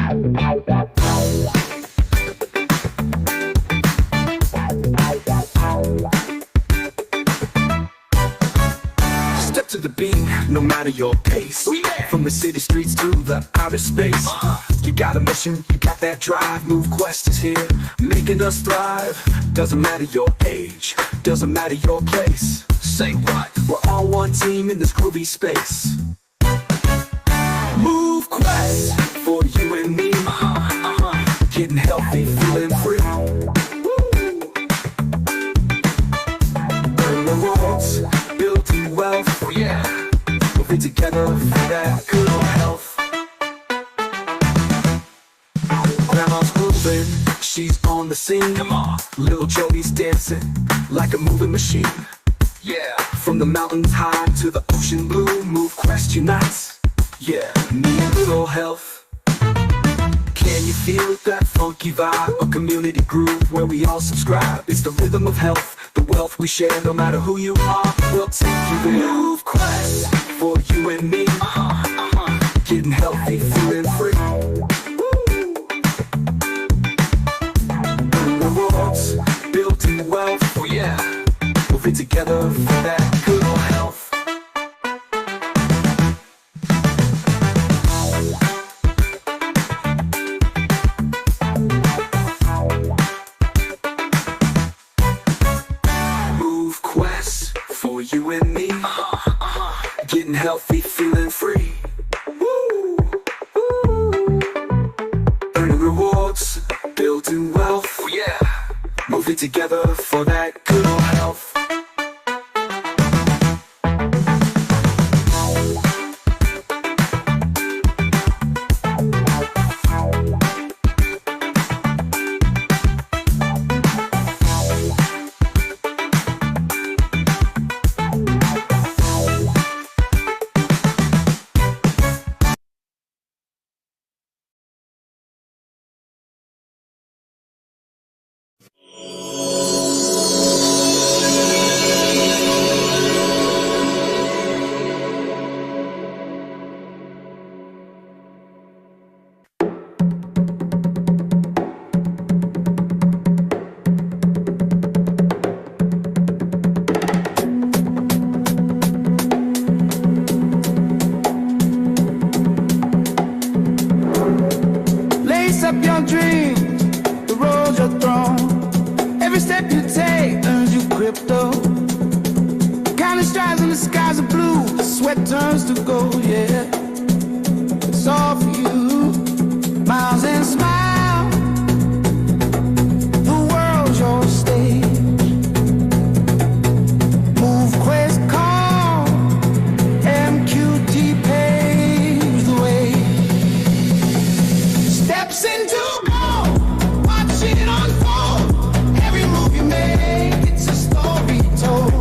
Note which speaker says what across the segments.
Speaker 1: Step to the beat, no matter your pace. From the city streets to the outer space. You got a mission, you got that drive. MoveQuest is here, making us thrive. Doesn't matter your age, doesn't matter your place. Say what? We're all one team in this groovy space. MoveQuest, for you and me. Getting healthy, feeling free. Earn rewards, building wealth. Moving together for that good old health. Grandma's moving, she's on the scene. Come on. Little Joey's dancing like a moving machine. Yeah. From the mountains high to the ocean blue, MoveQuest unites. Yeah, me and good old health. Can you feel that funky vibe? A community groove where we all subscribe. It's the rhythm of health, the wealth we share. No matter who you are, we'll take you there. MoveQuest, for you and me. Getting healthy, feeling free. Earning rewards, building wealth. Oh yeah, moving together for that good old health. For you and me, getting healthy, feeling free. Earning rewards, building wealth. Oh yeah, moving together for that good old health.
Speaker 2: Up your dreams, the road you're thrown. Every step you take earns you crypto. Counting stars in the skies are blue, the sweat turns to gold, yeah. It's all for you, miles and smiles. The world's your stage. MoveQuest call, MQT paves the way. Steps into gold, watch it unfold. Every move you make, it's a story told.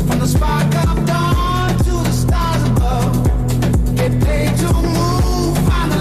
Speaker 2: From the spark of dawn to the stars above, get paid to move, find the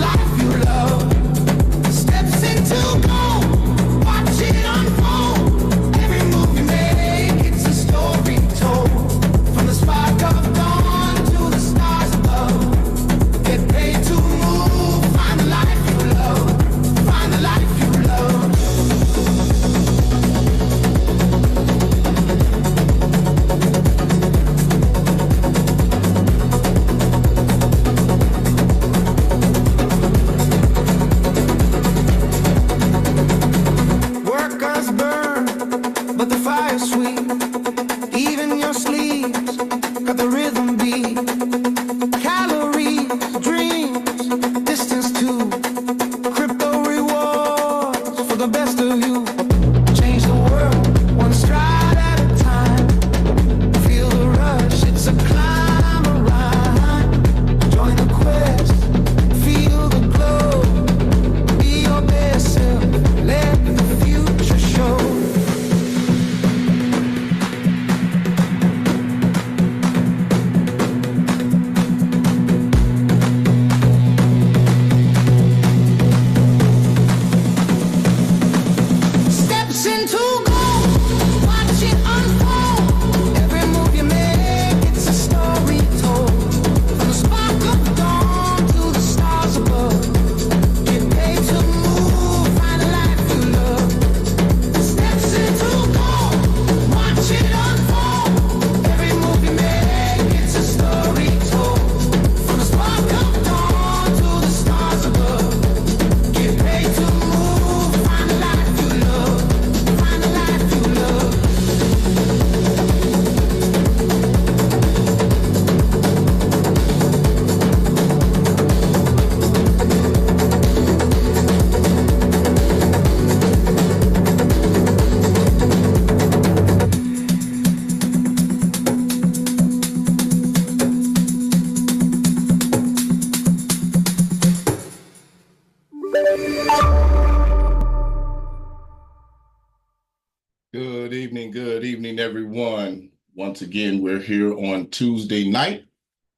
Speaker 3: good evening, everyone. Once again, we're here on Tuesday night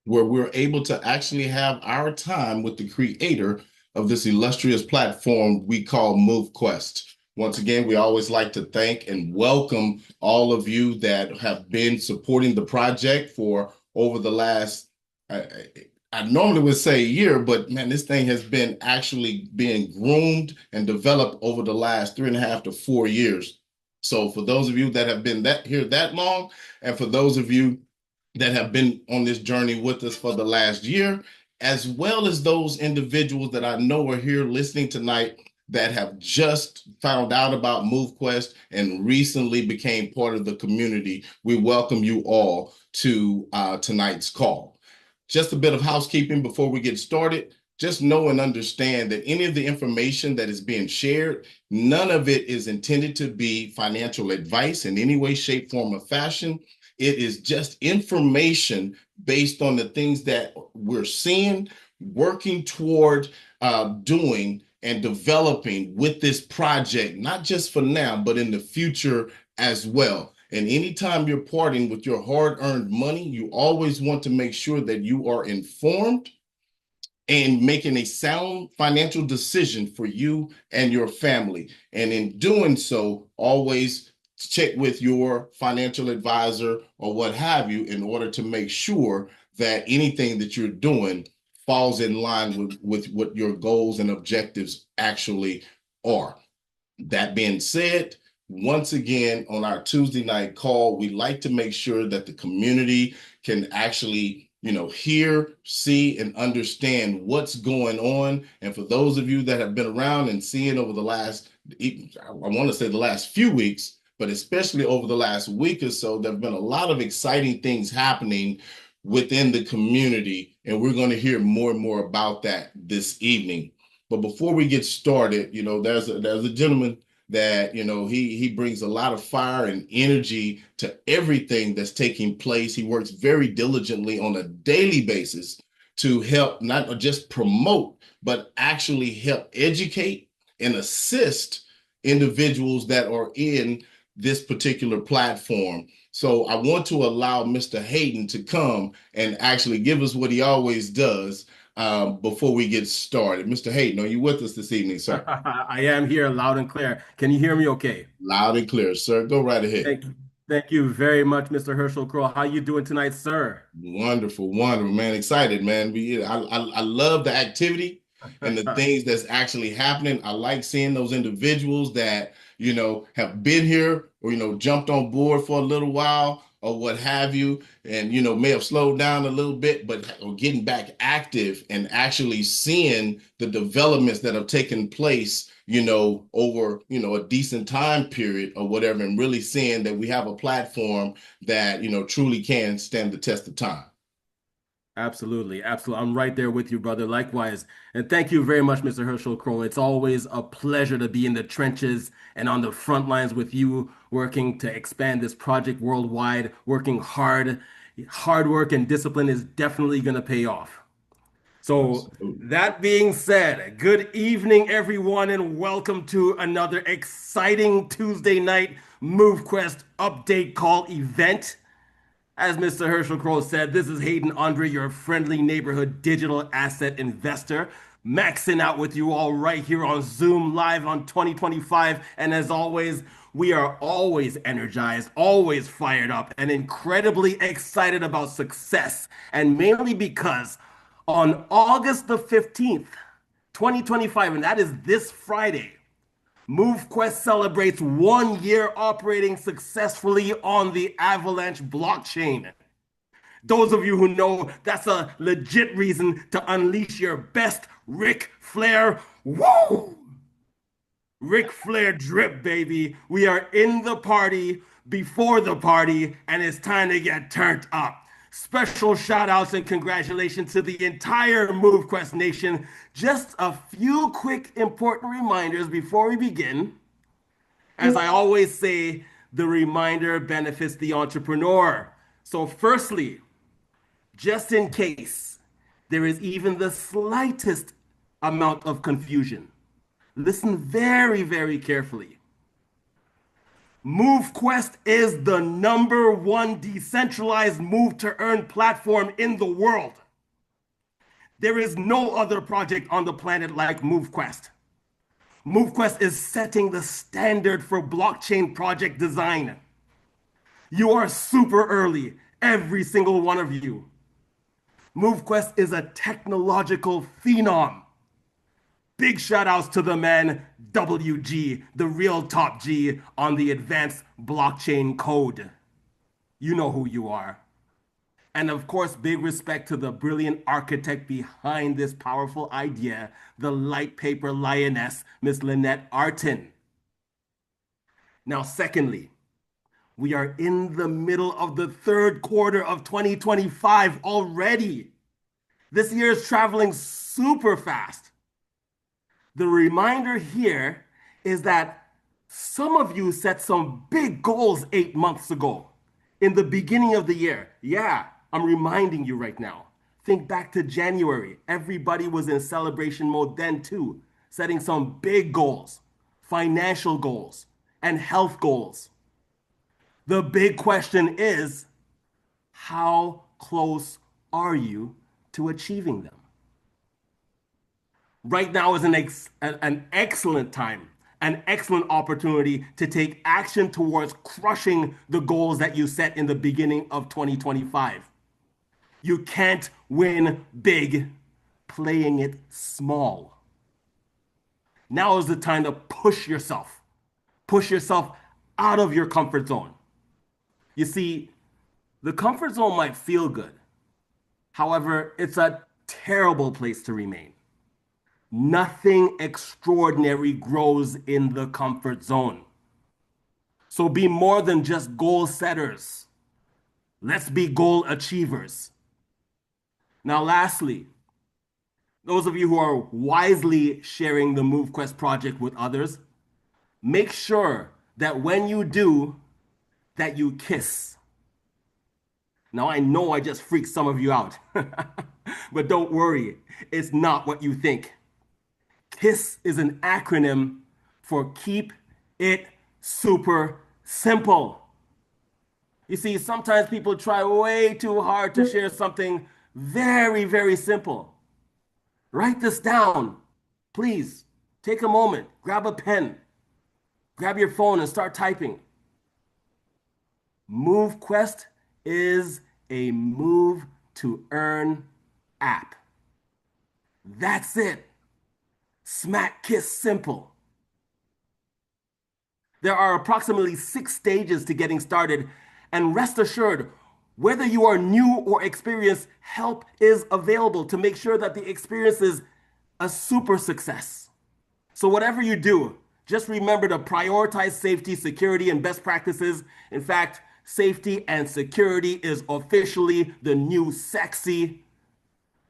Speaker 3: where we're able to actually have our time with the creator of this illustrious platform we call MoveQuest. Once again, we always like to thank and welcome all of you that have been supporting the project for over the last, I normally would say a year, but man, this thing has been actually being groomed and developed over the last 3.5 to 4 years. So for those of you that have been here that long, and for those of you that have been on this journey with us for the last year, as well as those individuals that I know are here listening tonight that have just found out about MoveQuest and recently became part of the community, we welcome you all to tonight's call. Just a bit of housekeeping before we get started. Just know and understand that any of the information that is being shared, none of it is intended to be financial advice in any way, shape, form, or fashion. It is just information based on the things that we're seeing, working toward doing and developing with this project, not just for now, but in the future as well. And anytime you're parting with your hard-earned money, you always want to make sure that you are informed and making a sound financial decision for you and your family. And in doing so, always check with your financial advisor or what have you in order to make sure that anything that you're doing falls in line with what your goals and objectives actually are. That being said, once again, on our Tuesday night call, we like to make sure that the community can actually, hear, see, and understand what's going on. And for those of you that have been around and seeing over the last, I want to say the last few weeks, but especially over the last week or so, there have been a lot of exciting things happening within the community. And we're going to hear more and more about that this evening. But before we get started, there's a gentleman that, he brings a lot of fire and energy to everything that's taking place. He works very diligently on a daily basis to help not just promote, but actually help educate and assist individuals that are in this particular platform. So I want to allow Mr. Hayden to come and actually give us what he always does before we get started. Mr. Hayden, are you with us this evening, sir?
Speaker 4: I am here loud and clear. Can you hear me okay?
Speaker 3: Loud and clear, sir. Go right ahead.
Speaker 4: Thank you. Thank you very much, Mr. Herschel Crow. How you doing tonight, sir?
Speaker 3: Wonderful, wonderful, man. Excited, man. I love the activity and the things that's actually happening. I like seeing those individuals that, have been here or, jumped on board for a little while or what have you, and, may have slowed down a little bit, but are getting back active and actually seeing the developments that have taken place, over, a decent time period or whatever, and really seeing that we have a platform that, truly can stand the test of time.
Speaker 4: Absolutely. Absolutely. I'm right there with you, brother. Likewise. And thank you very much, Mr. Herschel Crow. It's always a pleasure to be in the trenches and on the front lines with you, working to expand this project worldwide, working hard. Hard work and discipline is definitely going to pay off. So that being said, good evening, everyone, and welcome to another exciting Tuesday night MoveQuest update call event. As Mr. Herschel Crow said, this is Hayden Andre, your friendly neighborhood digital asset investor, maxing out with you all right here on Zoom live on 2025. And as always, we are always energized, always fired up, and incredibly excited about success. And mainly because on August the 15th, 2025, and that is this Friday, MoveQuest celebrates 1 year operating successfully on the Avalanche blockchain. Those of you who know, that's a legit reason to unleash your best Ric Flair, woo! Ric Flair drip, baby. We are in the party, before the party, and it's time to get turned up. Special shout outs and congratulations to the entire MoveQuest Nation. Just a few quick important reminders before we begin. As I always say, the reminder benefits the entrepreneur. So firstly, just in case there is even the slightest amount of confusion, listen very, very carefully. MoveQuest is the #1 decentralized move to earn platform in the world. There is no other project on the planet like MoveQuest. MoveQuest is setting the standard for blockchain project design. You are super early, every single one of you. MoveQuest is a technological phenom. Big shout outs to the man WG, the real top G on the advanced blockchain code. You know who you are. And of course, big respect to the brilliant architect behind this powerful idea, the light paper lioness, Miss Lynette Artin. Now, secondly, we are in the middle of the third quarter of 2025 already. This year is traveling super fast. The reminder here is that some of you set some big goals 8 months ago in the beginning of the year. Yeah, I'm reminding you right now. Think back to January. Everybody was in celebration mode then too, setting some big goals, financial goals, and health goals. The big question is, how close are you to achieving them? Right now is an excellent time, an excellent opportunity to take action towards crushing the goals that you set in the beginning of 2025. You can't win big playing it small. Now is the time to push yourself. Push yourself out of your comfort zone. You see, the comfort zone might feel good. However, it's a terrible place to remain. Nothing extraordinary grows in the comfort zone. So be more than just goal setters. Let's be goal achievers. Now, lastly, those of you who are wisely sharing the MoveQuest project with others, make sure that when you do, that you kiss. Now, I know I just freaked some of you out, but don't worry, it's not what you think. KISS is an acronym for Keep It Super Simple. You see, sometimes people try way too hard to share something very, very simple. Write this down. Please take a moment, grab a pen, grab your phone and start typing. MoveQuest is a move to earn app. That's it. Smack, kiss, simple. There are approximately 6 stages to getting started, and rest assured, whether you are new or experienced, help is available to make sure that the experience is a super success. So whatever you do, just remember to prioritize safety, security, and best practices. In fact, safety and security is officially the new sexy.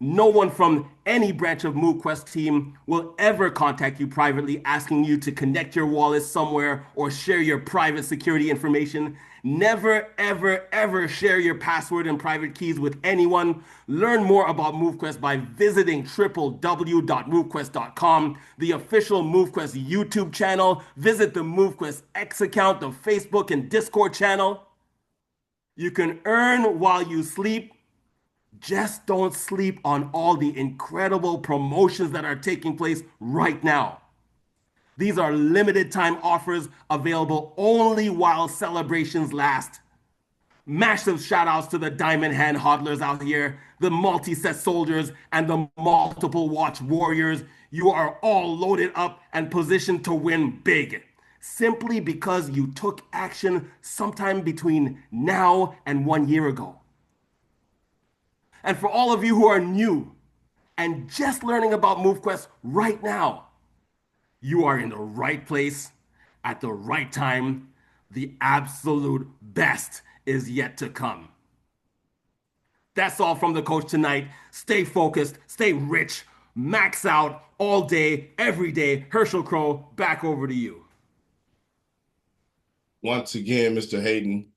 Speaker 4: No one from any branch of MoveQuest team will ever contact you privately asking you to connect your wallet somewhere or share your private security information. Never, ever, ever share your password and private keys with anyone. Learn more about MoveQuest by visiting www.movequest.com, the official MoveQuest YouTube channel. Visit the MoveQuest X account, the Facebook and Discord channel. You can earn while you sleep. Just don't sleep on all the incredible promotions that are taking place right now. These are limited time offers available only while celebrations last. Massive shout outs to the Diamond Hand hodlers out here, the multi-set soldiers, and the multiple watch warriors. You are all loaded up and positioned to win big, simply because you took action sometime between now and 1 year ago. And for all of you who are new and just learning about MoveQuest right now, you are in the right place at the right time. The absolute best is yet to come. That's all from the coach tonight. Stay focused, stay rich, max out all day, every day. Herschel Crow, back over to you.
Speaker 3: Once again, Mr. Hayden,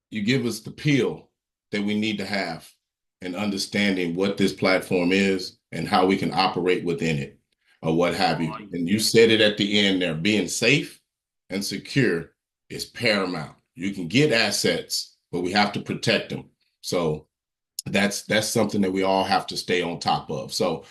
Speaker 3: you give us the peel that we need to have in understanding what this platform is and how we can operate within it or what have you. And you said it at the end there, being safe and secure is paramount. You can get assets, but we have to protect them. So that's something that we all have to stay on top of. So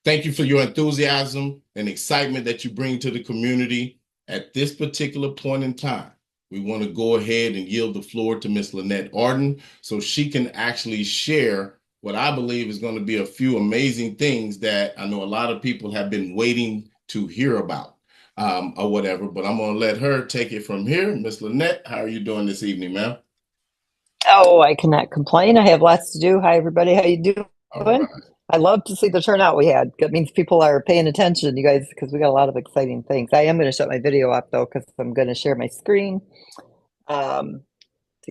Speaker 3: thank you for your enthusiasm and excitement that you bring to the community. At this particular point in time, we want to go ahead and yield the floor to Miss Lynette Artin so she can actually share what I believe is going to be a few amazing things that I know a lot of people have been waiting to hear about or whatever. But I'm going to let her take it from here. Miss Lynette, how are you doing this evening, ma'am?
Speaker 5: Oh, I cannot complain. I have lots to do. Hi, everybody. How you doing?
Speaker 3: All right.
Speaker 5: I love to see the turnout we had. That means people are paying attention, you guys, because we got a lot of exciting things. I am going to shut my video off, though, because I'm going to share my screen to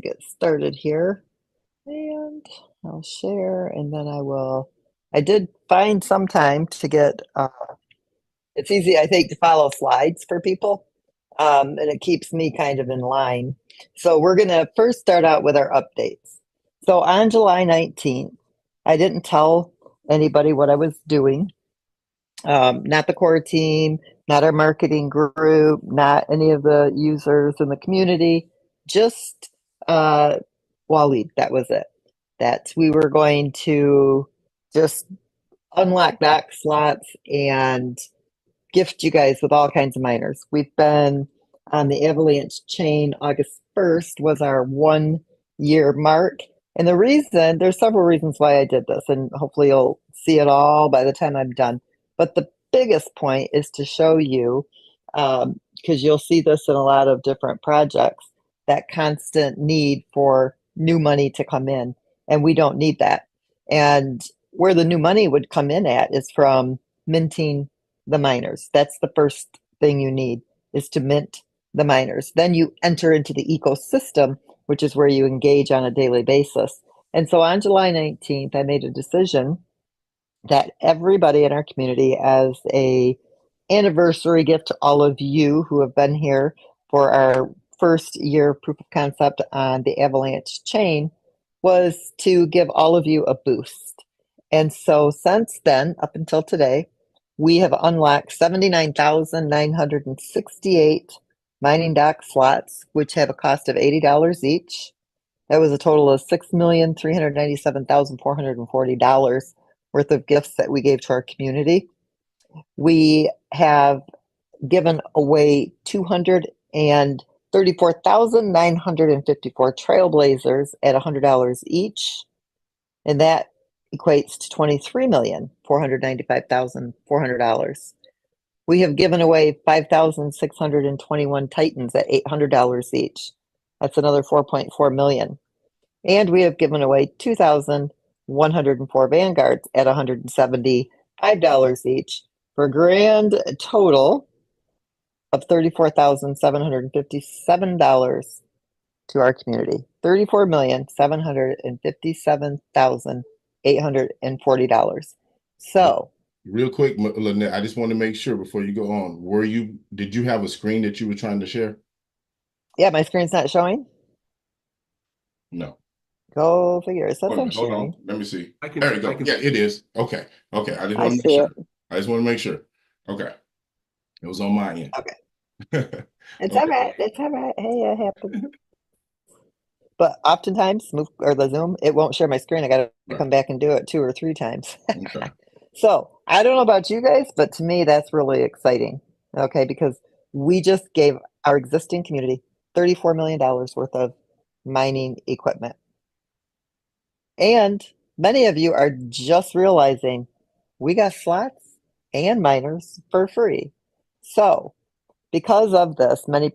Speaker 5: get started here. And I'll share, and then I did find some time to get, it's easy, I think, to follow slides for people, and it keeps me kind of in line. So we're going to first start out with our updates. So on July 19th, I didn't tell anybody what I was doing, not the core team, not our marketing group, not any of the users in the community, just Waleed. That was it. That we were going to just unlock dock slots and gift you guys with all kinds of miners. We've been on the Avalanche chain. August 1st was our 1 year mark. And there's several reasons why I did this, and hopefully you'll see it all by the time I'm done. But the biggest point is to show you, because you'll see this in a lot of different projects, that constant need for new money to come in. And we don't need that. And where the new money would come in at is from minting the miners. That's the first thing you need, is to mint the miners. Then you enter into the ecosystem, which is where you engage on a daily basis. And so on July 19th, I made a decision that everybody in our community, as a anniversary gift to all of you who have been here for our first year proof of concept on the Avalanche chain, was to give all of you a boost. And so since then, up until today, we have unlocked 79,968 mining dock slots, which have a cost of $80 each. That was a total of $6,397,440 worth of gifts that we gave to our community. We have given away 234,954 trailblazers at $100 each, and that equates to $23,495,400. We have given away 5,621 Titans at $800 each. That's another 4.4 million. And we have given away 2,104 Vanguards at $175 each, for a grand total of $34,757 to our community. $34,757,840. So,
Speaker 3: real quick, Lynette, I just want to make sure before you go on, did you have a screen that you were trying to share?
Speaker 5: yeah, my screen's not showing.
Speaker 3: No.
Speaker 5: Go figure. It says I'm
Speaker 3: Hold
Speaker 5: sharing.
Speaker 3: on. Let me see. There you go. Yeah, it is. Okay. I just
Speaker 5: I
Speaker 3: want to
Speaker 5: see
Speaker 3: make sure.
Speaker 5: it.
Speaker 3: I just want to make sure. Okay. It was on my end.
Speaker 5: Okay. It's all right. It's all right. Hey, it happens. But oftentimes, the Zoom, it won't share my screen. I got to come back and do it 2 or 3 times.
Speaker 3: Okay.
Speaker 5: So I don't know about you guys, but to me, that's really exciting. Okay, because we just gave our existing community $34 million worth of mining equipment. And many of you are just realizing we got slots and miners for free. So because of this, many of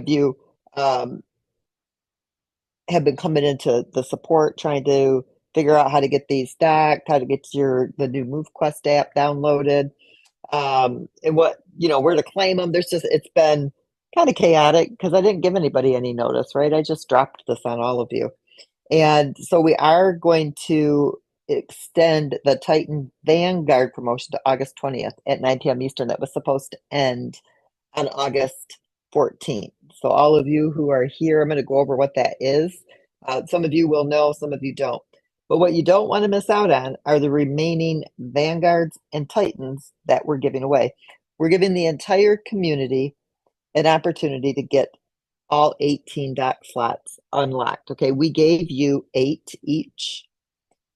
Speaker 5: you have been coming into the support, trying to figure out how to get these stacked, how to get the new MoveQuest app downloaded, and where to claim them. It's been kind of chaotic because I didn't give anybody any notice, right? I just dropped this on all of you. And so we are going to extend the Titan Vanguard promotion to August 20th at 9 p.m. Eastern. That was supposed to end on August 14th. So all of you who are here, I'm going to go over what that is. Some of you will know, some of you don't. But what you don't want to miss out on are the remaining Vanguards and Titans that we're giving away. We're giving the entire community an opportunity to get all 18 dock slots unlocked. Okay, we gave you 8 each,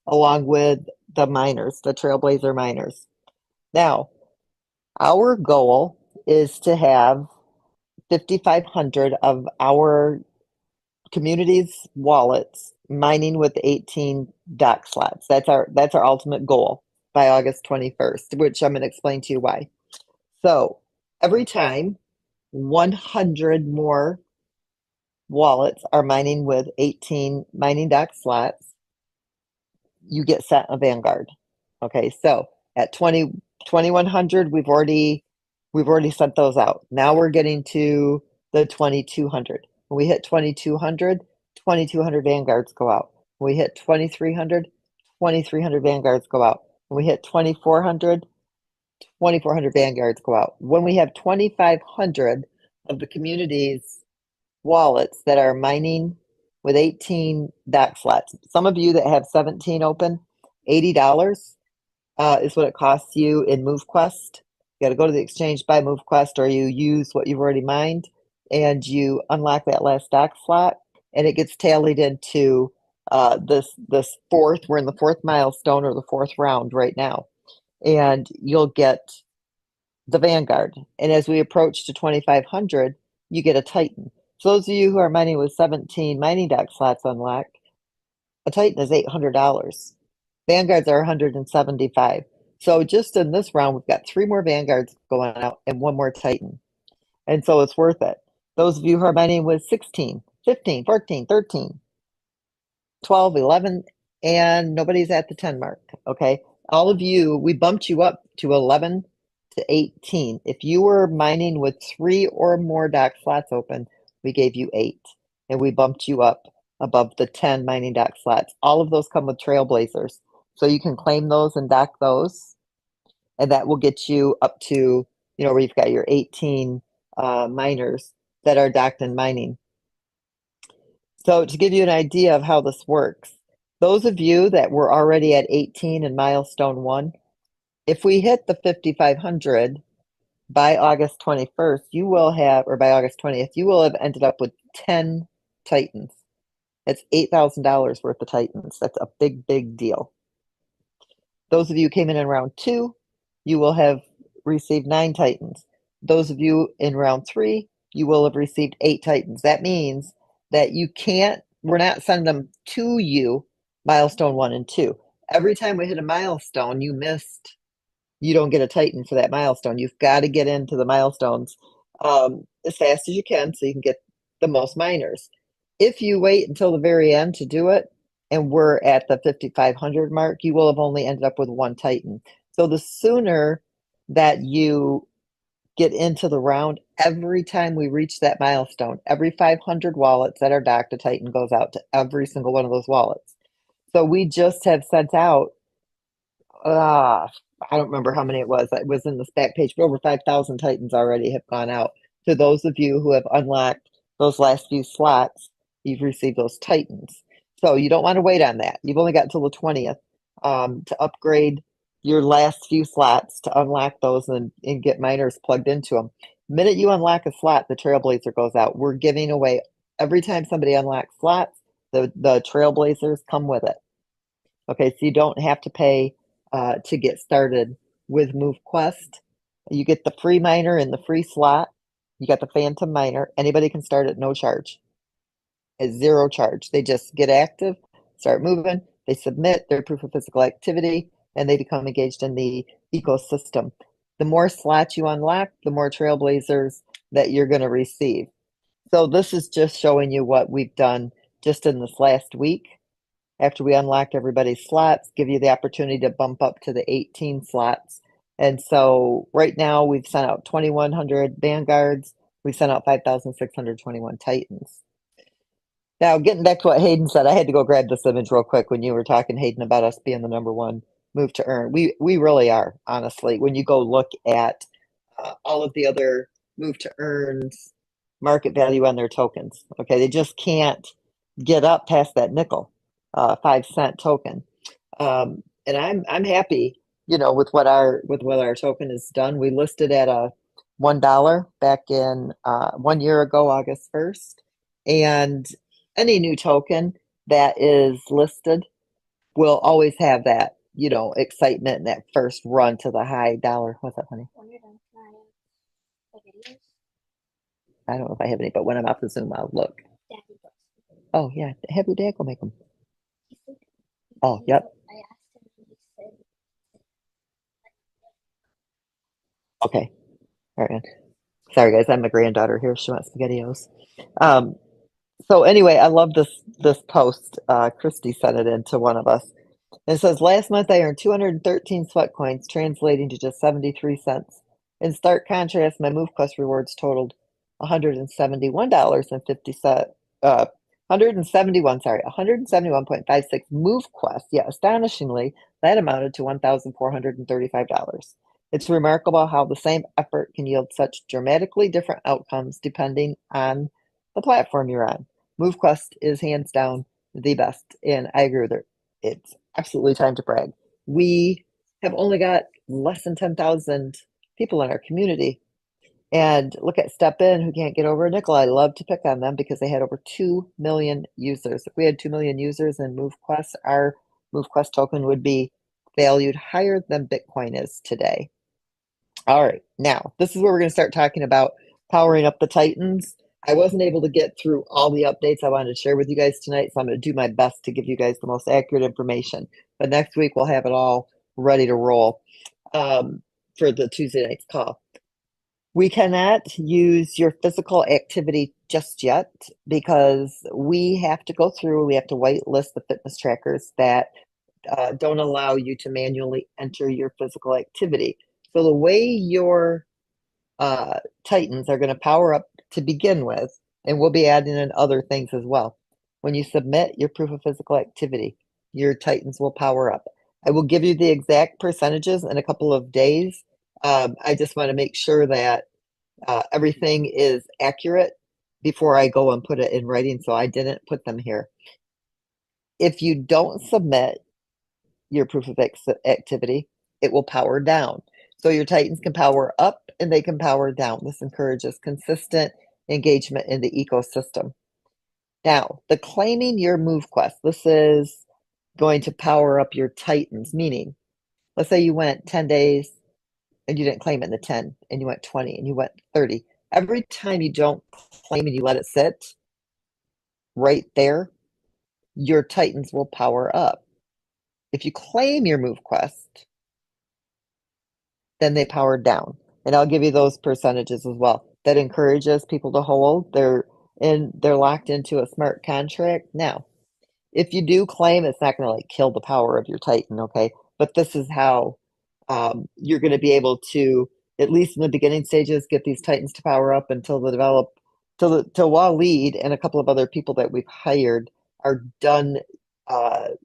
Speaker 5: along with the miners, the Trailblazer miners. Now, our goal is to have 5,500 of our community's wallets mining with 18 dock slots. That's our ultimate goal by August 21st, which I'm going to explain to you why. So every time 100 more wallets are mining with 18 mining dock slots, you get sent a Vanguard. Okay, so at 2,100, we've already sent those out. Now we're getting to the 2,200. When we hit 2,200, 2,200 Vanguards go out. When we hit 2,300, 2,300 Vanguards go out. When we hit 2,400, 2,400 Vanguards go out. When we have 2,500 of the community's wallets that are mining with 18 dock slots, some of you that have 17 open, $80 is what it costs you in MoveQuest. You got to go to the exchange, buy MoveQuest, or you use what you've already mined, and you unlock that last dock slot, and it gets tallied into this fourth. We're in the fourth milestone or the fourth round right now, and you'll get the Vanguard. And as we approach to 2,500, you get a Titan. So those of you who are mining with 17 mining dock slots unlocked, a Titan is $800. Vanguards are 175. So just in this round, we've got 3 more Vanguards going out and 1 more Titan. And so it's worth it. Those of you who are mining with 16, 15, 14, 13, 12, 11, and nobody's at the 10 mark, okay? All of you, we bumped you up to 11 to 18. If you were mining with 3 or more dock slots open, we gave you 8, and we bumped you up above the 10 mining dock slots. All of those come with Trailblazers. So you can claim those and dock those, and that will get you up to, where you've got your 18 miners that are docked and mining. So to give you an idea of how this works, those of you that were already at 18 in milestone 1, if we hit the 5,500 by August 21st, you will have, or by August 20th, you will have ended up with 10 Titans. That's $8,000 worth of Titans. That's a big, big deal. Those of you who came in round 2, you will have received 9 Titans. Those of you in round 3, you will have received 8 Titans. That means that we're not sending them to you, milestone 1 and 2. Every time we hit a milestone, you don't get a Titan for that milestone. You've got to get into the milestones as fast as you can so you can get the most miners. If you wait until the very end to do it, and we're at the 5,500 mark, you will have only ended up with 1 Titan. So the sooner that you get into the round, every time we reach that milestone, every 500 wallets that are docked, a Titan goes out to every single one of those wallets. So we just have sent out, I don't remember how many it was in this back page, but over 5,000 Titans already have gone out. To those of you who have unlocked those last few slots, you've received those Titans. So you don't want to wait on that. You've only got until the 20th to upgrade your last few slots to unlock those and get miners plugged into them. The minute you unlock a slot, the Trailblazer goes out. We're giving away, every time somebody unlocks slots, the Trailblazers come with it. Okay, so you don't have to pay to get started with MoveQuest. You get the free miner in the free slot. You got the Phantom miner. Anybody can start at no charge. At 0 charge. They just get active, start moving, they submit their proof of physical activity, and they become engaged in the ecosystem. The more slots you unlock, the more Trailblazers that you're going to receive. So this is just showing you what we've done just in this last week. After we unlocked everybody's slots, give you the opportunity to bump up to the 18 slots. And so right now we've sent out 2,100 Vanguards. We've sent out 5,621 Titans. Now, getting back to what Hayden said, I had to go grab this image real quick when you were talking, Hayden, about us being the #1 move to earn. We really are, honestly. When you go look at all of the other move to earns market value on their tokens, okay, they just can't get up past that nickel, 5-cent token. And I'm happy, with what our token has done. We listed at a $1 back in 1 year ago, August 1st. And any new token that is listed will always have that, excitement and that first run to the high dollar. What's up, honey? I don't know if I have any, but when I'm off the Zoom, I'll look. Oh, yeah. Have your dad go make them. Oh, yep. Okay. All right. Sorry, guys. I'm a granddaughter here. She wants SpaghettiOs. So anyway, I love this post. Christy sent it in to one of us. It says, last month I earned 213 sweat coins, translating to just 73 cents. In stark contrast, my MoveQuest rewards totaled $171.50. 171.56 MoveQuest. Yeah, astonishingly, that amounted to $1,435. It's remarkable how the same effort can yield such dramatically different outcomes depending on the platform you're on. MoveQuest is hands down the best, and I agree with her. It's absolutely time to brag. We have only got less than 10,000 people in our community. And look at Step In, who can't get over a nickel. I love to pick on them because they had over 2 million users. If we had 2 million users in MoveQuest, our MoveQuest token would be valued higher than Bitcoin is today. All right, now this is where we're going to start talking about powering up the Titans. I wasn't able to get through all the updates I wanted to share with you guys tonight, so I'm going to do my best to give you guys the most accurate information. But next week, we'll have it all ready to roll for the Tuesday night's call. We cannot use your physical activity just yet because we have to go through, we have to whitelist the fitness trackers that don't allow you to manually enter your physical activity. So the way your Titans are going to power up to begin with, and we'll be adding in other things as well. When you submit your proof of physical activity, your Titans will power up. I will give you the exact percentages in a couple of days. I just want to make sure that everything is accurate before I go and put it in writing, so I didn't put them here. If you don't submit your proof of activity, it will power down. So your Titans can power up and they can power down. This encourages consistent engagement in the ecosystem. Now, the claiming your MoveQuest, this is going to power up your Titans, meaning, let's say you went 10 days and you didn't claim it in the 10, and you went 20 and you went 30. Every time you don't claim and you let it sit right there, your Titans will power up. If you claim your MoveQuest, then they power down. And I'll give you those percentages as well. That encourages people to hold. They're locked into a smart contract. Now, if you do claim, it's not going to like kill the power of your Titan, okay? But this is how you're going to be able to, at least in the beginning stages, get these Titans to power up until Waleed and a couple of other people that we've hired are done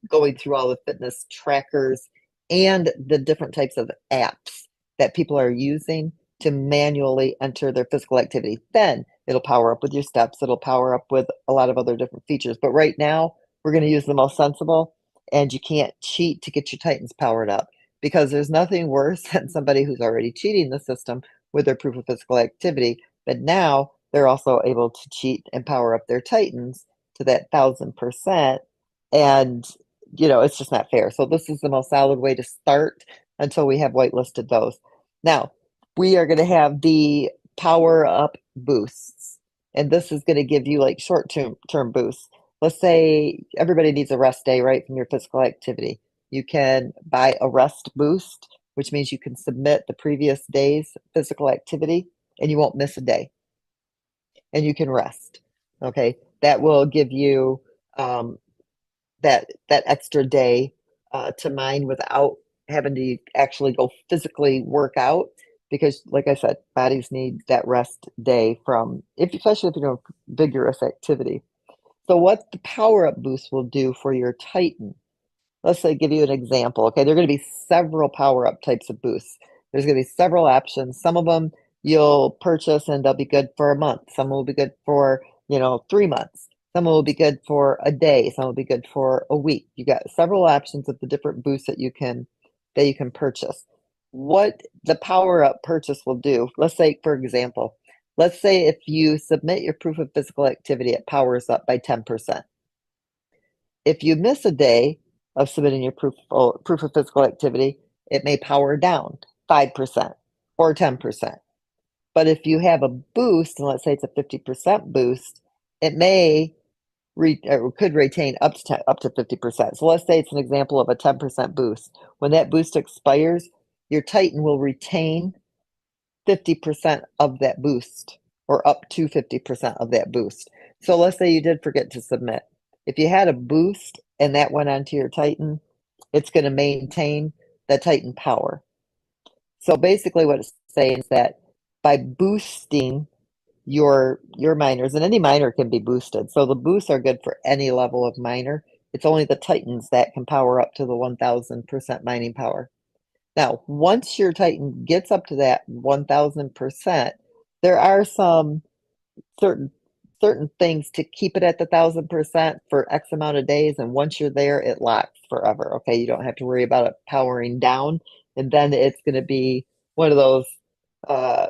Speaker 5: going through all the fitness trackers and the different types of apps that people are using to manually enter their physical activity. Then it'll power up with your steps. It'll power up with a lot of other different features. But right now, we're going to use the most sensible, and you can't cheat to get your Titans powered up because there's nothing worse than somebody who's already cheating the system with their proof of physical activity. But now they're also able to cheat and power up their Titans to that 1,000%. And, it's just not fair. So this is the most solid way to start until we have whitelisted those. Now, we are going to have the power up boosts. And this is going to give you like short-term boosts. Let's say everybody needs a rest day, right, from your physical activity. You can buy a rest boost, which means you can submit the previous day's physical activity and you won't miss a day. And you can rest. Okay, that will give you that extra day to mine without having to actually go physically work out, because like I said, bodies need that rest day especially if you're doing vigorous activity. So what the power up boost will do for your Titan, let's say, give you an example. Okay, there are going to be several power up types of boosts. There's going to be several options. Some of them you'll purchase and they'll be good for a month. Some will be good for 3 months. Some will be good for a day. Some will be good for a week. You got several options of the different boosts that you can purchase. what the power up purchase will do. Let's say, for example, let's say if you submit your proof of physical activity, it powers up by 10%. If you miss a day of submitting your proof of physical activity, it may power down 5% or 10%. But if you have a boost, and let's say it's a 50% boost, it may could retain up to 50%. So let's say it's an example of a 10% boost. When that boost expires, your Titan will retain 50% of that boost, or up to 50% of that boost. So let's say you did forget to submit. If you had a boost and that went onto your Titan, it's going to maintain the Titan power. So basically what it's saying is that by boosting your miners, and any miner can be boosted. So the boosts are good for any level of miner. It's only the Titans that can power up to the 1000% mining power. Now, once your Titan gets up to that 1000%, there are some certain things to keep it at the 1000% for X amount of days, and once you're there, it locks forever. Okay, you don't have to worry about it powering down, and then it's going to be one of those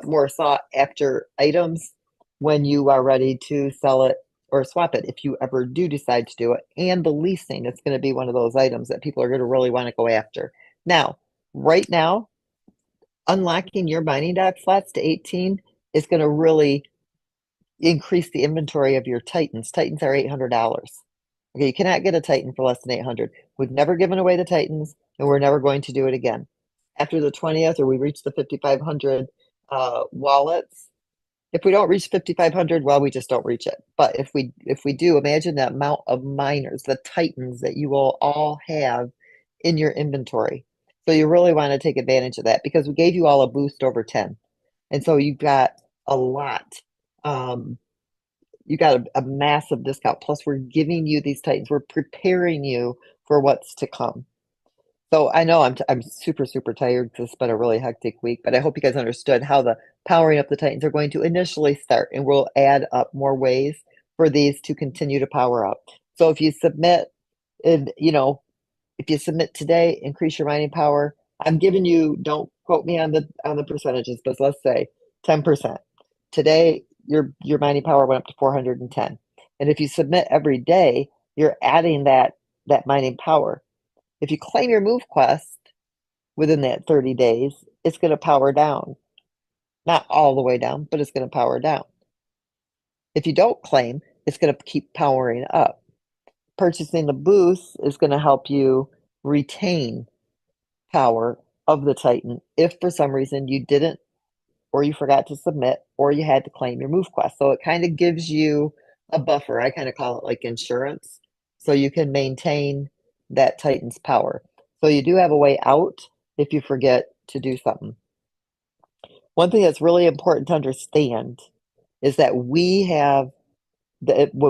Speaker 5: more sought after items when you are ready to sell it or swap it, if you ever do decide to do it. And the leasing, it's going to be one of those items that people are going to really want to go after. Now, right now, unlocking your mining dock slots to 18 is going to really increase the inventory of your Titans. Titans are $800. Okay, you cannot get a Titan for less than 800. We've never given away the Titans, and we're never going to do it again. After the 20th, or we reach the 5,500 wallets. If we don't reach 5,500, well, we just don't reach it. But if we do, imagine the amount of miners, the Titans that you will all have in your inventory. So you really want to take advantage of that, because we gave you all a boost over 10. And so you've got a lot. You got a massive discount. Plus, we're giving you these Titans. We're preparing you for what's to come. So I know I'm super, super tired because it's been a really hectic week, but I hope you guys understood how the powering up the Titans are going to initially start, and we'll add up more ways for these to continue to power up. So if you submit, if you submit today, increase your mining power. I'm giving you, don't quote me on the percentages, but let's say 10%. Today, your mining power went up to 410. And if you submit every day, you're adding that mining power. If you claim your MoveQuest within that 30 days, it's going to power down. Not all the way down, but it's going to power down. If you don't claim, it's going to keep powering up. Purchasing the boost is going to help you retain power of the Titan if for some reason you didn't, or you forgot to submit, or you had to claim your MoveQuest. So it kind of gives you a buffer. I kind of call it like insurance. So you can maintain that Titan's power. So you do have a way out if you forget to do something. One thing that's really important to understand is that when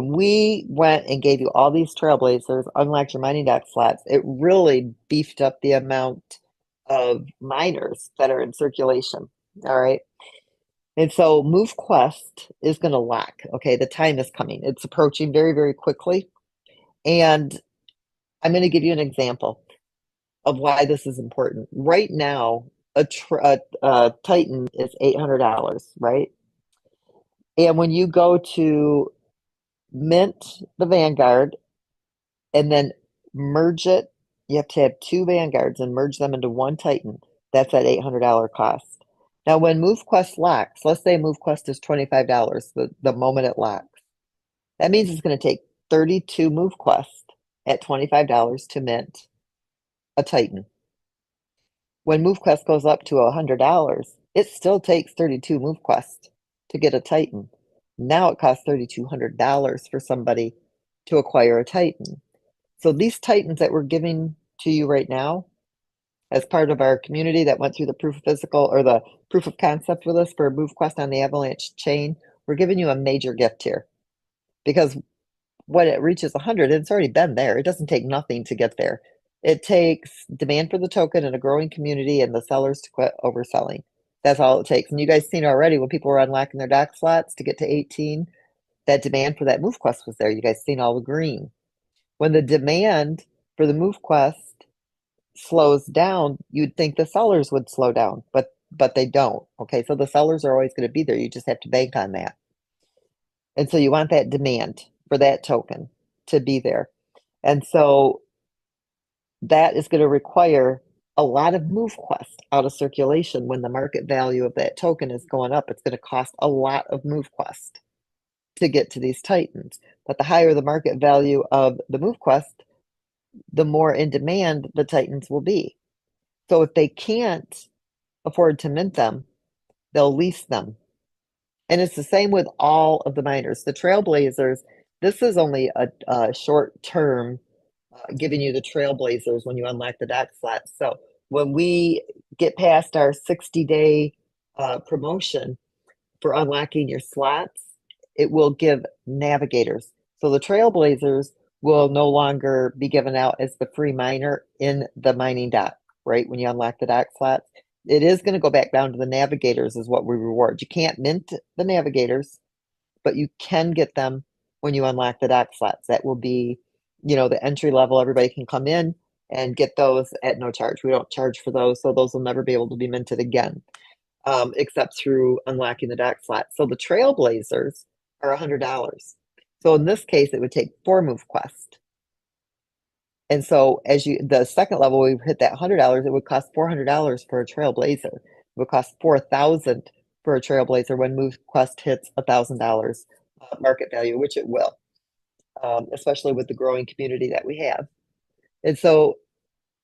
Speaker 5: we went and gave you all these Trailblazers, unlocked your mining dock slots, it really beefed up the amount of miners that are in circulation. All right. And so MoveQuest is going to lock. Okay. The time is coming. It's approaching very, very quickly. And I'm going to give you an example of why this is important. Right now, a Titan is $800, right? And when you go to mint the Vanguard and then merge it, you have to have two Vanguards and merge them into one Titan. That's at $800 cost. Now, when MoveQuest locks, let's say MoveQuest is $25 the moment it locks. That means it's going to take 32 MoveQuest at $25 to mint a Titan. When MoveQuest goes up to $100, it still takes 32 MoveQuest to get a Titan. Now it costs $3,200 for somebody to acquire a Titan. So these Titans that we're giving to you right now, as part of our community that went through the proof of physical or the proof of concept with us for MoveQuest on the Avalanche chain, we're giving you a major gift here. Because when it reaches 100, it's already been there. It doesn't take nothing to get there. It takes demand for the token and a growing community and the sellers to quit overselling. That's all it takes. And you guys seen already when people were unlocking their dock slots to get to 18, that demand for that MoveQuest was there. You guys seen all the green. When the demand for the MoveQuest slows down, you'd think the sellers would slow down, but they don't. Okay, so the sellers are always going to be there. You just have to bank on that. And so you want that demand for that token to be there. And so that is going to require a lot of MoveQuest out of circulation. When the market value of that token is going up, it's going to cost a lot of MoveQuest to get to these titans. But the higher the market value of the MoveQuest, the more in demand the titans will be. So if they can't afford to mint them, they'll lease them. And it's the same with all of the miners. The Trailblazers, this is only a short term giving you the Trailblazers when you unlock the dock slots. So when we get past our 60-day promotion for unlocking your slots, it will give navigators. So the Trailblazers will no longer be given out as the free miner in the mining dock, right? When you unlock the dock slots, it is going to go back down to the navigators is what we reward. You can't mint the navigators, but you can get them when you unlock the dock slots. That will be, the entry level. Everybody can come in and get those at no charge. We don't charge for those, so those will never be able to be minted again, except through unlocking the dock slot. So the Trailblazers are $100. So in this case, it would take 4 MoveQuest. And so the second level, we hit that $100, it would cost $400 for a Trailblazer. It would cost $4,000 for a Trailblazer when MoveQuest hits $1,000 market value, which it will, especially with the growing community that we have. And so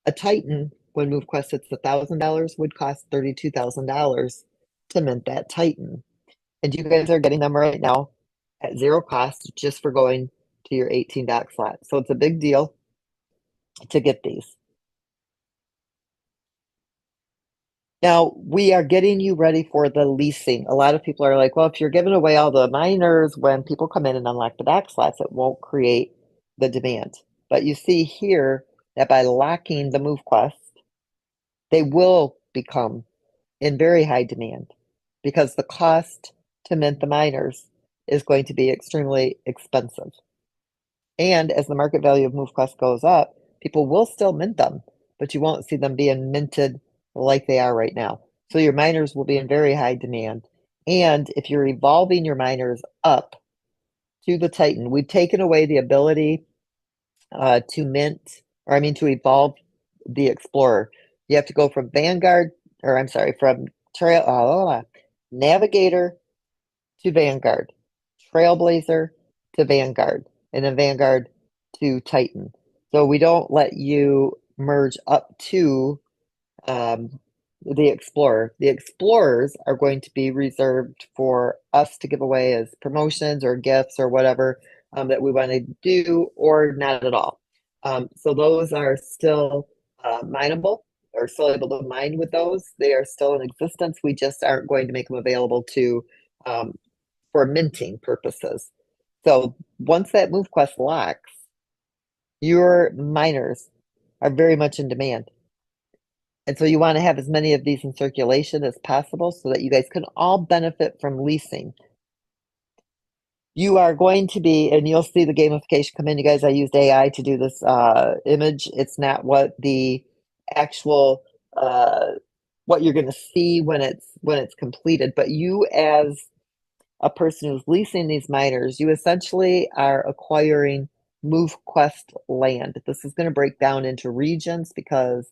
Speaker 5: a Titan, when MoveQuest hits $1,000, would cost $32,000 to mint that Titan. And you guys are getting them right now at 0 cost just for going to your 18 dock slot. So it's a big deal to get these. Now, we are getting you ready for the leasing. A lot of people are like, well, if you're giving away all the miners when people come in and unlock the dock slots, it won't create the demand. But you see here that by locking the MoveQuest, they will become in very high demand because the cost to mint the miners is going to be extremely expensive. And as the market value of MoveQuest goes up, people will still mint them, but you won't see them being minted like they are right now. So your miners will be in very high demand. And if you're evolving your miners up to the Titan, we've taken away the ability to evolve the Explorer. You have to go from Navigator to Vanguard, Trailblazer to Vanguard, and then Vanguard to Titan. So we don't let you merge up to the Explorer. The Explorers are going to be reserved for us to give away as promotions or gifts or whatever that we want to do, or not at all. So those are still mineable, or still able to mine with those. They are still in existence. We just aren't going to make them available to for minting purposes. So once that MoveQuest locks, your miners are very much in demand. And so you want to have as many of these in circulation as possible so that you guys can all benefit from leasing. You are going to be, and you'll see the gamification come in. You guys, I used AI to do this image. It's not what the actual, what you're going to see when it's completed. But you, as a person who's leasing these miners, you essentially are acquiring MoveQuest land. This is going to break down into regions because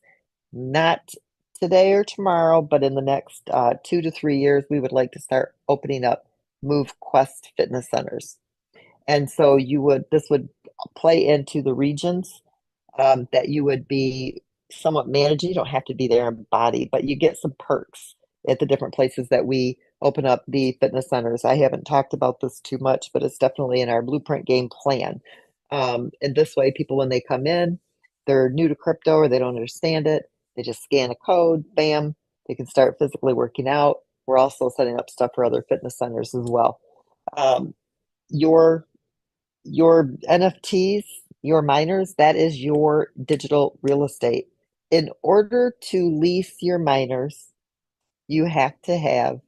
Speaker 5: not today or tomorrow, but in the next 2 to 3 years, we would like to start opening up MoveQuest fitness centers. And so this would play into the regions that you would be somewhat managing. You don't have to be there in body, but you get some perks at the different places that we open up the fitness centers. I haven't talked about this too much, but it's definitely in our blueprint game plan. And this way, people, when they come in, they're new to crypto or they don't understand it. They just scan a code, bam, they can start physically working out. We're also setting up stuff for other fitness centers as well. Your NFTs, your miners, that is your digital real estate. In order to lease your miners, you have to have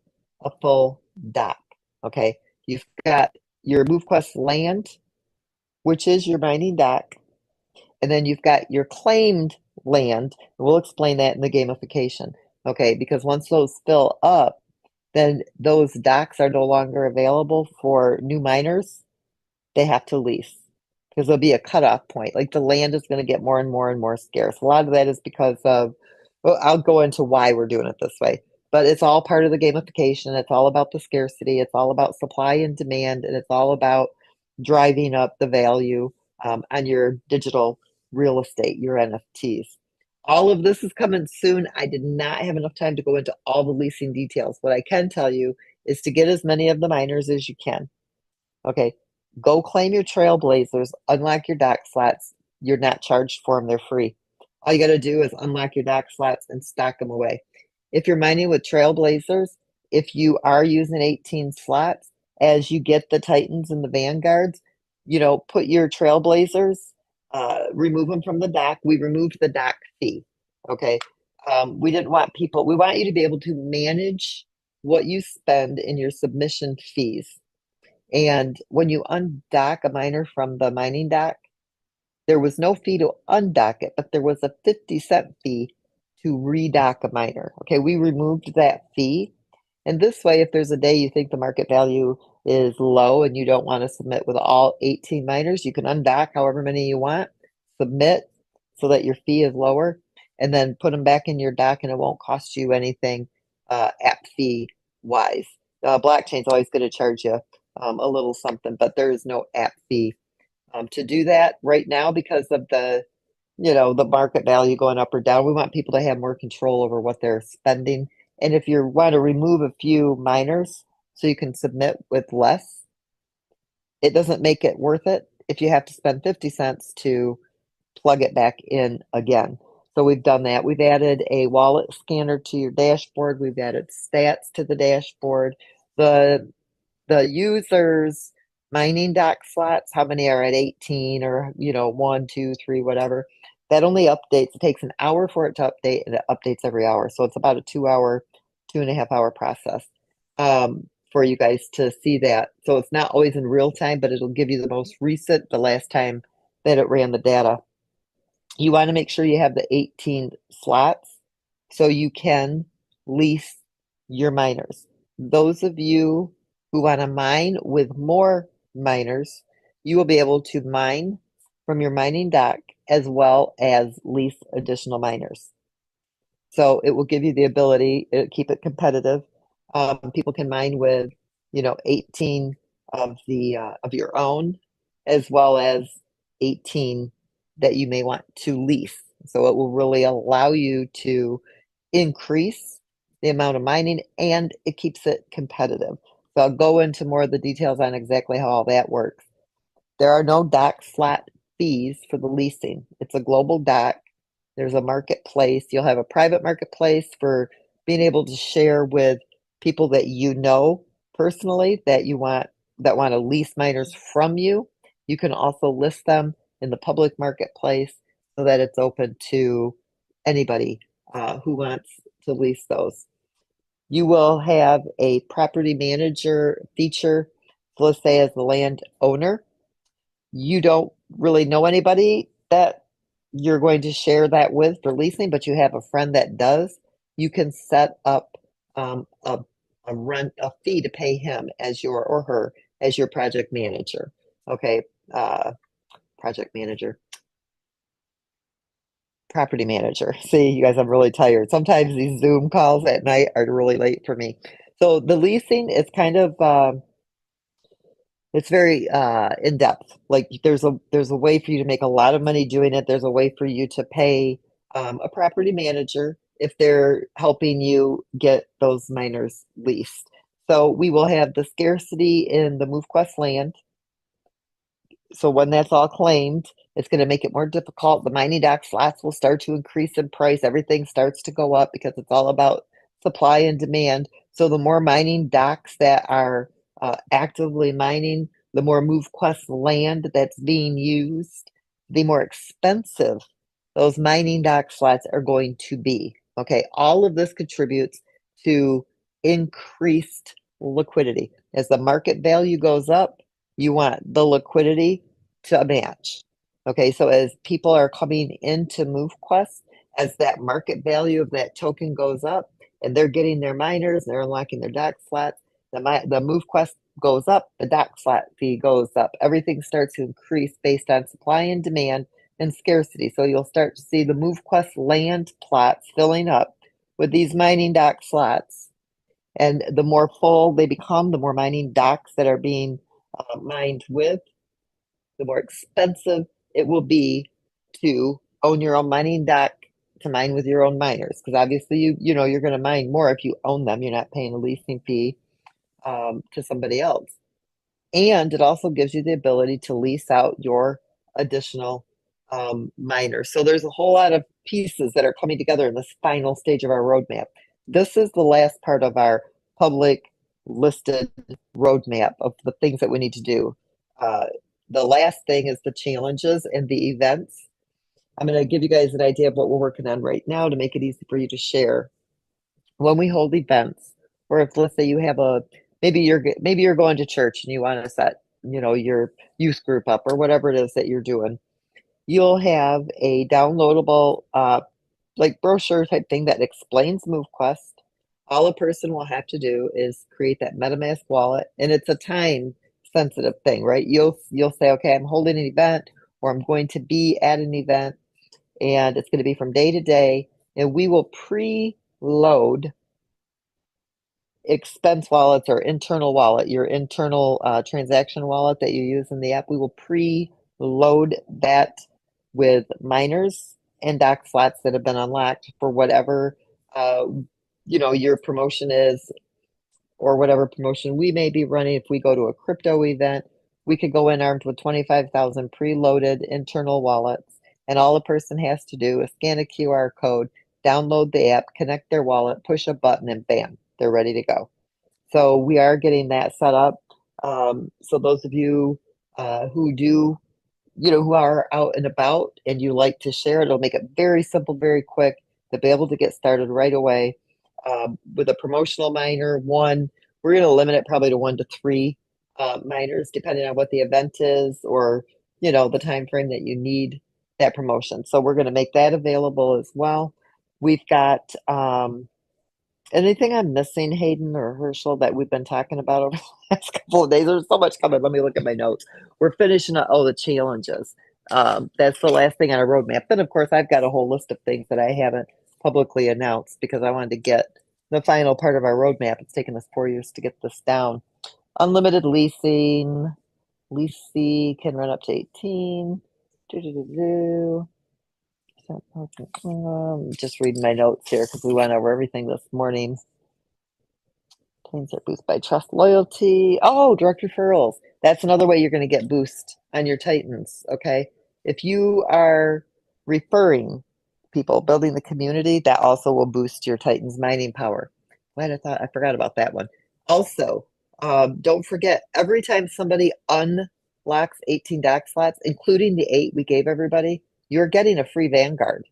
Speaker 5: a full dock. Okay, you've got your MoveQuest land, which is your mining dock, and then you've got your claimed land. We'll explain that in the gamification. Okay, because once those fill up, then those docks are no longer available for new miners. They have to lease because there'll be a cutoff point. Like the land is going to get more and more and more scarce. A lot of that is because of, well, I'll go into why we're doing it this way, but it's all part of the gamification. It's all about the scarcity. It's all about supply and demand, and it's all about driving up the value on your digital real estate, your NFTs. All of this is coming soon. I did not have enough time to go into all the leasing details. What I can tell you is to get as many of the miners as you can. Okay, go claim your Trailblazers, unlock your dock slots. You're not charged for them, they're free. All you got to do is unlock your dock slots and stock them away. If you're mining with Trailblazers, if you are using 18 slots, as you get the Titans and the Vanguards, put your Trailblazers, remove them from the dock. We removed the dock fee. Okay. We didn't want people, we want you to be able to manage what you spend in your submission fees. And when you undock a miner from the mining dock, there was no fee to undock it, but there was a 50-cent fee to redock a miner. Okay, we removed that fee. And this way, if there's a day you think the market value is low and you don't want to submit with all 18 miners, you can undock however many you want, submit so that your fee is lower, and then put them back in your dock and it won't cost you anything app fee wise. Blockchain's always going to charge you a little something, but there is no app fee to do that right now because of the market value going up or down. We want people to have more control over what they're spending. And if you want to remove a few miners so you can submit with less, it doesn't make it worth it if you have to spend 50 cents to plug it back in again. So we've done that. We've added a wallet scanner to your dashboard. We've added stats to the dashboard. The users mining dock slots, how many are at 18 or 1, 2, 3, whatever, that only updates. It takes an hour for it to update, and it updates every hour. So it's about a 2.5 hour process for you guys to see that. So it's not always in real time, but it'll give you the most recent, the last time that it ran the data. You want to make sure you have the 18 slots so you can lease your miners. Those of you who want to mine with more miners, you will be able to mine from your mining dock as well as lease additional miners. So it will give you the ability to keep it competitive. People can mine with, 18 of your own, as well as 18 that you may want to lease. So it will really allow you to increase the amount of mining, and it keeps it competitive. So I'll go into more of the details on exactly how all that works. There are no dock slot fees for the leasing. It's a global dock. There's a marketplace. You'll have a private marketplace for being able to share with people that you know personally that want to lease miners from you. You can also list them in the public marketplace so that it's open to anybody who wants to lease those. You will have a property manager feature. So let's say as the land owner, you don't really know anybody that you're going to share that with for leasing, but you have a friend that does. You can set up a fee to pay him as your or her as your project manager. Okay, project manager. Property manager. See, you guys, I'm really tired. Sometimes these Zoom calls at night are really late for me. So the leasing is kind of it's very in depth. Like there's a way for you to make a lot of money doing it. There's a way for you to pay a property manager if they're helping you get those miners leased. So we will have the scarcity in the MoveQuest land. So when that's all claimed, it's going to make it more difficult. The mining dock slots will start to increase in price. Everything starts to go up because it's all about supply and demand. So the more mining docks that are actively mining, the more MoveQuest land that's being used, the more expensive those mining dock slots are going to be. Okay, all of this contributes to increased liquidity. As the market value goes up, you want the liquidity to match. Okay, so as people are coming into MoveQuest, as that market value of that token goes up and they're getting their miners, they're unlocking their doc slots, the MoveQuest goes up, the doc slot fee goes up. Everything starts to increase based on supply and demand and scarcity. So you'll start to see the MoveQuest land plots filling up with these mining doc slots. And the more full they become, the more mining docks that are being mined with, the more expensive it will be to own your own mining dock to mine with your own miners. Because obviously, you know you're going to mine more if you own them. You're not paying a leasing fee to somebody else. And it also gives you the ability to lease out your additional miners. So there's a whole lot of pieces that are coming together in this final stage of our roadmap. This is the last part of our public listed roadmap of the things that we need to do. The last thing is the challenges and the events. I'm going to give you guys an idea of what we're working on right now to make it easy for you to share. When we hold events, or if let's say you have maybe you're going to church and you want to set, your youth group up or whatever it is that you're doing, you'll have a downloadable like brochure type thing that explains MoveQuest. All a person will have to do is create that MetaMask wallet, and it's a time sensitive thing, right? You'll say, okay, I'm holding an event, or I'm going to be at an event, and it's going to be from day to day, and we will preload expense wallets or internal wallet, your internal transaction wallet that you use in the app. We will preload that with miners and doc slots that have been unlocked for whatever your promotion is, or whatever promotion we may be running. If we go to a crypto event, we could go in armed with 25,000 preloaded internal wallets, and all a person has to do is scan a QR code, download the app, connect their wallet, push a button, and bam, they're ready to go. So we are getting that set up. So those of you who do, who are out and about and you like to share, it'll make it very simple, very quick to be able to get started right away. With a promotional miner, we're going to limit it probably to 1 to 3 miners, depending on what the event is, or the time frame that you need that promotion. So we're going to make that available as well. We've got anything I'm missing, Hayden or Herschel, that we've been talking about over the last couple of days? There's so much coming. Let me look at my notes. We're finishing up the challenges. That's the last thing on our roadmap. Then, of course, I've got a whole list of things that I haven't publicly announced because I wanted to get the final part of our roadmap. It's taken us 4 years to get this down. Unlimited leasing. Leasing can run up to 18. Just reading my notes here because we went over everything this morning. Things are boosted by trust loyalty. Oh, direct referrals. That's another way you're going to get boost on your Titans. Okay. If you are referring people, building the community, that also will boost your Titans mining power. I forgot about that one. Also, don't forget, every time somebody unlocks 18 doc slots, including the 8 we gave everybody, you're getting a free Vanguard.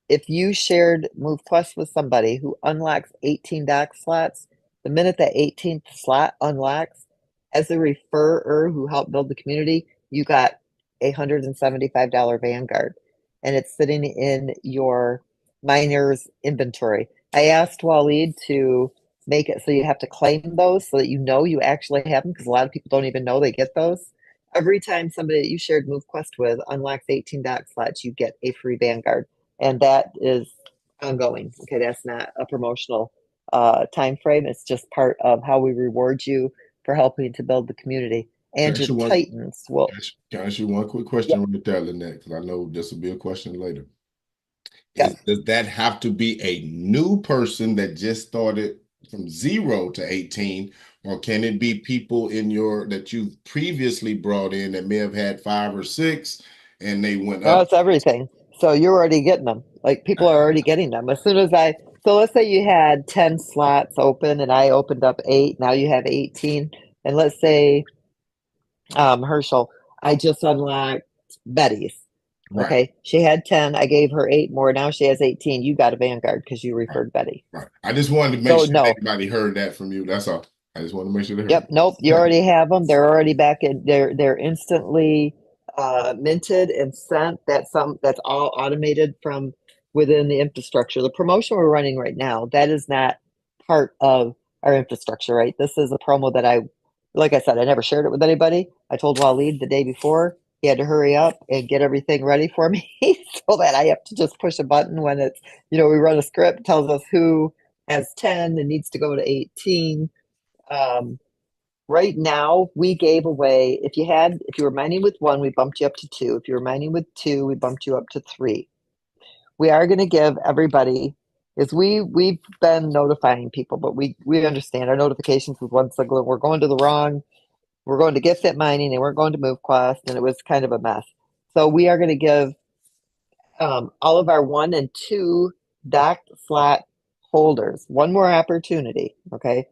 Speaker 5: If you shared MoveQuest with somebody who unlocks 18 doc slots, the minute that 18th slot unlocks, as a referrer who helped build the community, you got a $175 Vanguard, and it's sitting in your miner's inventory. I asked Waleed to make it so you have to claim those so that you actually have them, because a lot of people don't even know they get those. Every time somebody that you shared MoveQuest with unlocks 18 doc slots, you get a free Vanguard. And that is ongoing. Okay, that's not a promotional time frame. It's just part of how we reward you for helping to build the community. And your Titans will.
Speaker 3: Can I ask you one quick question right there, Lynette? Because I know this will be a question later. Does that have to be a new person that just started from 0 to 18, or can it be people that you've previously brought in that may have had 5 or 6 and they went up?
Speaker 5: No, it's everything. So you're already getting them. Like people are already getting them. As soon as so let's say you had 10 slots open and I opened up 8. Now you have 18. And let's say, Herschel, I just unlocked Betty's.
Speaker 3: Right.
Speaker 5: Okay. She had 10. I gave her 8 more. Now she has 18. You got a Vanguard because you referred Betty.
Speaker 3: Right. I just wanted to make sure everybody heard that from you. That's all. I just want to make sure they heard.
Speaker 5: Yep. Nope. You already have them. They're already back in. They're instantly minted and sent. That's all automated from within the infrastructure. The promotion we're running right now, that is not part of our infrastructure, right? This is a promo that like I said, I never shared it with anybody. I told Waleed the day before he had to hurry up and get everything ready for me so that I have to just push a button when it's, we run a script, tells us who has 10 and needs to go to 18. Right now, we gave away, if you were mining with 1, we bumped you up to 2. If you were mining with 2, we bumped you up to 3. We are going to give everybody, is we've been notifying people, but we understand our notifications with one signal. We're going to Get Fit Mining, and we're going to MoveQuest, and it was kind of a mess. So we are going to give all of our 1 and 2 dock slot holders one more opportunity. Okay.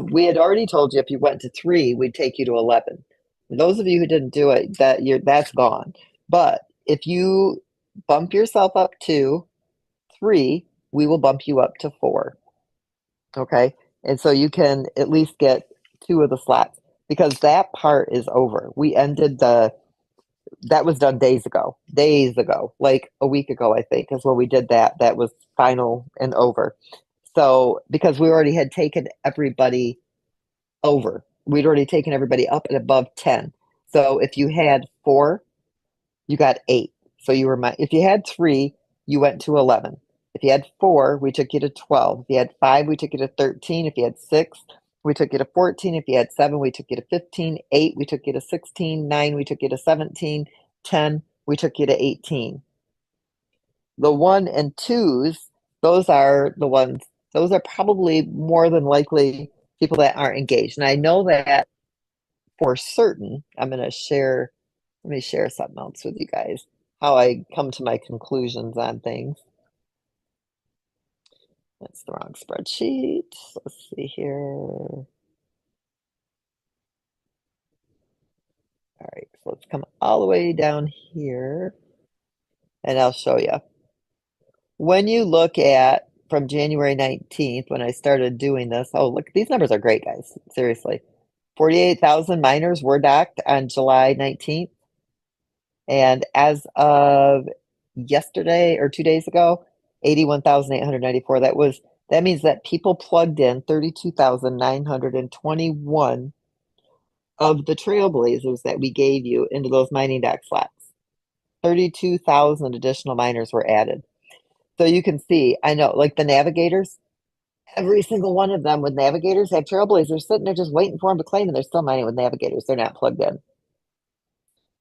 Speaker 5: We had already told you if you went to 3, we'd take you to 11. Those of you who didn't do it, that's gone. But if you bump yourself up to 3, we will bump you up to 4. Okay. And so you can at least get 2 of the slots because that part is over. We ended that was done days ago, like a week ago, I think is when we did that. That was final and over. So because we already had taken everybody over, we'd already taken everybody up and above 10. So if you had 4, you got 8. So if you had 3, you went to 11. If you had 4, we took you to 12. If you had 5, we took you to 13. If you had 6, we took you to 14. If you had 7, we took you to 15. 8, we took you to 16. 9, we took you to 17. 10, we took you to 18. The 1 and 2s, those are the ones, those are probably more than likely people that aren't engaged. And I know that for certain. Let me share something else with you guys, how I come to my conclusions on things. That's the wrong spreadsheet. Let's see here. All right, so let's come all the way down here and I'll show you. When you look at from January 19th, when I started doing this, oh, look, these numbers are great, guys. Seriously. 48,000 miners were docked on July 19th. And as of yesterday or 2 days ago, 81,894. That means that people plugged in 32,921 of the trailblazers that we gave you into those mining dock slots. 32,000 additional miners were added. So you can see, I know, like the navigators, every single one of them with navigators have trailblazers sitting there just waiting for them to claim, and they're still mining with navigators. They're not plugged in.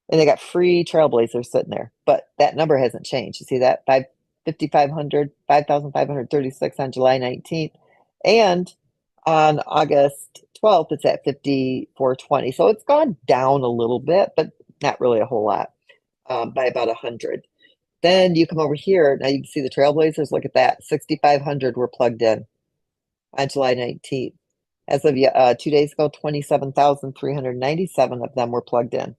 Speaker 5: And they got free trailblazers sitting there. But that number hasn't changed. You see that? 5,536 on July 19th. And on August 12th, it's at 5,420. So it's gone down a little bit, but not really a whole lot, by about 100. Then you come over here. Now you can see the trailblazers. Look at that. 6,500 were plugged in on July 19th. As of 2 days ago, 27,397 of them were plugged in.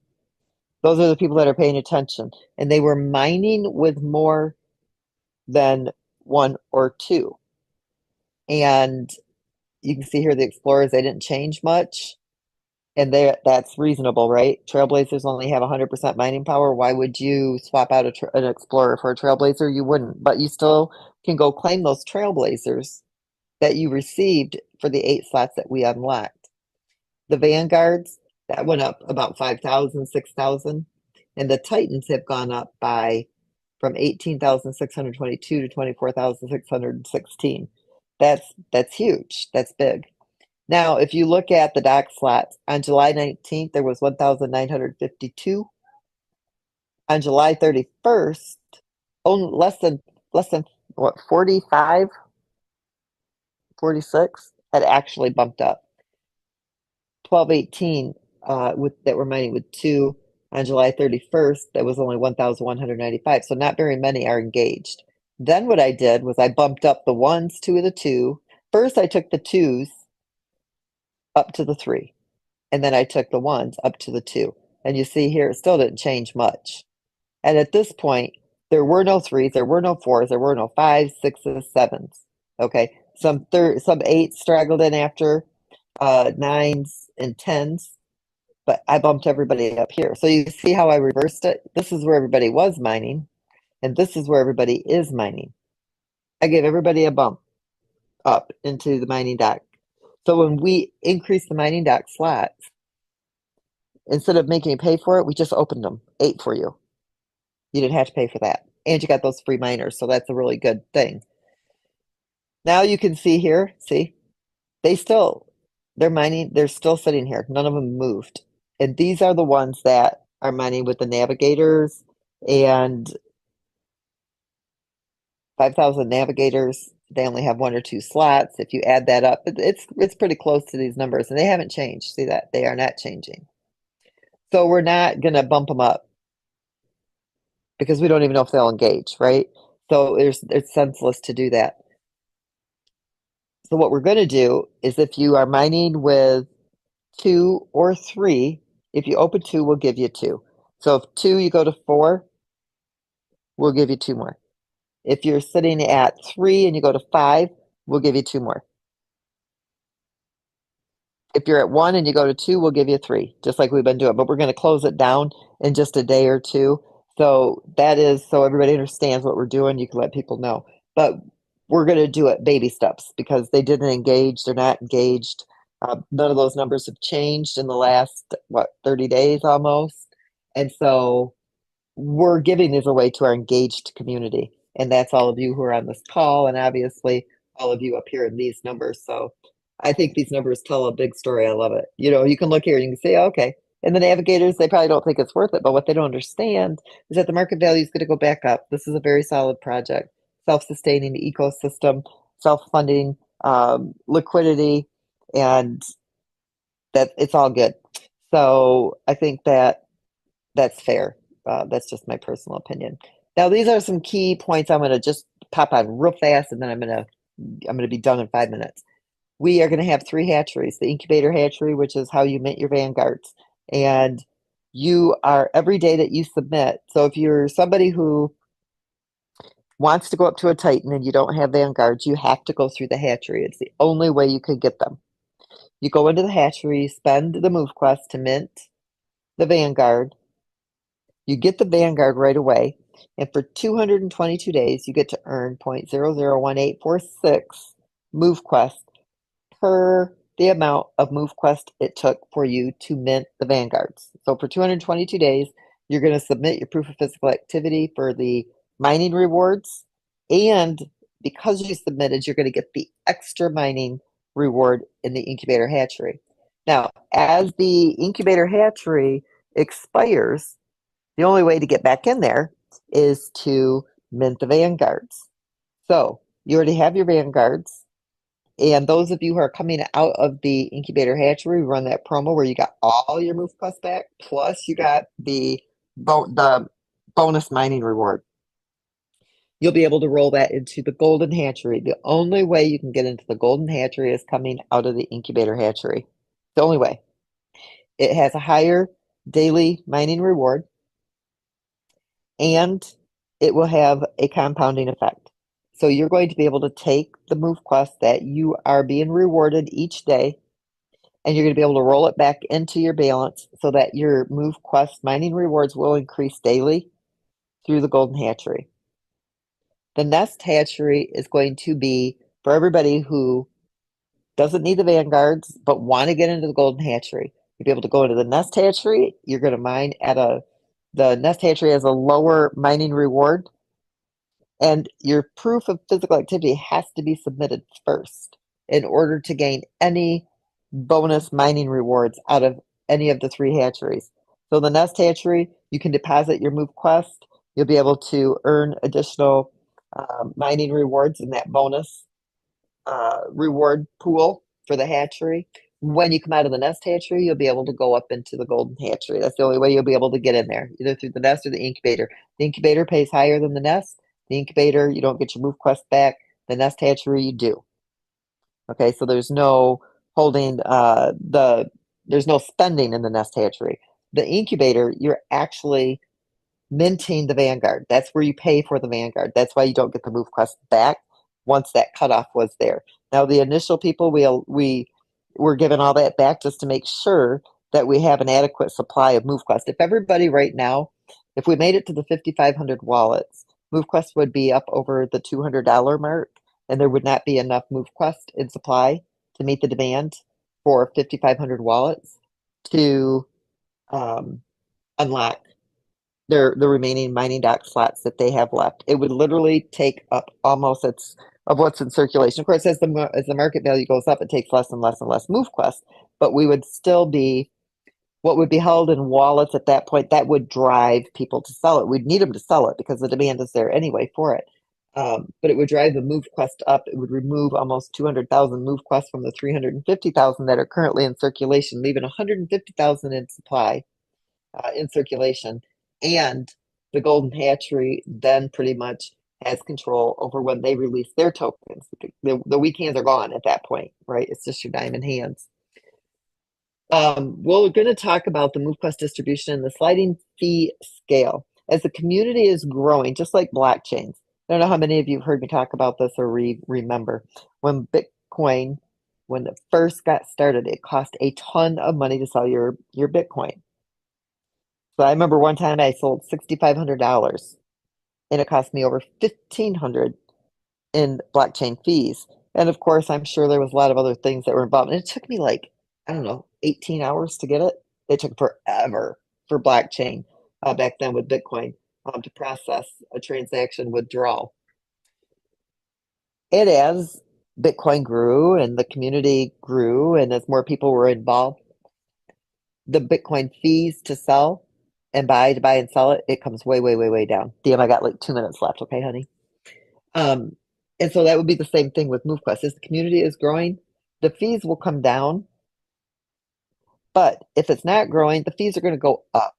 Speaker 5: Those are the people that are paying attention. And they were mining with more than 1 or 2. And you can see here the explorers, they didn't change much. And that's reasonable, right? Trailblazers only have 100% mining power. Why would you swap out an explorer for a trailblazer? You wouldn't. But you still can go claim those trailblazers that you received for the 8 slots that we unlocked. The vanguards, that went up about 5,000, 6,000. And the titans have gone up from 18,622 to 24,616. That's huge. That's big. Now, if you look at the dock slots, on July 19th, there was 1,952. On July 31st, only less than what, 45, 46 had actually bumped up. 1218 that were mining with 2. On July 31st, that was only 1,195. So not very many are engaged. Then what I did was I bumped up the 1s, 2 of the 2. First, I took the 2s up to the 3. And then I took the 1s up to the 2. And you see here, it still didn't change much. And at this point, there were no 3s, there were no 4s, there were no 5s, 6s, 7s. Okay. Some 8s straggled in after, 9s and 10s. but I bumped everybody up here. So you see how I reversed it? This is where everybody was mining, and this is where everybody is mining. I gave everybody a bump up into the mining dock. So when we increased the mining dock slots, instead of making you pay for it, we just opened them, 8 for you. You didn't have to pay for that. And you got those free miners, so that's a really good thing. Now you can see here, see, they're mining, they're still sitting here. None of them moved. And these are the ones that are mining with the navigators and 5,000 navigators. They only have 1 or 2 slots. If you add that up, it's pretty close to these numbers, and they haven't changed. See that? They are not changing. So we're not going to bump them up because we don't even know if they'll engage, right? So it's senseless to do that. So what we're going to do is if you are mining with 2 or 3, if you open 2, we'll give you 2. So if 2, you go to 4, we'll give you 2 more. If you're sitting at 3 and you go to 5, we'll give you 2 more. If you're at 1 and you go to 2, we'll give you 3, just like we've been doing. But we're going to close it down in just a day or two. So that is so everybody understands what we're doing. You can let people know. But we're going to do it baby steps because they didn't engage. They're not engaged. None of those numbers have changed in the last, 30 days almost. And so we're giving these away to our engaged community. And that's all of you who are on this call, and obviously all of you up here in these numbers. So I think these numbers tell a big story. I love it. You can look here and you can say, okay. And the navigators, they probably don't think it's worth it, but what they don't understand is that the market value is going to go back up. This is a very solid project, self-sustaining ecosystem, self-funding, liquidity, and that it's all good. So I think that's fair. That's just my personal opinion. Now, these are some key points I'm going to just pop on real fast, and then I'm going to be done in 5 minutes. We are going to have 3 hatcheries: the incubator hatchery, which is how you mint your vanguards, and you are every day that you submit. So if you're somebody who wants to go up to a Titan and you don't have vanguards, you have to go through the hatchery. It's the only way you could get them. You go into the hatchery, spend the MoveQuest to mint the vanguard. You get the vanguard right away, and for 222 days, you get to earn 0.001846 MoveQuest per the amount of MoveQuest it took for you to mint the vanguards. So for 222 days, you're going to submit your proof of physical activity for the mining rewards, and because you submitted, you're going to get the extra mining reward in the incubator hatchery. Now, as the incubator hatchery expires, the only way to get back in there is to mint the vanguards. So you already have your vanguards. And those of you who are coming out of the incubator hatchery, run that promo where you got all your MoveQuest back, plus you got the bonus mining reward. You'll be able to roll that into the golden hatchery. The only way you can get into the golden hatchery is coming out of the incubator hatchery. The only way. It has a higher daily mining reward, and it will have a compounding effect. So you're going to be able to take the MoveQuest that you are being rewarded each day, and you're going to be able to roll it back into your balance so that your MoveQuest mining rewards will increase daily through the golden hatchery. The nest hatchery is going to be for everybody who doesn't need the vanguards but want to get into the golden hatchery. You'll be able to go into the nest hatchery. You're going to mine the nest hatchery has a lower mining reward, and your proof of physical activity has to be submitted first in order to gain any bonus mining rewards out of any of the 3 hatcheries. So the nest hatchery, you can deposit your MoveQuest. You'll be able to earn additional mining rewards in that bonus reward pool for the hatchery. When you come out of the nest hatchery, you'll be able to go up into the golden hatchery. That's the only way you'll be able to get in there, either through the nest or the incubator. The incubator pays higher than the nest. The incubator, you don't get your MoveQuest back. The nest hatchery, you do. Okay, so there's no holding there's no spending in the nest hatchery. The incubator, you're actually minting the vanguard. That's where you pay for the vanguard. That's why you don't get the MoveQuest back once that cutoff was there. Now, the initial people, we're giving all that back just to make sure that we have an adequate supply of MoveQuest. If everybody right now, if we made it to the 5,500 wallets, MoveQuest would be up over the $200 mark, and there would not be enough MoveQuest in supply to meet the demand for 5,500 wallets to unlock the remaining mining dock slots that they have left. It would literally take up almost of what's in circulation. Of course, as the market value goes up, it takes less and less and less MoveQuest, but we would still be what would be held in wallets at that point. That would drive people to sell it. We'd need them to sell it because the demand is there anyway for it. But it would drive the MoveQuest up. It would remove almost 200,000 MoveQuest from the 350,000 that are currently in circulation, leaving 150,000 in supply in circulation. And the Golden Hatchery then pretty much has control over when they release their tokens. The weak hands are gone at that point, right? It's just your diamond hands. We're going to talk about the MoveQuest distribution and the sliding fee scale. As the community is growing, just like blockchains, I don't know how many of you have heard me talk about this or remember. When Bitcoin, when it first got started, it cost a ton of money to sell your Bitcoin. So I remember one time I sold $6,500 and it cost me over $1,500 in blockchain fees. And of course, I'm sure there was a lot of other things that were involved. And it took me like, I don't know, 18 hours to get it. It took forever for blockchain back then with Bitcoin to process a transaction withdrawal. And as Bitcoin grew and the community grew and as more people were involved, the Bitcoin fees to sell and buy and sell it, it comes way, way, way, way down. DM, I got like 2 minutes left. Okay, honey. And so that would be the same thing with MoveQuest. As the community is growing, the fees will come down. But if it's not growing, the fees are going to go up.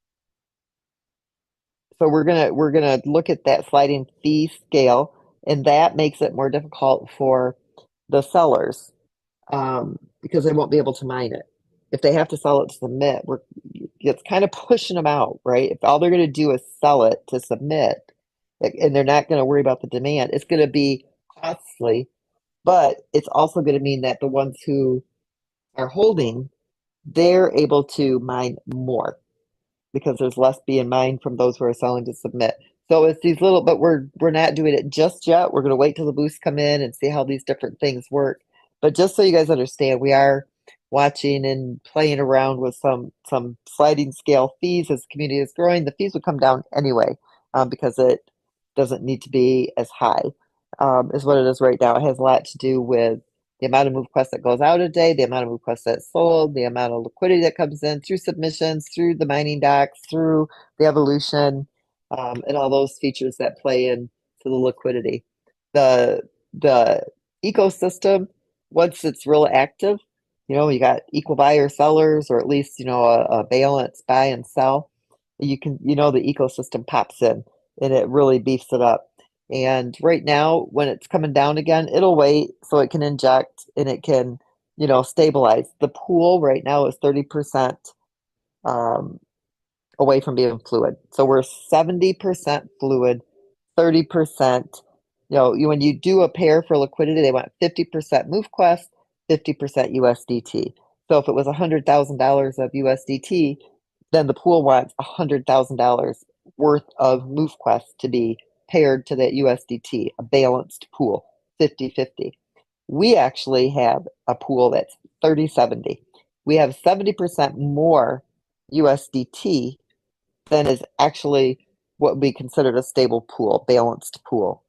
Speaker 5: So we're gonna look at that sliding fee scale, and that makes it more difficult for the sellers because they won't be able to mine it. If they have to sell it to submit, it's kind of pushing them out, right? If all they're going to do is sell it to submit, and they're not going to worry about the demand, it's going to be costly, but it's also going to mean that the ones who are holding, they're able to mine more because there's less being mined from those who are selling to submit. So it's these little, but we're not doing it just yet. We're going to wait till the boosts come in and see how these different things work. But just so you guys understand, we are watching and playing around with some sliding scale fees as the community is growing. The fees would come down anyway because it doesn't need to be as high is what it is right now. It has a lot to do with the amount of MoveQuest that goes out a day, the amount of MoveQuest that's sold, the amount of liquidity that comes in through submissions, through the mining docks, through the evolution, and all those features that play into the liquidity. The ecosystem, once it's real active, you got equal buyer sellers, or at least, a balance buy and sell. The ecosystem pops in and it really beefs it up. And right now, when it's coming down again, it'll wait so it can inject and it can, stabilize. The pool right now is 30% away from being fluid. So we're 70% fluid, 30%. When you do a pair for liquidity, they want 50% MoveQuest, 50% USDT. So if it was $100,000 of USDT, then the pool wants $100,000 worth of MoveQuest to be paired to that USDT, a balanced pool, 50-50. We actually have a pool that's 30-70. We have 70% more USDT than is actually what we considered a stable pool, balanced pool.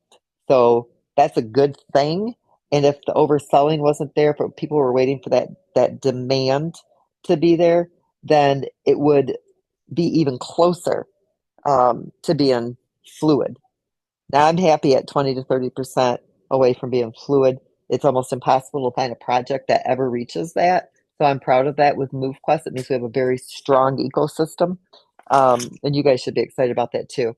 Speaker 5: So that's a good thing. And if the overselling wasn't there, but people were waiting for that demand to be there, then it would be even closer to being fluid. Now I'm happy at 20 to 30% away from being fluid. It's almost impossible to find a project that ever reaches that. So I'm proud of that with MoveQuest. It means we have a very strong ecosystem. And you guys should be excited about that too.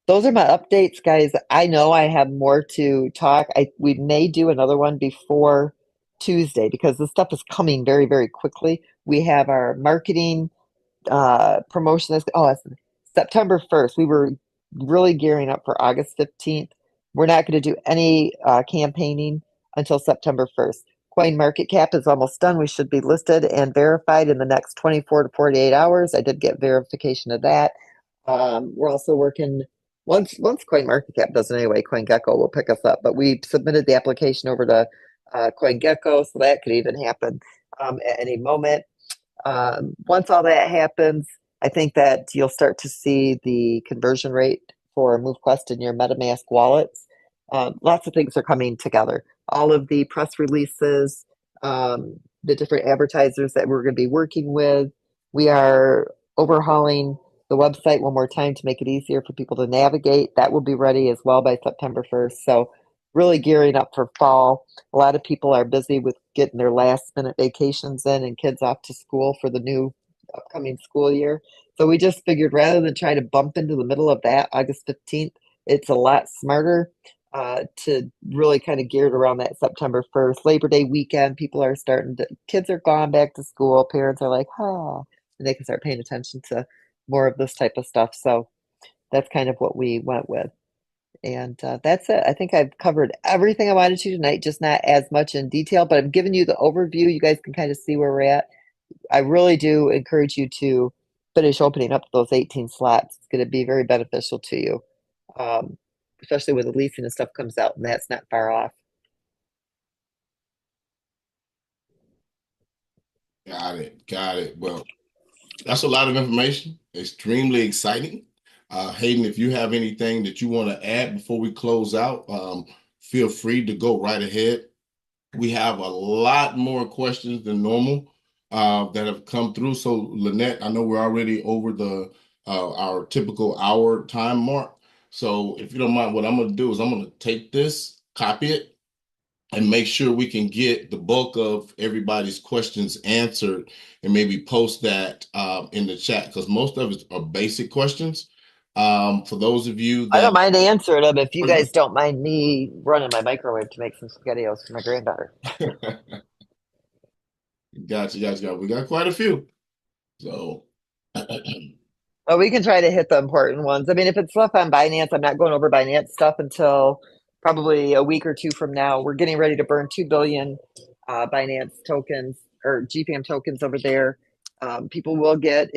Speaker 5: Those are my updates, guys. I know I have more to talk. We may do another one before Tuesday because this stuff is coming very, very quickly. We have our marketing promotion. It's September 1st. We were really gearing up for August 15th. We're not going to do any campaigning until September 1st. Coin market cap is almost done. We should be listed and verified in the next 24 to 48 hours. I did get verification of that. We're also working once Coin market cap does it anyway. CoinGecko will pick us up, but we submitted the application over to CoinGecko, so that could even happen at any moment. Once all that happens, I think that you'll start to see the conversion rate for MoveQuest in your MetaMask wallets. Lots of things are coming together. All of the press releases, the different advertisers that we're going to be working with. We are overhauling the website one more time to make it easier for people to navigate. That will be ready as well by September 1st. So really gearing up for fall. A lot of people are busy with getting their last minute vacations in and kids off to school for the new upcoming school year. So we just figured rather than try to bump into the middle of that, August 15th, it's a lot smarter to really kind of gear it around that September 1st. Labor Day weekend, people are kids are gone back to school. Parents are like, and they can start paying attention to more of this type of stuff. So that's kind of what we went with. And that's it. I think I've covered everything I wanted to tonight, just not as much in detail, but I'm giving you the overview. You guys can kind of see where we're at. I really do encourage you to finish opening up those 18 slots. It's going to be very beneficial to you, especially when the leasing and stuff comes out, and that's not far off.
Speaker 3: Got it. Well, that's a lot of information. Extremely exciting. Hayden, if you have anything that you want to add before we close out, feel free to go right ahead. We have a lot more questions than normal that have come through. So, Lynette, I know we're already over the our typical hour time mark. So, if you don't mind, what I'm going to do is I'm going to take this, copy it, and make sure we can get the bulk of everybody's questions answered and maybe post that in the chat, because most of it are basic questions. For those of you that
Speaker 5: I don't mind answering them if you guys don't mind me running my microwave to make some SpaghettiOs for my granddaughter.
Speaker 3: Gotcha. We got quite a few. So
Speaker 5: Well, we can try to hit the important ones. I mean, if it's stuff on Binance, I'm not going over Binance stuff until probably a week or two from now. We're getting ready to burn 2 billion Binance tokens or GPM tokens over there. People will get,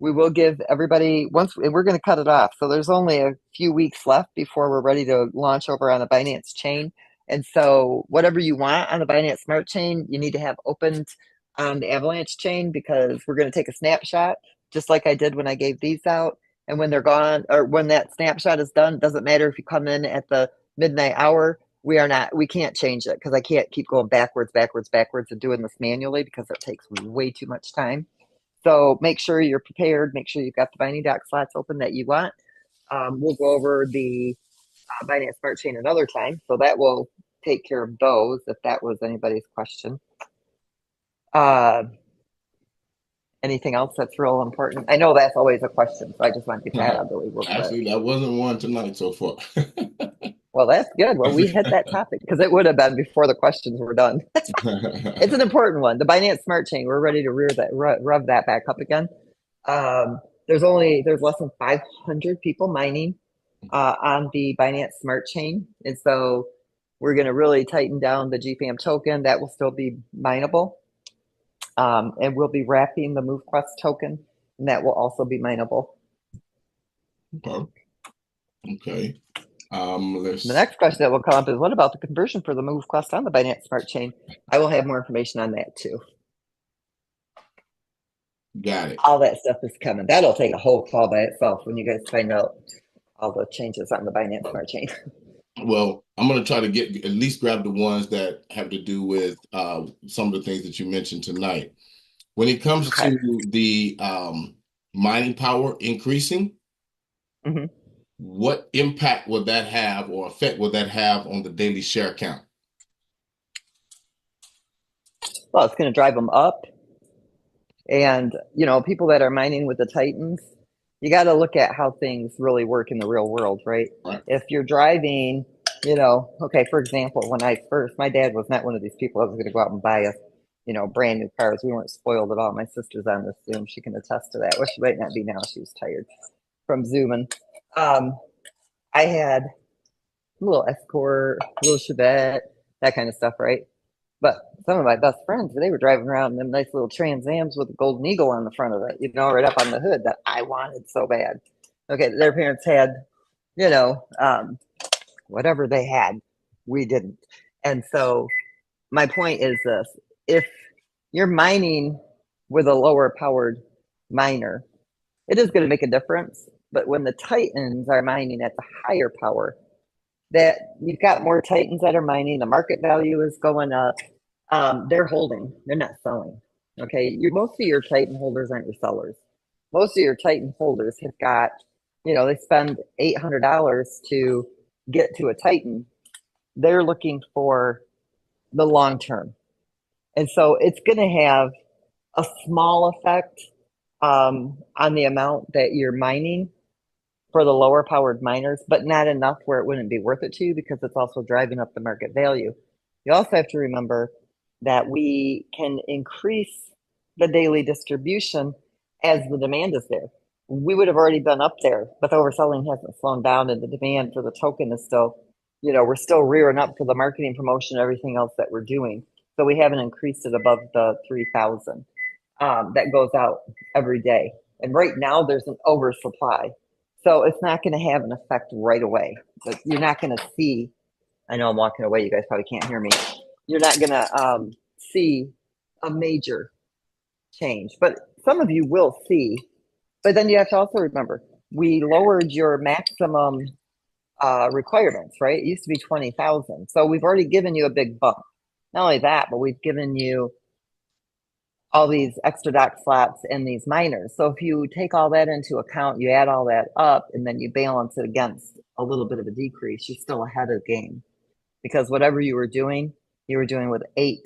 Speaker 5: we will give everybody and we're going to cut it off. So there's only a few weeks left before we're ready to launch over on the Binance chain. And so whatever you want on the Binance Smart Chain, you need to have opened on the Avalanche chain, because we're going to take a snapshot, just like I did when I gave these out. And when they're gone, or when that snapshot is done, it doesn't matter if you come in at the midnight hour. We can't change it, because I can't keep going backwards and doing this manually, because it takes way too much time. So make sure you're prepared. Make sure you've got the binding doc slots open that you want. We'll go over the Binance Smart Chain another time, so that will take care of those, if that was anybody's question. Anything else that's real important? I know that's always a question, so I just want to get that out of the way real quick.
Speaker 3: Actually, that wasn't one tonight so far.
Speaker 5: Well, that's good. Well, we hit that topic, because it would have been before the questions were done. It's an important one. The Binance Smart Chain, we're ready to rev that back up again. There's less than 500 people mining on the Binance Smart Chain. And so we're going to really tighten down the GPM token. That will still be mineable. And we'll be wrapping the MoveQuest token, and that will also be mineable.
Speaker 3: Okay.
Speaker 5: The next question that will come up is, what about the conversion for the MoveQuest on the Binance Smart Chain? I will have more information on that too.
Speaker 3: Got it.
Speaker 5: All that stuff is coming. That'll take a whole call by itself when you guys find out all the changes on the Binance Smart Chain.
Speaker 3: Well, I'm going to try to at least grab the ones that have to do with some of the things that you mentioned tonight. When it comes to the mining power increasing, what impact would that have, or effect would that have on the daily share count?
Speaker 5: Well, it's going to drive them up. And, people that are mining with the Titans, you got to look at how things really work in the real world, right? If you're driving, for example, my dad was not one of these people that was going to go out and buy brand new cars. We weren't spoiled at all. My sister's on this Zoom. She can attest to that. Well, she might not be now. She was tired from Zooming. I had a little Escort, a little Chevette, that kind of stuff, right? But some of my best friends, they were driving around in them nice little Trans Ams with a golden eagle on the front of it, right up on the hood that I wanted so bad. Okay, their parents had, whatever they had, we didn't. And so my point is this: if you're mining with a lower powered miner, it is going to make a difference. But when the Titans are mining at the higher power, that you've got more Titans that are mining, the market value is going up. They're holding, they're not selling. Okay, most of your Titan holders aren't your sellers. Most of your Titan holders have got, they spend $800 to get to a Titan. They're looking for the long term. And so it's going to have a small effect on the amount that you're mining for the lower powered miners, but not enough where it wouldn't be worth it to you, because it's also driving up the market value. You also have to remember that we can increase the daily distribution as the demand is there. We would have already been up there, but the overselling hasn't slowed down, and the demand for the token is still, we're still rearing up for the marketing, promotion, everything else that we're doing. So we haven't increased it above the 3,000 that goes out every day. And right now there's an oversupply. So it's not going to have an effect right away. But you're not going to see, I know I'm walking away, you guys probably can't hear me. You're not going to see a major change. But some of you will see. But then you have to also remember, we lowered your maximum requirements, right? It used to be 20,000. So we've already given you a big bump. Not only that, but we've given you all these extra dock slots and these miners. So if you take all that into account, you add all that up, and then you balance it against a little bit of a decrease, you're still ahead of the game. Because whatever you were doing with 8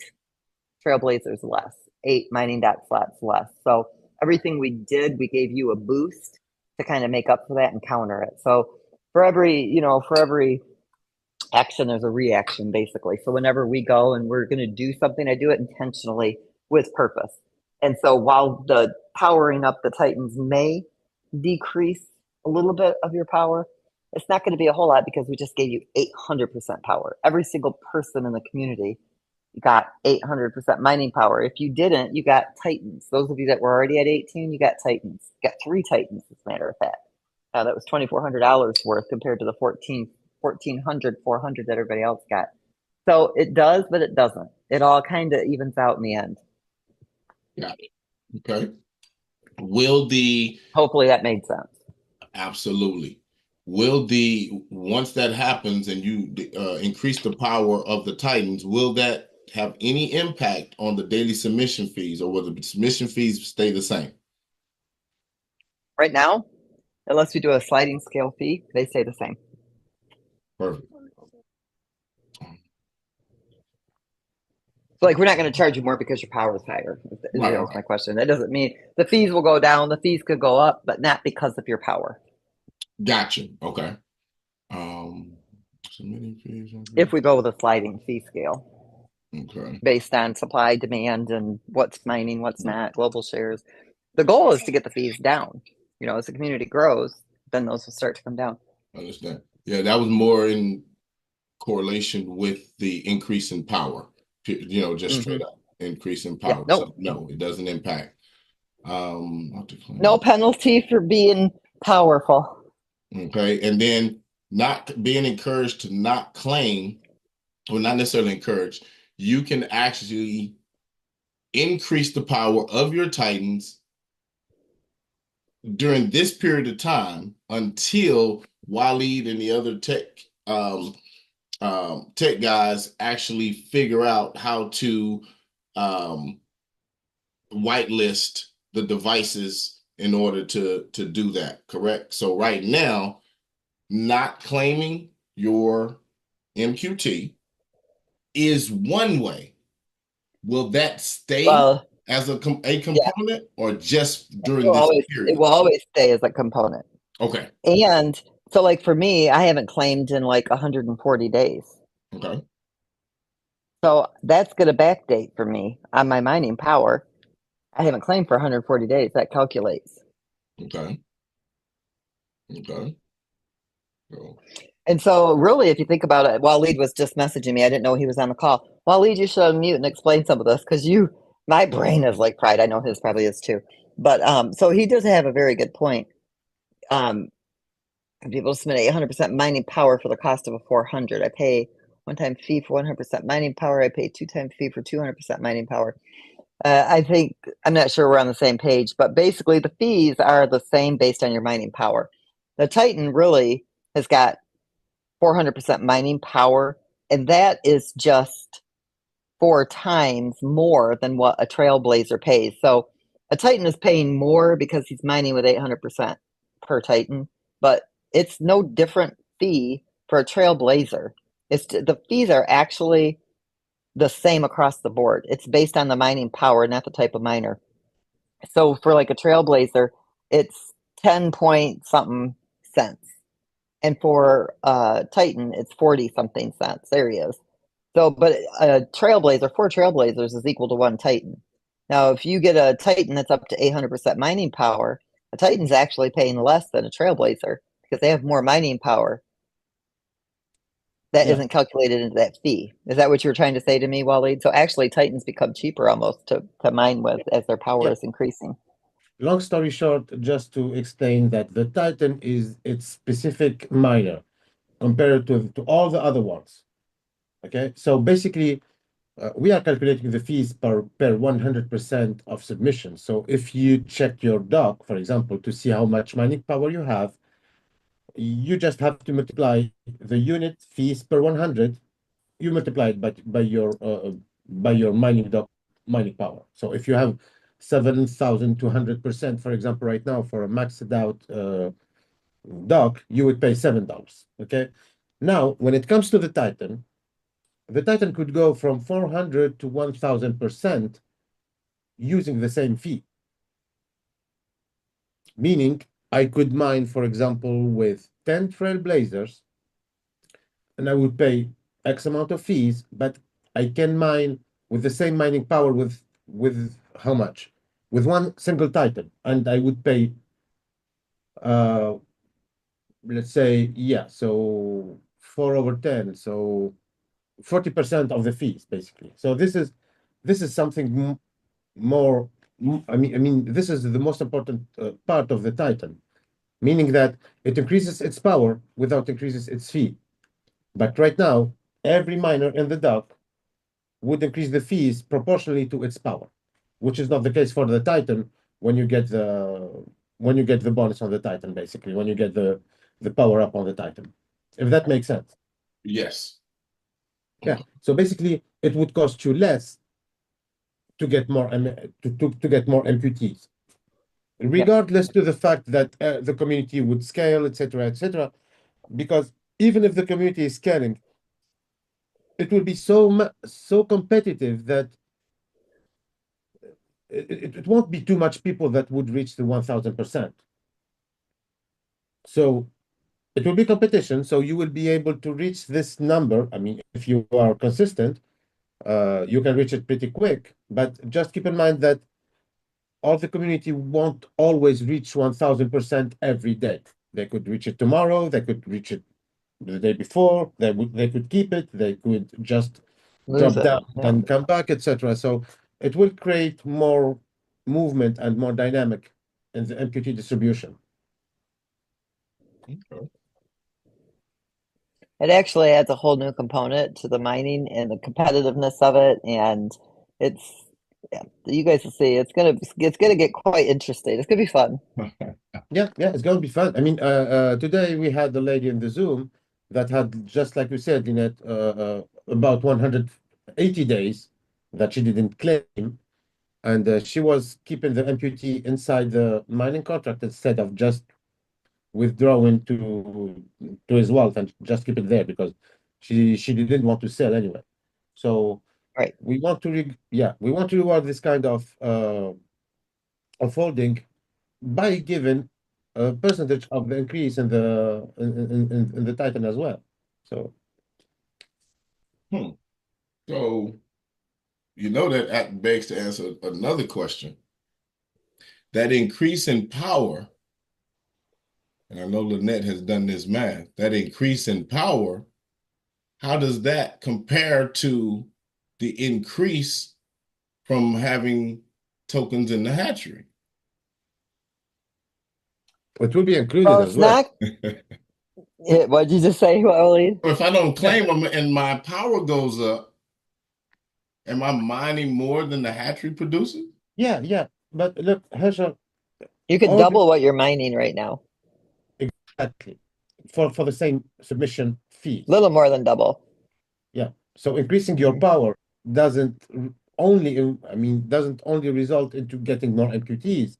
Speaker 5: Trailblazers less, 8 mining dock slots less. So everything we did, we gave you a boost to kind of make up for that and counter it. So for every action, there's a reaction, basically. So whenever we go and we're going to do something, I do it intentionally with purpose. And so while the powering up the Titans may decrease a little bit of your power, it's not going to be a whole lot, because we just gave you 800% power. Every single person in the community got 800% mining power. If you didn't, you got Titans. Those of you that were already at 18, you got Titans. You got 3 Titans, as a matter of fact. That was $2,400 worth compared to the $1,400, $400 that everybody else got. So it does, but it doesn't. It all kind of evens out in the end.
Speaker 3: Got it. Okay.
Speaker 5: Hopefully that made sense.
Speaker 3: Absolutely. Once that happens and you increase the power of the Titans, will that have any impact on the daily submission fees, or will the submission fees stay the same?
Speaker 5: Right now, unless we do a sliding scale fee, they stay the same.
Speaker 3: Perfect.
Speaker 5: So, we're not going to charge you more because your power is higher. That was my question. That doesn't mean the fees will go down. The fees could go up, but not because of your power.
Speaker 3: Gotcha. Okay.
Speaker 5: If we go with a sliding fee scale.
Speaker 3: Okay.
Speaker 5: Based on supply, demand, and what's mining, what's not, global shares. The goal is to get the fees down. As the community grows, then those will start to come down.
Speaker 3: I understand. Yeah, that was more in correlation with the increase in power. Just straight up increase in power.
Speaker 5: Yeah,
Speaker 3: So no, it doesn't impact.
Speaker 5: No penalty for being powerful.
Speaker 3: Okay, and then not being encouraged to not claim, or not necessarily encouraged. You can actually increase the power of your Titans during this period of time until Waleed and the other tech guys actually figure out how to whitelist the devices in order to do that. Correct. So right now, not claiming your MQT is one way. Will that stay as a component, or just during this period?
Speaker 5: It will always stay as a component.
Speaker 3: Okay.
Speaker 5: And so, for me, I haven't claimed in 140 days.
Speaker 3: Okay.
Speaker 5: So that's going to backdate for me on my mining power. I haven't claimed for 140 days. That calculates.
Speaker 3: Okay. Okay. Cool.
Speaker 5: And so really, if you think about it, Waleed was just messaging me. I didn't know he was on the call. Waleed, you should unmute and explain some of this because my brain is like fried. I know his probably is too. But so he does have a very good point. People submit 800% mining power for the cost of a 400. I pay one-time fee for 100% mining power. I pay two-time fee for 200% mining power. I think, I'm not sure we're on the same page, but basically the fees are the same based on your mining power. The Titan really has got 400% mining power, and that is just 4 times more than what a Trailblazer pays. So a Titan is paying more because he's mining with 800% per Titan, but it's no different fee for a Trailblazer. The fees are actually the same across the board. It's based on the mining power, not the type of miner. So for like a Trailblazer, it's 10 point something cents. And for Titan, it's 40 something cents. There he is. So, but a Trailblazer, 4 Trailblazers is equal to 1 Titan. Now, if you get a Titan that's up to 800% mining power, a Titan's actually paying less than a Trailblazer because they have more mining power that
Speaker 6: Yeah.
Speaker 5: isn't calculated into that fee. Is that what you were trying to say to me, Waleed? So actually, Titans become cheaper almost to mine with as their power
Speaker 6: Yeah.
Speaker 5: is increasing.
Speaker 6: Long story short, just to explain that the Titan is its specific miner compared to all the other ones. Okay, so basically, we are calculating the fees per 100% of submission. So if you check your doc, for example, to see how much mining power you have, you just have to multiply the unit fees per 100. You multiply it by your mining doc mining power. So if you have 7,200%, for example, right now for a maxed out doc, you would pay $7. Okay. Now, when it comes to the Titan could go from 400 to 1,000% using the same fee. Meaning, I could mine, for example, with 10 Trailblazers, and I would pay X amount of fees, but I can mine with the same mining power with how much? With one single Titan, and I would pay, uh, let's say, yeah, so 4/10, so 40% of the fees, basically. So this is something more. I mean, this is the most important part of the Titan, meaning that it increases its power without increases its fee. But right now, every miner in the dock would increase the fees proportionally to its power, which is not the case for the Titan when you get the bonus on the Titan, basically, when you get the power up on the Titan. If that makes sense.
Speaker 3: Yes.
Speaker 6: Yeah. So basically, it would cost you less to get more to get more amputees, regardless to the fact that the community would scale, etc., etc. Because even if the community is scaling, it will be so competitive that it won't be too much people that would reach the 1,000%. So it will be competition. So you will be able to reach this number. I mean, if you are consistent, you can reach it pretty quick. But just keep in mind that all the community won't always reach 1,000% every day. They could reach it tomorrow. They could reach it the day before. They could keep it. They could just
Speaker 5: Lose
Speaker 6: drop
Speaker 5: it.
Speaker 6: down
Speaker 5: Yeah.
Speaker 6: and come back, etc. So it will create more movement and more dynamic in the MQT distribution.
Speaker 3: Okay.
Speaker 5: It actually adds a whole new component to the mining and the competitiveness of it, and it's yeah, you guys will see. It's gonna get quite interesting. It's gonna be fun.
Speaker 6: Yeah, it's going to be fun. I mean, today we had the lady in the Zoom that had, just like you said, Lynette, about 180 days that she didn't claim, and she was keeping the amputee inside the mining contract instead of just withdrawing to his wallet and just keep it there because she didn't want to sell anyway. So
Speaker 5: Right.
Speaker 6: we want to reward this kind of holding by giving a percentage of the increase in the Titan as well. So
Speaker 3: So that begs to answer another question. That increase in power and I know Lynette has done this math, that increase in power, how does that compare to the increase from having tokens in the hatchery?
Speaker 6: It will be included
Speaker 5: Well,
Speaker 6: as
Speaker 5: it's
Speaker 6: well.
Speaker 5: not. What did you just say, Wally?
Speaker 3: If I don't
Speaker 6: Yeah,
Speaker 3: claim them and my power goes up, am I mining more than the hatchery produces?
Speaker 6: yeah, yeah. But look, Herschel,
Speaker 5: You could
Speaker 6: all the
Speaker 5: double what you're mining right now.
Speaker 6: exactly for the same submission fees.
Speaker 5: Little more than double.
Speaker 6: Yeah. So increasing your
Speaker 5: Mhm.
Speaker 6: power doesn't doesn't only result into getting more MQTs.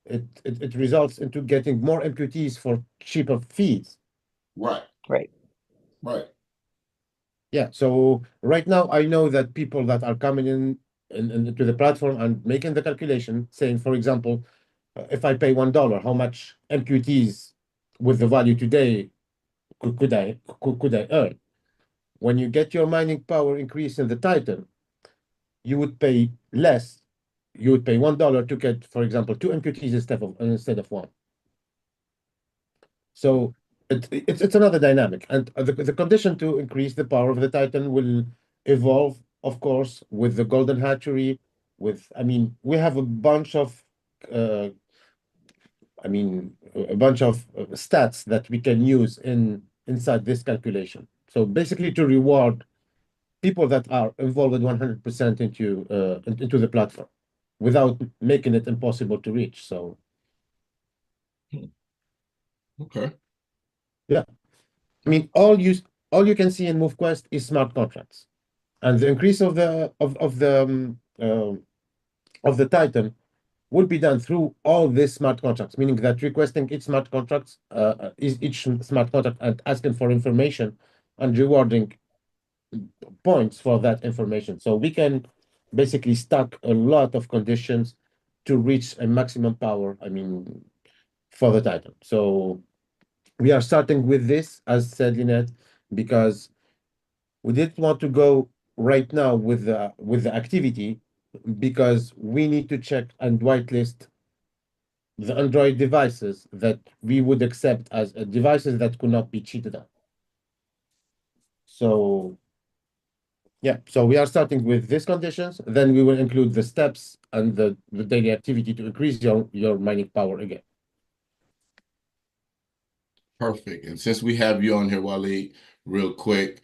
Speaker 6: It results into getting more MQTs for cheaper fees.
Speaker 3: Right,
Speaker 5: Right.
Speaker 3: right.
Speaker 6: Yeah. So right now I know that people that are coming into the platform and making the calculation, saying, for example, if I pay $1, how much MQTs with the value today could I earn? When you get your mining power increase in the Titan, you would pay less. You would pay $1 to get, for example, two MQTs instead of one. So it's another dynamic, and the condition to increase the power of the Titan will evolve, of course, with the Golden Hatchery. We have a bunch of, uh, a bunch of stats that we can use inside this calculation. So basically, to reward people that are involved 100% into the platform without making it impossible to reach. So
Speaker 3: Okay.
Speaker 6: yeah, all you can see in MoveQuest is smart contracts, and the increase of the Titan will be done through all these smart contracts, meaning that requesting each smart contract and asking for information and rewarding points for that information. So we can basically stack a lot of conditions to reach a maximum power, for the Titan. So we are starting with this, as said Lynette, because we didn't want to go right now with the activity because we need to check and whitelist the Android devices that we would accept as devices that could not be cheated on. So yeah, so we are starting with these conditions, then we will include the steps and the daily activity to increase your mining power again.
Speaker 3: Perfect. And since we have you on here, Waleed, real quick,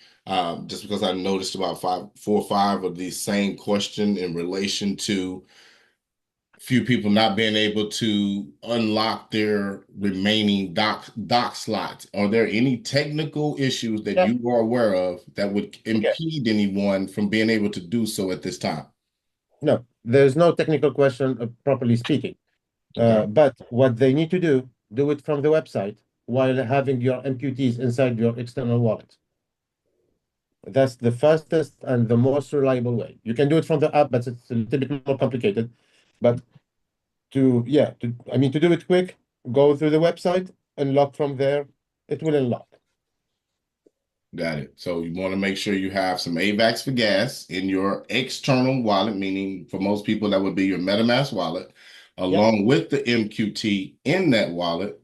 Speaker 3: just because I noticed about four or five of these same question in relation to few people not being able to unlock their remaining dock slots. Are there any technical issues that
Speaker 6: Yeah,
Speaker 3: you are aware of that would
Speaker 6: okay.
Speaker 3: impede anyone from being able to do so at this time?
Speaker 6: No, there's no technical question, properly speaking.
Speaker 3: Okay.
Speaker 6: But what they need to do it from the website while having your MQTs inside your external wallet. That's the fastest and the most reliable way. You can do it from the app, but it's a little bit more complicated. But to do it quick, go through the website, unlock from there. It will unlock.
Speaker 3: Got it. So you want to make sure you have some AVAX for gas in your external wallet, meaning for most people that would be your MetaMask wallet,
Speaker 6: Yeah,
Speaker 3: along with the MQT in that wallet,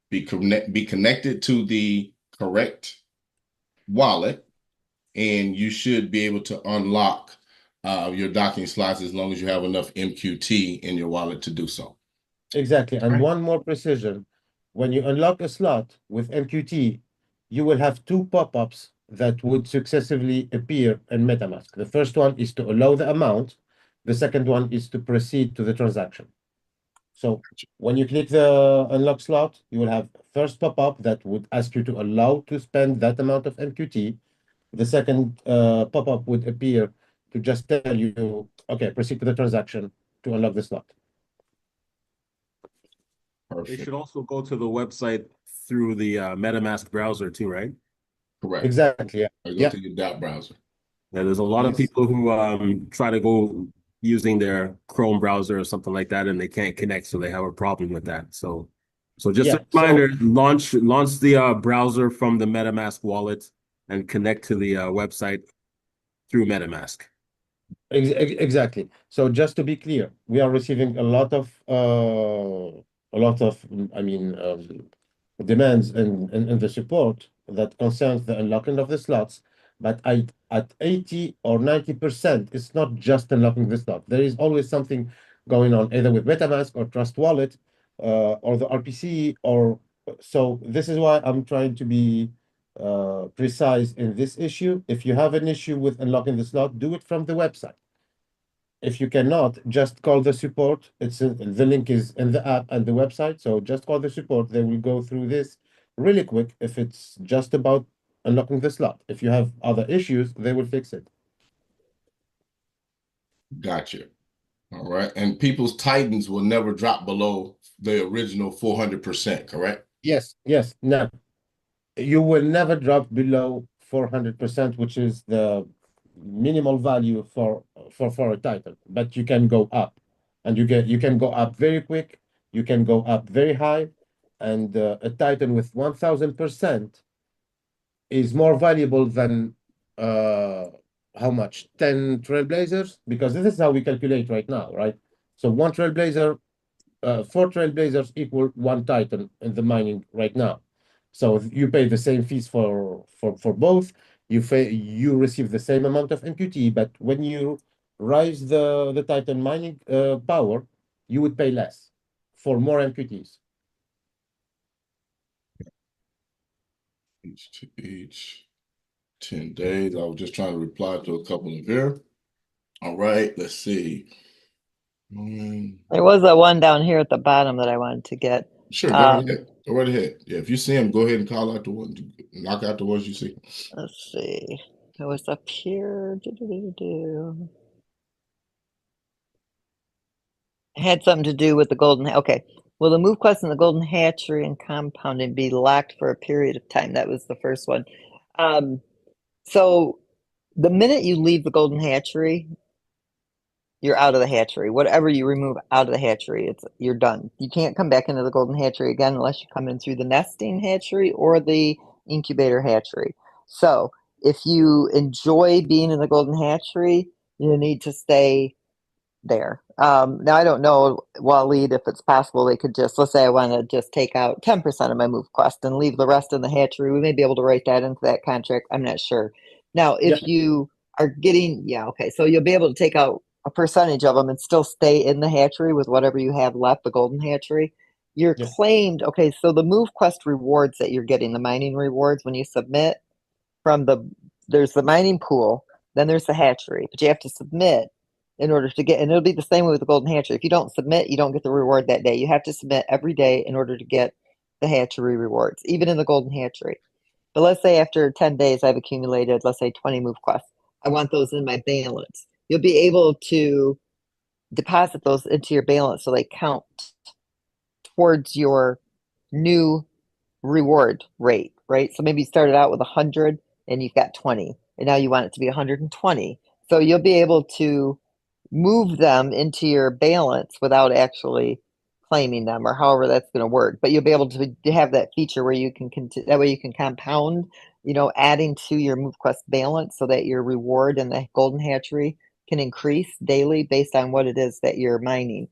Speaker 3: be connected to the correct wallet, and you should be able to unlock your docking slots as long as you have enough MQT in your wallet to do so.
Speaker 6: exactly. And
Speaker 3: Right.
Speaker 6: one more precision. When you unlock a slot with MQT, you will have two pop-ups that would successively appear in MetaMask. The first one is to allow the amount. The second one is to proceed to the transaction. So when you click the unlock slot, you will have first pop-up that would ask you to allow to spend that amount of MQT. The second pop-up would appear to just tell you, okay, proceed to the transaction to unlock the slot.
Speaker 4: They
Speaker 3: Perfect.
Speaker 4: should also go to the website through the MetaMask browser too, right?
Speaker 3: Correct.
Speaker 6: Exactly. Yeah.
Speaker 3: I go
Speaker 6: Yeah.
Speaker 3: to your dot browser.
Speaker 4: Yeah, there's a lot of
Speaker 3: Yes.
Speaker 4: people who try to go using their Chrome browser or something like that, and they can't connect, so they have a problem with that. So just
Speaker 6: Yeah.
Speaker 4: a
Speaker 6: So
Speaker 4: reminder: launch the browser from the MetaMask wallet and connect to the website through MetaMask.
Speaker 6: exactly. So just to be clear, we are receiving a lot of demands in the support that concerns the unlocking of the slots. But at 80 or 90%, it's not just unlocking the slot. There is always something going on, either with MetaMask or Trust Wallet, or the RPC, or so. This is why I'm trying to be precise in this issue. If you have an issue with unlocking the slot, do it from the website. If you cannot, just call the support. The link is in the app and the website. So just call the support. They will go through this really quick if it's just about unlocking the slot. If you have other issues, they will fix it.
Speaker 3: Gotcha. All right. And people's Titans will never drop below the original 400%, correct?
Speaker 6: Yes, yes. No, you will never drop below 400%, which is the minimal value for a title. But you can go up, and you can go up very quick. You can go up very high, and a title with 1,000% is more valuable than uh how much? 10 trailblazers? Because this is how we calculate right now, right? So one trailblazer, four trailblazers equal one titan in the mining right now. So if you pay the same fees for both, you receive the same amount of MQT, but when you raise the titan mining power, you would pay less for more MQTs.
Speaker 3: Each 10 days. I was just trying to reply to a couple of here. All right, let's see.
Speaker 5: There was a one down here at the bottom that I wanted to get.
Speaker 3: Sure, go right ahead. Go right ahead. Yeah, if you see him, go ahead and call out the one, knock out the ones you see.
Speaker 5: Let's see. It was up here. It had something to do with the golden. Okay. Will the MoveQuest and the golden hatchery and compounding be locked for a period of time? That was the first one. So the minute you leave the golden hatchery, you're out of the hatchery. Whatever you remove out of the hatchery, you're done. You can't come back into the golden hatchery again unless you come in through the nesting hatchery or the incubator hatchery. So if you enjoy being in the golden hatchery, you need to stay there. Now I don't know, Waleed, if it's possible they could just, let's say I want to just take out 10% of my MoveQuest and leave the rest in the hatchery. We may be able to write that into that contract. I'm not sure. Now, if you are getting, yeah, okay, so you'll be able to take out a percentage of them and still stay in the hatchery with whatever you have left, the golden hatchery. You're
Speaker 6: Yeah.
Speaker 5: claimed, okay, so the MoveQuest rewards that you're getting, the mining rewards when you submit there's the mining pool, then there's the hatchery, but you have to submit in order to get, and it'll be the same way with the golden hatchery. If you don't submit, you don't get the reward that day. You have to submit every day in order to get the hatchery rewards, even in the golden hatchery. But let's say after 10 days, I've accumulated, let's say 20 MoveQuests. I want those in my balance. You'll be able to deposit those into your balance so they count towards your new reward rate, right? So maybe you started out with 100 and you've got 20, and now you want it to be 120. So you'll be able to move them into your balance without actually claiming them, or however that's going to work. But you'll be able to have that feature where you can that way you can compound, adding to your MoveQuest balance so that your reward in the golden hatchery can increase daily based on what it is that you're mining.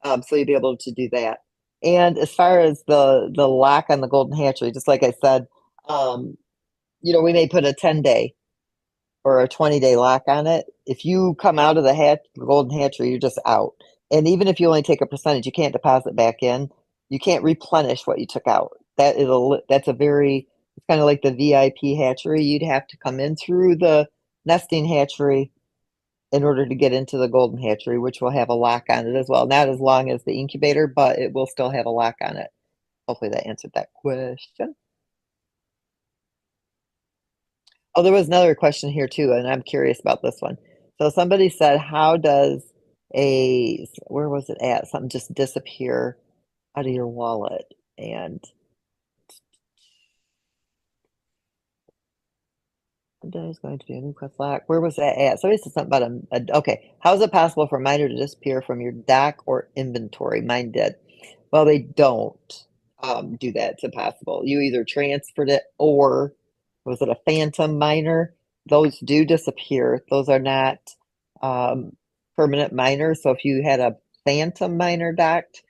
Speaker 5: So you'll be able to do that. And as far as the lock on the golden hatchery, just like I said, we may put a 10-day or a 20-day lock on it. If you come out of the golden hatchery, you're just out. And even if you only take a percentage, you can't deposit back in. You can't replenish what you took out. That's it's kind of like the VIP hatchery. You'd have to come in through the nesting hatchery in order to get into the golden hatchery, which will have a lock on it as well. Not as long as the incubator, but it will still have a lock on it. Hopefully that answered that question. Oh, there was another question here too, and I'm curious about this one. So somebody said, how does where was it at? Something just disappear out of your wallet? And there's going to be a new quest lock. Where was that at? Somebody said something about okay. How is it possible for a miner to disappear from your dock or inventory? Mine did. Well, they don't do that. It's impossible. You either transferred it, or was it a phantom miner? Those do disappear. Those are not permanent miners. So if you had a phantom miner docked,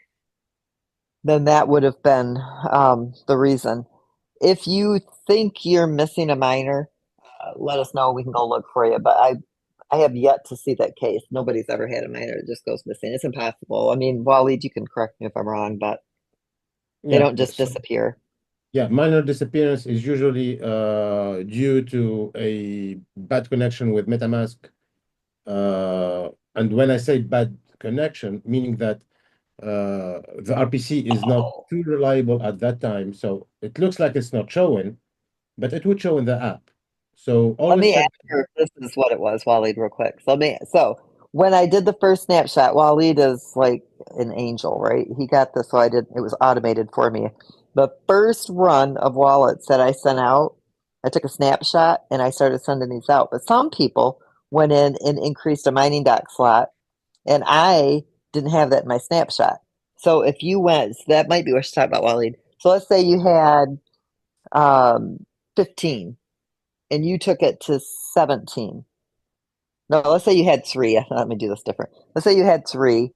Speaker 5: then that would have been the reason. If you think you're missing a minor, let us know. We can go look for you. But I have yet to see that case. Nobody's ever had a minor that just goes missing. It's impossible. I mean, Waleed, you can correct me if I'm wrong, but they
Speaker 6: Yeah.
Speaker 5: don't just disappear.
Speaker 6: Yeah, minor disappearance is usually due to a bad connection with MetaMask. And when I say bad connection, meaning that the RPC is not
Speaker 5: Oh.
Speaker 6: too reliable at that time. So it looks like it's not showing, but it would show in the app. So
Speaker 5: Let
Speaker 6: always
Speaker 5: me
Speaker 6: check.
Speaker 5: ask you if this is what it was, Waleed, real quick. So when I did the first snapshot, Waleed is like an angel, right? He got this, so it was automated for me. The first run of wallets that I sent out, I took a snapshot and I started sending these out. But some people went in and increased a mining dock slot, and I didn't have that in my snapshot. So if you went, so that might be what you're talking about, Waleed. So let's say you had 15 and you took it to 17. No, let's say you had three. Let me do this different. Let's say you had three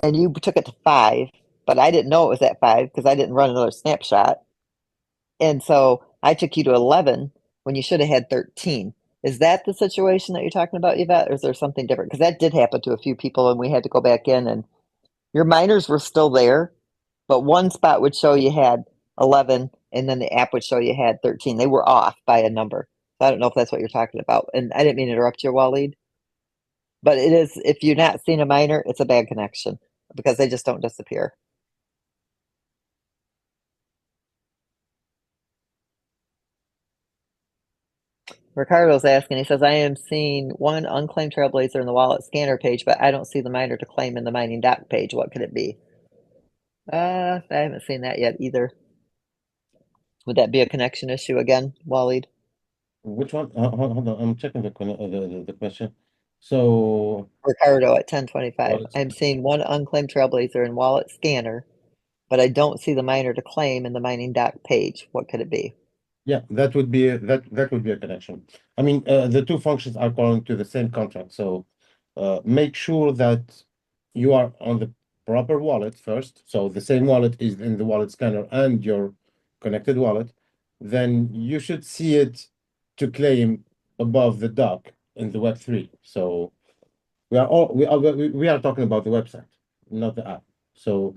Speaker 5: and you took it to five, but I didn't know it was at five because I didn't run another snapshot. And so I took you to 11 when you should have had 13. Is that the situation that you're talking about, Yvette, or is there something different? Because that did happen to a few people and we had to go back in and your minors were still there, but one spot would show you had 11 and then the app would show you had 13. They were off by a number. So I don't know if that's what you're talking about. And I didn't mean to interrupt you, Waleed, but it is, if you're not seeing a minor, it's a bad connection because they just don't disappear. Ricardo's asking, he says, I am seeing one unclaimed trailblazer in the wallet scanner page, but I don't see the minor to claim in the mining doc page. What could it be? I haven't seen that yet either. Would that be a connection issue again, Waleed?
Speaker 6: Which one? Hold on, I'm checking the question. So,
Speaker 5: Ricardo at 1025.
Speaker 6: well, it's,
Speaker 5: I'm seeing one unclaimed trailblazer in wallet scanner, but I don't see the miner to claim in the mining doc page. What could it be?
Speaker 6: yeah, that would be a connection. I mean, the two functions are calling to the same contract. So, make sure that you are on the proper wallet first. So the same wallet is in the wallet scanner and your connected wallet. Then you should see it to claim above the dock in the Web3. So we are talking about the website, not the app. So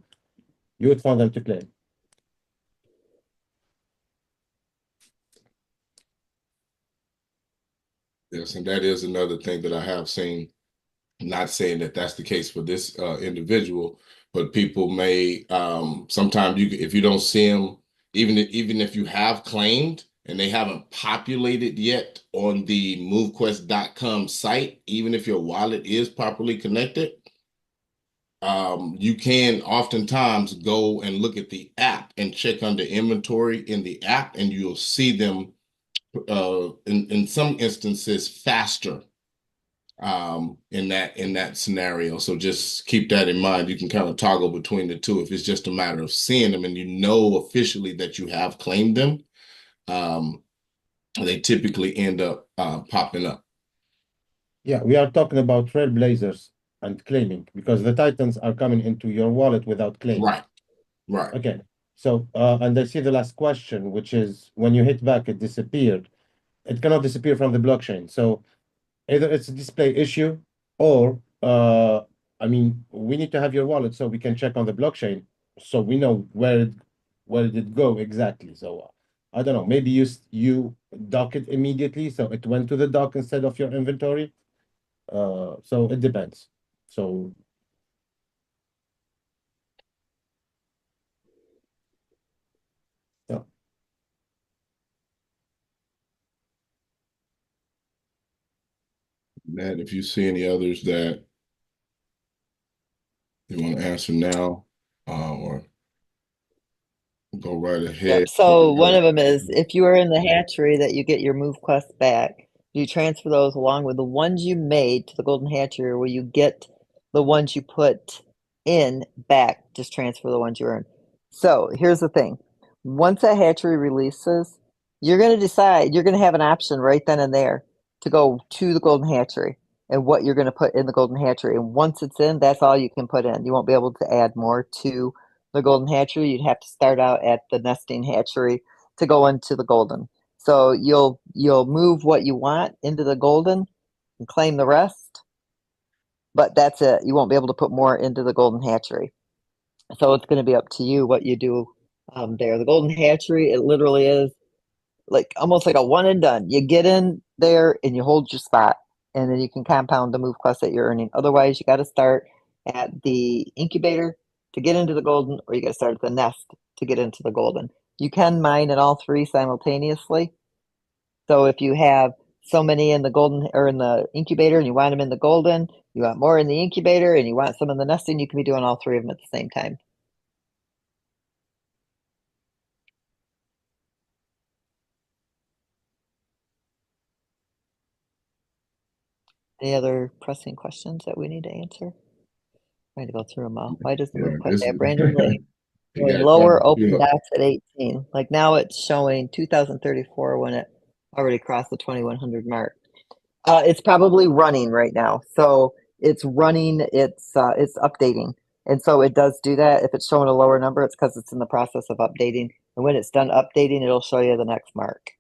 Speaker 6: you would find them to claim.
Speaker 3: Yes, and that is another thing that I have seen. Not saying that that's the case for this individual, but people may sometimes if you don't see them, even if you have claimed and they haven't populated yet on the MoveQuest.com site, even if your wallet is properly connected, you can oftentimes go and look at the app and check under inventory in the app, and you'll see them in some instances faster in that scenario. So just keep that in mind. You can kind of toggle between the two if it's just a matter of seeing them and you know officially that you have claimed them. They typically end up popping up.
Speaker 6: Yeah, we are talking about trailblazers and claiming because the titans are coming into your wallet without claiming.
Speaker 3: Right.
Speaker 6: Okay. So, and I see the last question, which is when you hit back, it disappeared. It cannot disappear from the blockchain. So either it's a display issue or, I mean, we need to have your wallet so we can check on the blockchain so we know where did it go exactly. So I don't know, maybe you dock it immediately, so it went to the dock instead of your inventory. So it depends. So yeah.
Speaker 3: Matt, if you see any others that you want to answer now, or go right ahead.
Speaker 5: Yep. So one of them is if you are in the hatchery that you get your MoveQuest back, do you transfer those along with the ones you made to the golden hatchery, or will you get the ones you put in back? Just transfer the ones you earned. So here's the thing. Once that hatchery releases, you're going to decide, you're going to have an option right then and there to go to the golden hatchery and what you're going to put in the golden hatchery. And once it's in, that's all you can put in. You won't be able to add more to the golden hatchery, you'd have to start out at the nesting hatchery to go into the golden. So you'll move what you want into the golden and claim the rest, but that's it. You won't be able to put more into the golden hatchery. So it's going to be up to you what you do there. The golden hatchery, it literally is like almost like a one and done. You get in there and you hold your spot, and then you can compound the MoveQuest that you're earning. Otherwise, you got to start at the incubator to get into the golden, or you got to start at the nest to get into the golden. You can mine in all three simultaneously. So if you have so many in the golden or in the incubator and you want them in the golden, you want more in the incubator and you want some in the nesting, you can be doing all three of them at the same time. Any other pressing questions that we need to answer? Trying to go through them all. Why does the MoveQuest app randomly showing lower open dots at 18? Like now it's showing 2034 when it already crossed the 2100 mark. It's probably running right now. So it's running, it's updating. And so it does do that. If it's showing a lower number, it's because it's in the process of updating. And when it's done updating, it'll show you the next mark.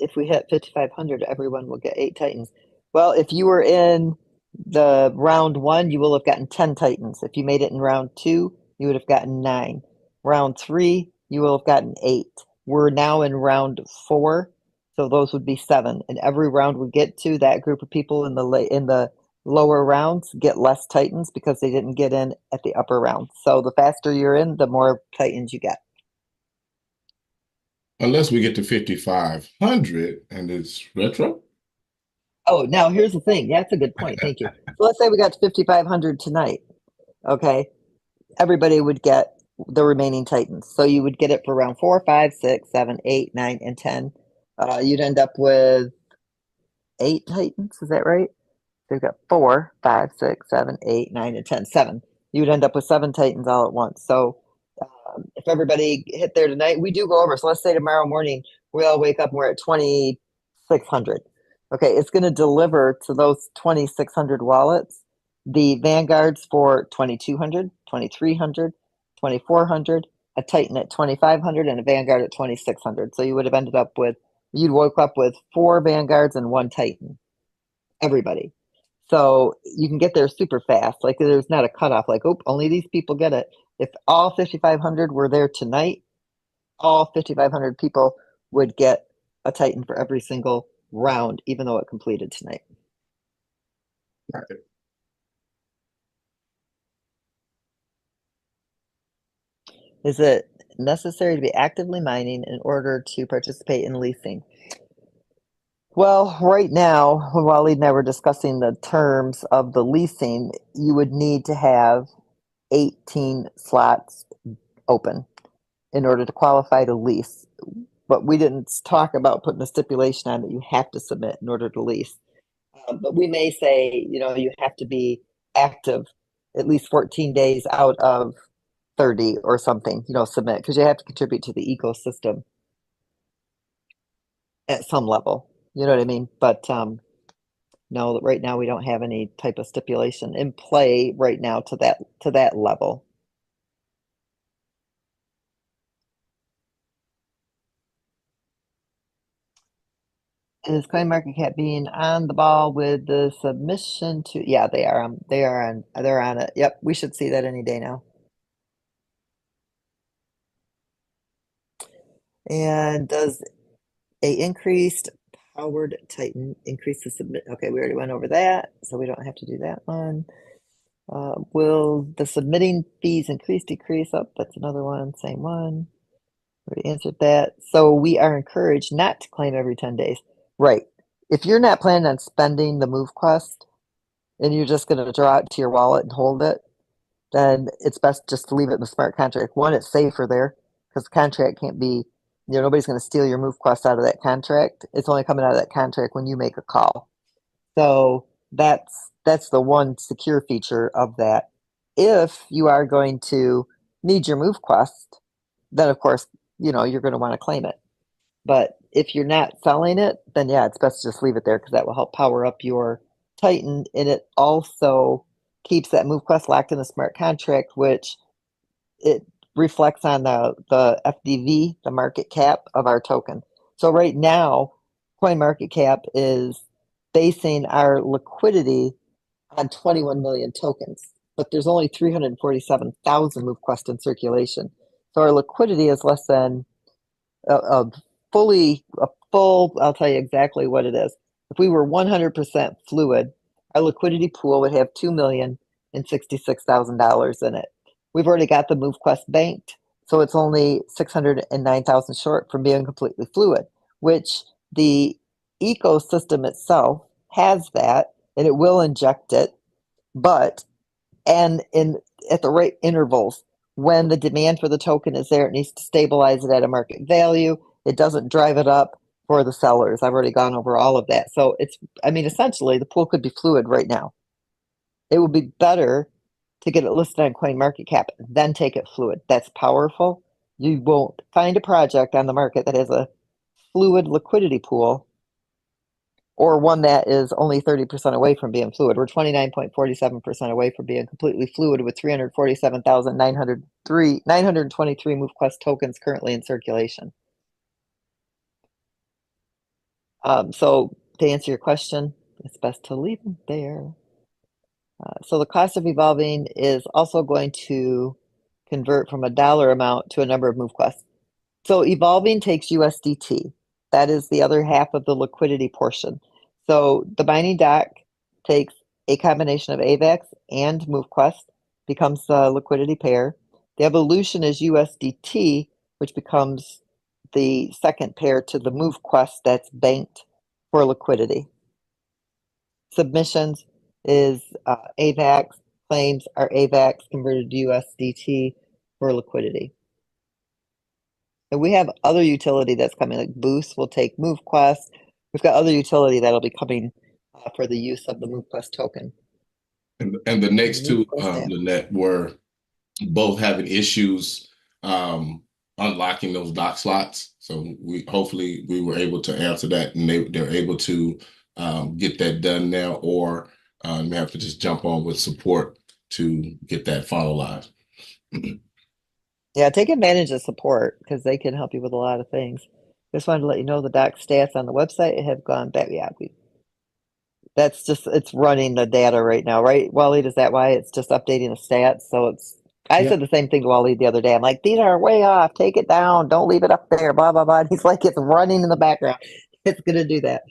Speaker 5: If we hit 5,500, everyone will get 8 Titans. Well, if you were in the round 1, you will have gotten 10 Titans. If you made it in round 2, you would have gotten 9. Round 3, you will have gotten 8. We're now in round 4, so those would be 7. And every round we get to, that group of people in the lower rounds get less Titans because they didn't get in at the upper round. So the faster you're in, the more Titans you get.
Speaker 3: Unless we get to 5,500 and it's retro.
Speaker 5: Oh, now here's the thing. That's a good point. Thank you. So let's say we got to 5,500 tonight. Okay. Everybody would get the remaining Titans. So you would get it for round 4, 5, 6, 7, 8, 9, and 10. You'd end up with 8 Titans. Is that right? So you've got 4, 5, 6, 7, 8, 9, and 10. 7. You would end up with 7 Titans all at once. So if everybody hit there tonight, we do go over. So let's say tomorrow morning we all wake up and we're at 2,600. Okay, it's going to deliver to those 2,600 wallets the Vanguards for 2,200, 2,300, 2,400, a Titan at 2,500, and a Vanguard at 2,600. So you would have ended up with, you'd woke up with 4 Vanguards and 1 Titan. Everybody. So you can get there super fast. Like there's not a cutoff. Like, oh, only these people get it. If all 5,500 were there tonight, all 5,500 people would get a Titan for every single round, even though it completed tonight.
Speaker 3: Right.
Speaker 5: Is it necessary to be actively mining in order to participate in leasing? Well, right now, when Waleed and I were discussing the terms of the leasing, you would need to have 18 slots open in order to qualify to lease. But we didn't talk about putting a stipulation on that you have to submit in order to lease. But we may say, you have to be active at least 14 days out of 30 or something, submit, because you have to contribute to the ecosystem at some level. You know what I mean? But no, right now we don't have any type of stipulation in play right now to that level. Is CoinMarketCap being on the ball with the submission to? Yeah, they are. They're on it. Yep, we should see that any day now. And does a increased powered Titan increase the submit? Okay, we already went over that, so we don't have to do that one. Will the submitting fees increase, decrease? Oh, that's another one. Same one. Already answered that. So we are encouraged not to claim every 10 days. Right. If you're not planning on spending the MoveQuest and you're just going to draw it to your wallet and hold it, then it's best just to leave it in the smart contract. One, it's safer there because the contract can't be, nobody's going to steal your MoveQuest out of that contract. It's only coming out of that contract when you make a call. So that's the one secure feature of that. If you are going to need your MoveQuest, then of course, you're going to want to claim it. But if you're not selling it, then yeah, it's best to just leave it there because that will help power up your Titan, and it also keeps that MoveQuest locked in a smart contract, which it reflects on the FDV, the market cap of our token. So right now, CoinMarketCap is basing our liquidity on 21 million tokens, but there's only 347,000 MoveQuest in circulation. So our liquidity is less than a full, I'll tell you exactly what it is. If we were 100% fluid, our liquidity pool would have $2,066,000 in it. We've already got the MoveQuest banked, so it's only 609,000 short from being completely fluid, which the ecosystem itself has that, and it will inject it, but and at the right intervals. When the demand for the token is there, it needs to stabilize it at a market value. It doesn't drive it up for the sellers. I've already gone over all of that. So essentially, the pool could be fluid right now. It would be better to get it listed on CoinMarketCap, then take it fluid. That's powerful. You won't find a project on the market that has a fluid liquidity pool or one that is only 30% away from being fluid. We're 29.47% away from being completely fluid with 347,923 MoveQuest tokens currently in circulation. So to answer your question, it's best to leave them there. So the cost of evolving is also going to convert from a dollar amount to a number of MoveQuests. So evolving takes USDT. That is the other half of the liquidity portion. So the mining dock takes a combination of AVAX and MoveQuest, becomes the liquidity pair. The evolution is USDT, which becomes the second pair to the MoveQuest that's banked for liquidity. Submissions is AVAX, claims are AVAX converted to USDT for liquidity. And we have other utility that's coming, like Boost will take MoveQuest. We've got other utility that'll be coming for the use of the MoveQuest token.
Speaker 3: And the next two, Lynette, were both having issues unlocking those dock slots. So we were able to answer that, and they're able to get that done now, or we have to just jump on with support to get that finalized.
Speaker 5: Yeah, take advantage of support because they can help you with a lot of things. Just wanted to let you know the doc stats on the website have gone back. Yeah, it's running the data right now, right? Waleed, is that why it's just updating the stats? So I said the same thing to Waleed the other day. I'm like, these are way off. Take it down. Don't leave it up there. Blah, blah, blah. And he's like, it's running in the background. It's going to do that.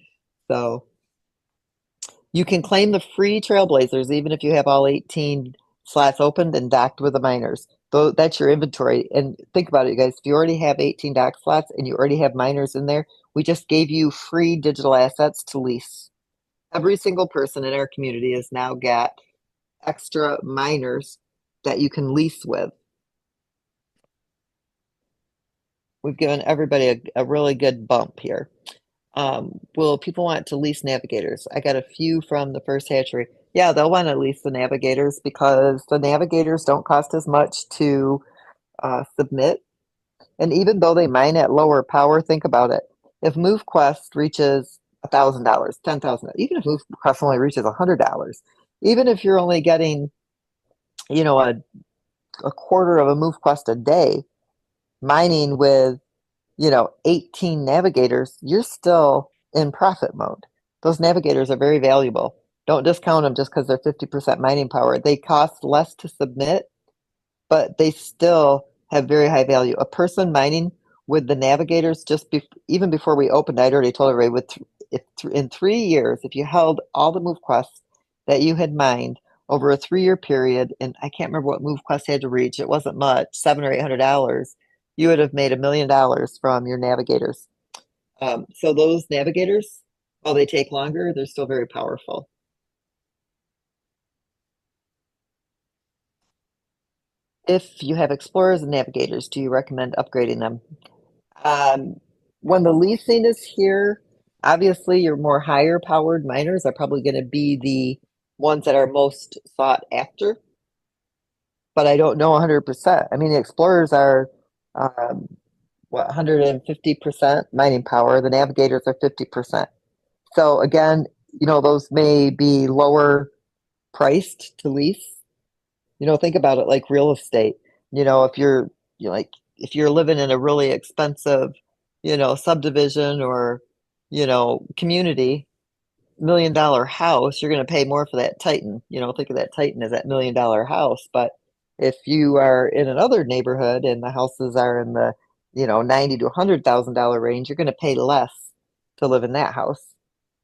Speaker 5: So you can claim the free Trailblazers even if you have all 18 slots opened and docked with the miners. So that's your inventory. And think about it, you guys. If you already have 18 dock slots and you already have miners in there, we just gave you free digital assets to lease. Every single person in our community has now got extra miners that you can lease with. We've given everybody a really good bump here. Will people want to lease navigators? I got a few from the first hatchery. Yeah, they'll want to lease the navigators because the navigators don't cost as much to submit. And even though they mine at lower power, think about it. If MoveQuest reaches $1,000, $10,000, even if MoveQuest only reaches $100, even if you're only getting, a quarter of a MoveQuest a day, mining with, 18 navigators, you're still in profit mode. Those navigators are very valuable. Don't discount them just because they're 50% mining power. They cost less to submit, but they still have very high value. A person mining with the navigators even before we opened, I'd already told everybody in 3 years, if you held all the MoveQuests that you had mined over a 3-year period, and I can't remember what MoveQuest had to reach, it wasn't much, $700 or $800, you would have made $1 million from your navigators. So those navigators, while they take longer, they're still very powerful. If you have explorers and navigators, do you recommend upgrading them? When the leasing is here, obviously your more higher powered miners are probably going to be the ones that are most sought after. But I don't know 100%. I mean, the explorers are, what, 150% mining power. The navigators are 50%. So again, those may be lower priced to lease. Think about it like real estate. If if you're living in a really expensive, subdivision or, community, $1 million house, you're going to pay more for that Titan. Think of that Titan as that $1 million house. But if you are in another neighborhood and the houses are in the, $90,000 to $100,000 range, you're going to pay less to live in that house.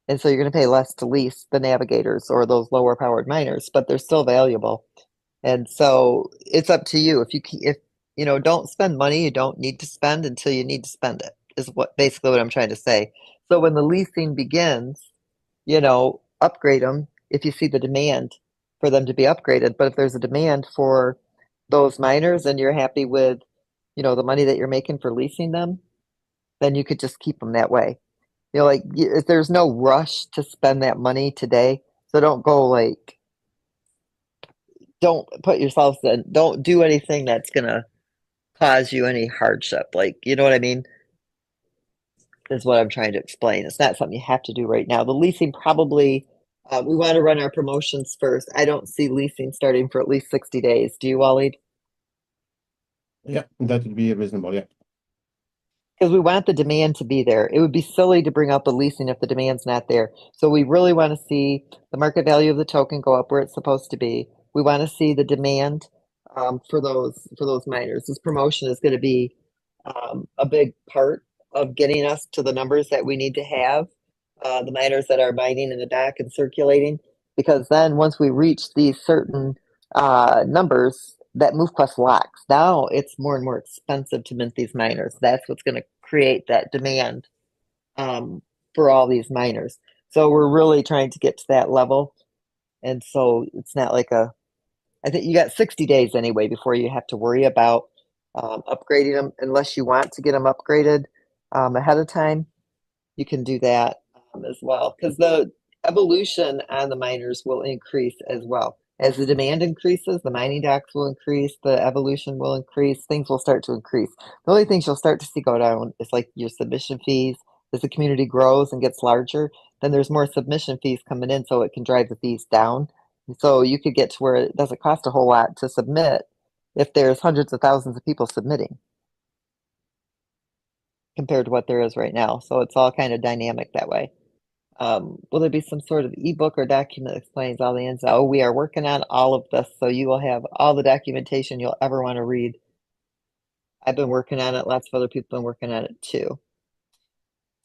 Speaker 5: And so you're going to pay less to lease the navigators or those lower powered miners, but they're still valuable. And so it's up to you. If don't spend money you don't need to spend until you need to spend it, is basically what I'm trying to say. So when the leasing begins, upgrade them if you see the demand for them to be upgraded. But if there's a demand for those miners and you're happy with, the money that you're making for leasing them, then you could just keep them that way. There's no rush to spend that money today. So don't put yourselves in, don't do anything that's going to cause you any hardship. You know what I mean? Is what I'm trying to explain. It's not something you have to do right now. The leasing probably, we want to run our promotions first. I don't see leasing starting for at least 60 days. Do you, Waleed?
Speaker 6: Yeah, that would be reasonable. Yeah.
Speaker 5: Because we want the demand to be there. It would be silly to bring out the leasing if the demand's not there. So we really want to see the market value of the token go up where it's supposed to be. We want to see the demand for those miners. This promotion is going to be a big part of getting us to the numbers that we need to have, the miners that are mining in the back and circulating. Because then once we reach these certain numbers, that MoveQuest locks. Now it's more and more expensive to mint these miners. That's what's going to create that demand for all these miners. So we're really trying to get to that level. And so it's not like I think you got 60 days anyway before you have to worry about upgrading them, unless you want to get them upgraded ahead of time. You can do that as well, because the evolution on the miners will increase as well. As the demand increases, the mining docks will increase, the evolution will increase, things will start to increase. The only things you'll start to see go down is like your submission fees. As the community grows and gets larger, then there's more submission fees coming in, so it can drive the fees down. So you could get to where it doesn't cost a whole lot to submit if there's hundreds of thousands of people submitting compared to what there is right now. So it's all kind of dynamic that way. Will there be some sort of ebook or document that explains all the ins? Oh, we are working on all of this, so you will have all the documentation you'll ever want to read. I've been working on it. Lots of other people have been working on it too.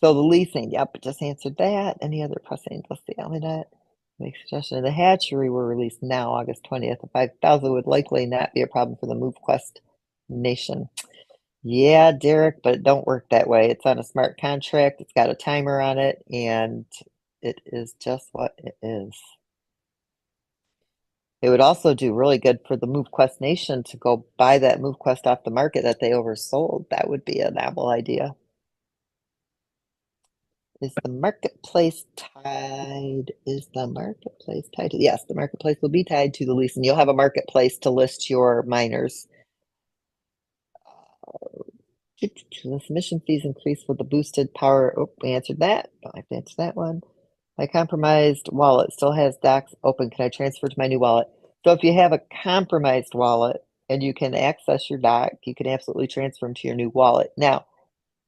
Speaker 5: So the leasing, yep, just answered that. Any other questions? Let's see, Lynette. Make suggestion. The hatchery were released now, August 20th. The 5,000 would likely not be a problem for the MoveQuest Nation. Yeah, Derek, but it don't work that way. It's on a smart contract. It's got a timer on it, and it is just what it is. It would also do really good for the MoveQuest Nation to go buy that MoveQuest off the market that they oversold. That would be a novel idea. Is the marketplace tied? Is the marketplace tied to? Yes, the marketplace will be tied to the lease, and you'll have a marketplace to list your miners. The submission fees increase with the boosted power. Oh, we answered that. Don't have to answer that one. My compromised wallet still has docs open. Can I transfer to my new wallet? So if you have a compromised wallet and you can access your doc, you can absolutely transfer them to your new wallet. Now,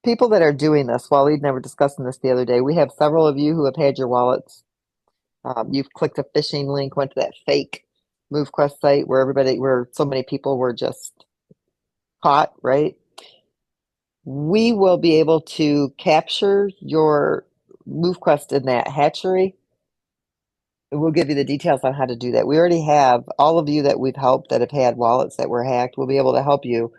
Speaker 5: people that are doing this, Waleed and I were discussing this the other day. We have several of you who have had your wallets. You've clicked a phishing link, went to that fake MoveQuest site where so many people were just caught, right? We will be able to capture your MoveQuest in that hatchery. We'll give you the details on how to do that. We already have all of you that we've helped that have had wallets that were hacked. We'll be able to help you.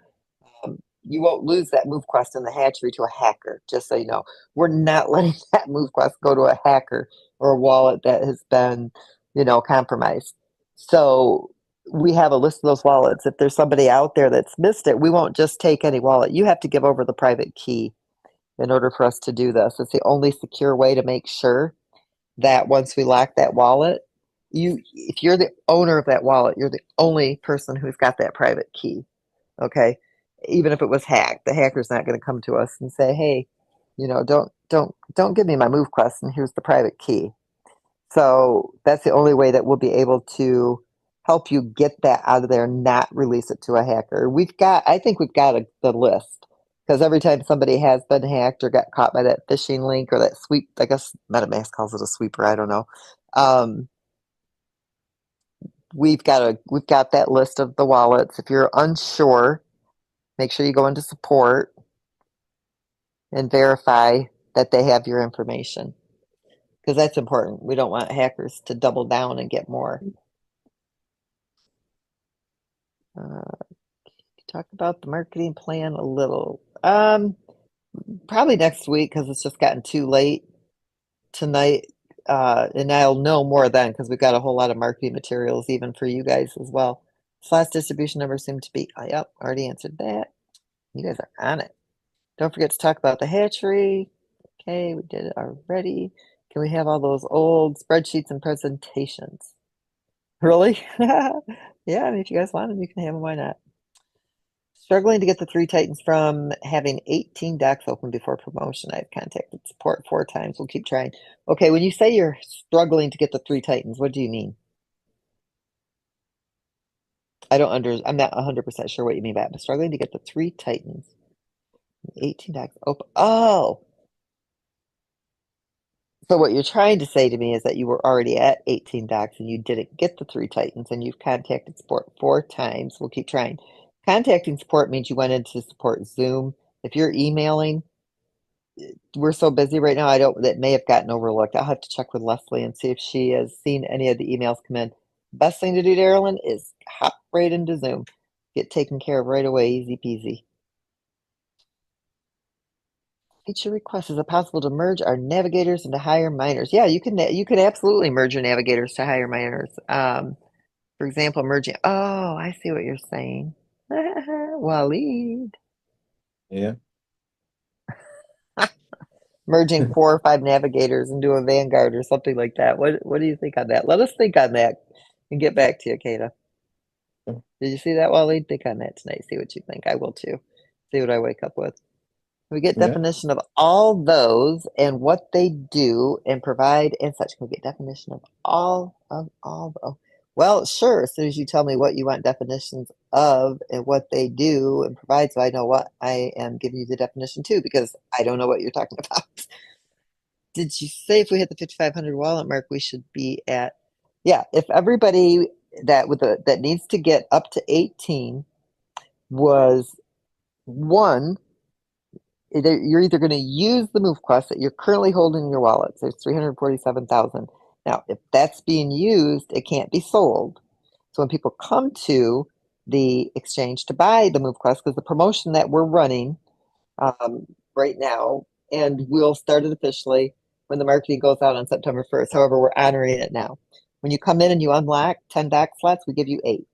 Speaker 5: You won't lose that MoveQuest in the hatchery to a hacker, just so you know. We're not letting that MoveQuest go to a hacker or a wallet that has been, compromised. So we have a list of those wallets. If there's somebody out there that's missed it, we won't just take any wallet. You have to give over the private key in order for us to do this. It's the only secure way to make sure that once we lock that wallet, if you're the owner of that wallet, you're the only person who's got that private key. Okay. even if it was hacked, the hacker's not going to come to us and say, "Hey, don't give me my MoveQuest and here's the private key." So that's the only way that we'll be able to help you get that out of there and not release it to a hacker. I think we've got the list, because every time somebody has been hacked or got caught by that phishing link or that sweep, I guess MetaMask calls it a sweeper, I don't know. We've got that list of the wallets. If you're unsure, make sure you go into support and verify that they have your information, because that's important. We don't want hackers to double down and get more. Talk about the marketing plan a little. Probably next week, because it's just gotten too late tonight. And I'll know more then, because we've got a whole lot of marketing materials even for you guys as well. Slash distribution number seem to be, yep, already answered that. You guys are on it. Don't forget to talk about the hatchery. Okay, we did it already. Can we have all those old spreadsheets and presentations? Really? Yeah, I mean, if you guys want them, you can have them. Why not? Struggling to get the 3 Titans from having 18 decks open before promotion. I've contacted support 4 times. We'll keep trying. Okay, when you say you're struggling to get the 3 Titans, what do you mean? I'm not 100% sure what you mean by that, but struggling to get the 3 Titans. 18 decks open. Oh! So what you're trying to say to me is that you were already at 18 decks and you didn't get the 3 Titans, and you've contacted support 4 times. We'll keep trying. Contacting support means you went into support Zoom. If you're emailing, we're so busy right now, that may have gotten overlooked. I'll have to check with Leslie and see if she has seen any of the emails come in. Best thing to do, Darylyn, is hop right into Zoom. Get taken care of right away, easy peasy. Feature request: is it possible to merge our navigators into higher miners? Yeah, you can absolutely merge your navigators to higher miners. For example, merging. Oh, I see what you're saying. Waleed.
Speaker 6: Yeah.
Speaker 5: Merging 4 or 5 navigators into a vanguard or something like that. What do you think on that? Let us think on that and get back to you, Kata. Did you see that, Waleed? Think on that tonight. See what you think. I will too. See what I wake up with. We get
Speaker 6: Yeah.
Speaker 5: definition of all those and what they do and provide and such. Can we get definition of all of? Well, sure. As soon as you tell me what you want definitions of and what they do and provide, so I know what I am giving you the definition to, because I don't know what you're talking about. Did you say if we hit the 5,500 wallet mark, we should be at? Yeah, if everybody that needs to get up to 18 was one. You're either going to use the MoveQuest that you're currently holding in your wallet. So there's 347,000. Now, if that's being used, it can't be sold. So when people come to the exchange to buy the MoveQuest, because the promotion that we're running right now, and we'll start it officially when the marketing goes out on September 1st. However, we're honoring it now. When you come in and you unlock 10 DAC slots, we give you 8.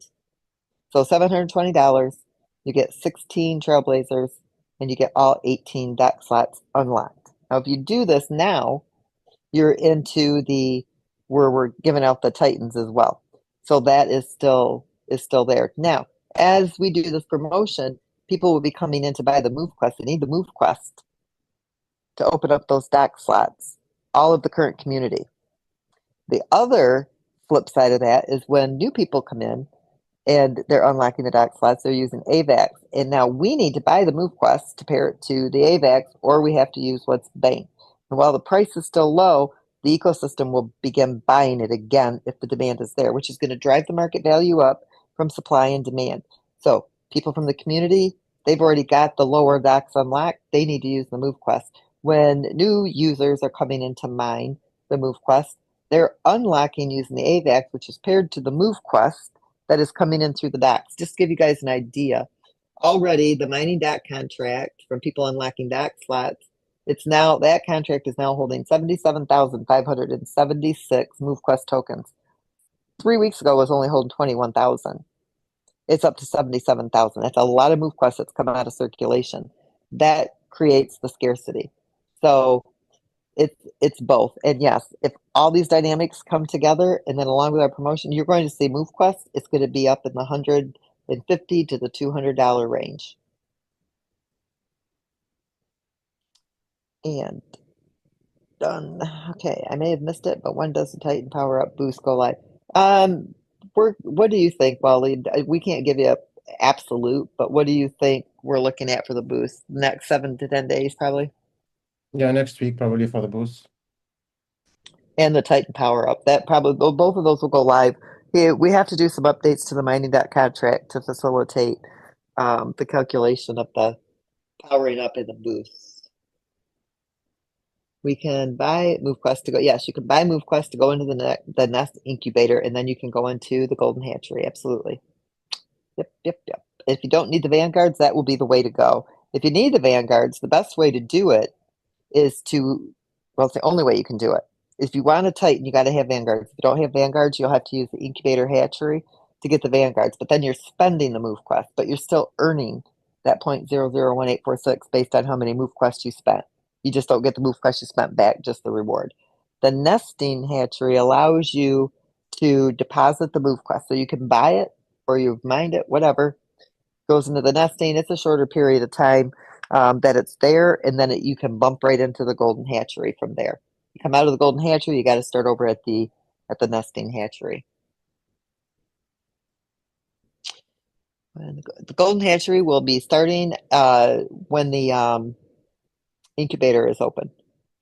Speaker 5: So $720, you get 16 Trailblazers, and you get all 18 deck slots unlocked. Now, if you do this now, you're into where we're giving out the Titans as well. So that is still there. Now, as we do this promotion, people will be coming in to buy the MoveQuest. They need the MoveQuest to open up those deck slots, all of the current community. The other flip side of that is when new people come in and they're unlocking the dock slots, they're using AVAX. And now we need to buy the MoveQuest to pair it to the AVAX, or we have to use what's banked. And while the price is still low, the ecosystem will begin buying it again if the demand is there, which is going to drive the market value up from supply and demand. So people from the community, they've already got the lower docks unlocked. They need to use the MoveQuest. When new users are coming in to mine the MoveQuest, they're unlocking using the AVAX, which is paired to the MoveQuest that is coming in through the docks. Just to give you guys an idea, already the mining dock contract from people unlocking dock slots, that contract is now holding 77,576 MoveQuest tokens. 3 weeks ago it was only holding 21,000. It's up to 77,000. That's a lot of MoveQuest that's come out of circulation. That creates the scarcity. So it's both. And yes, if all these dynamics come together, and then along with our promotion, you're going to see MoveQuest. It's going to be up in the $150 to the $200 range. And done. Okay, I may have missed it, but when does the Titan Power Up boost go live? What do you think, Wally? We can't give you a absolute, but what do you think we're looking at for the boost? Next 7 to 10 days, probably.
Speaker 6: Yeah, next week probably for the boost.
Speaker 5: And the Titan Power Up. That probably both of those will go live. We have to do some updates to the mining.contract to facilitate the calculation of the powering up in the boost. We can buy MoveQuest to go. Yes, you can buy MoveQuest to go into the Nest incubator, and then you can go into the Golden Hatchery. Absolutely. Yep. If you don't need the Vanguards, that will be the way to go. If you need the Vanguards, the best way to do it is well, it's the only way you can do it. If you want a Titan, you got to have Vanguards. If you don't have Vanguards, you'll have to use the incubator hatchery to get the Vanguards. But then you're spending the MoveQuest, but you're still earning that 0.001846 based on how many MoveQuests you spent. You just don't get the MoveQuest you spent back, just the reward. The nesting hatchery allows you to deposit the MoveQuest. So you can buy it or you've mined it, whatever. Goes into the nesting. It's a shorter period of time that it's there, and then you can bump right into the golden hatchery from there. You come out of the golden hatchery, you got to start over at the nesting hatchery. And the golden hatchery will be starting when the incubator is open.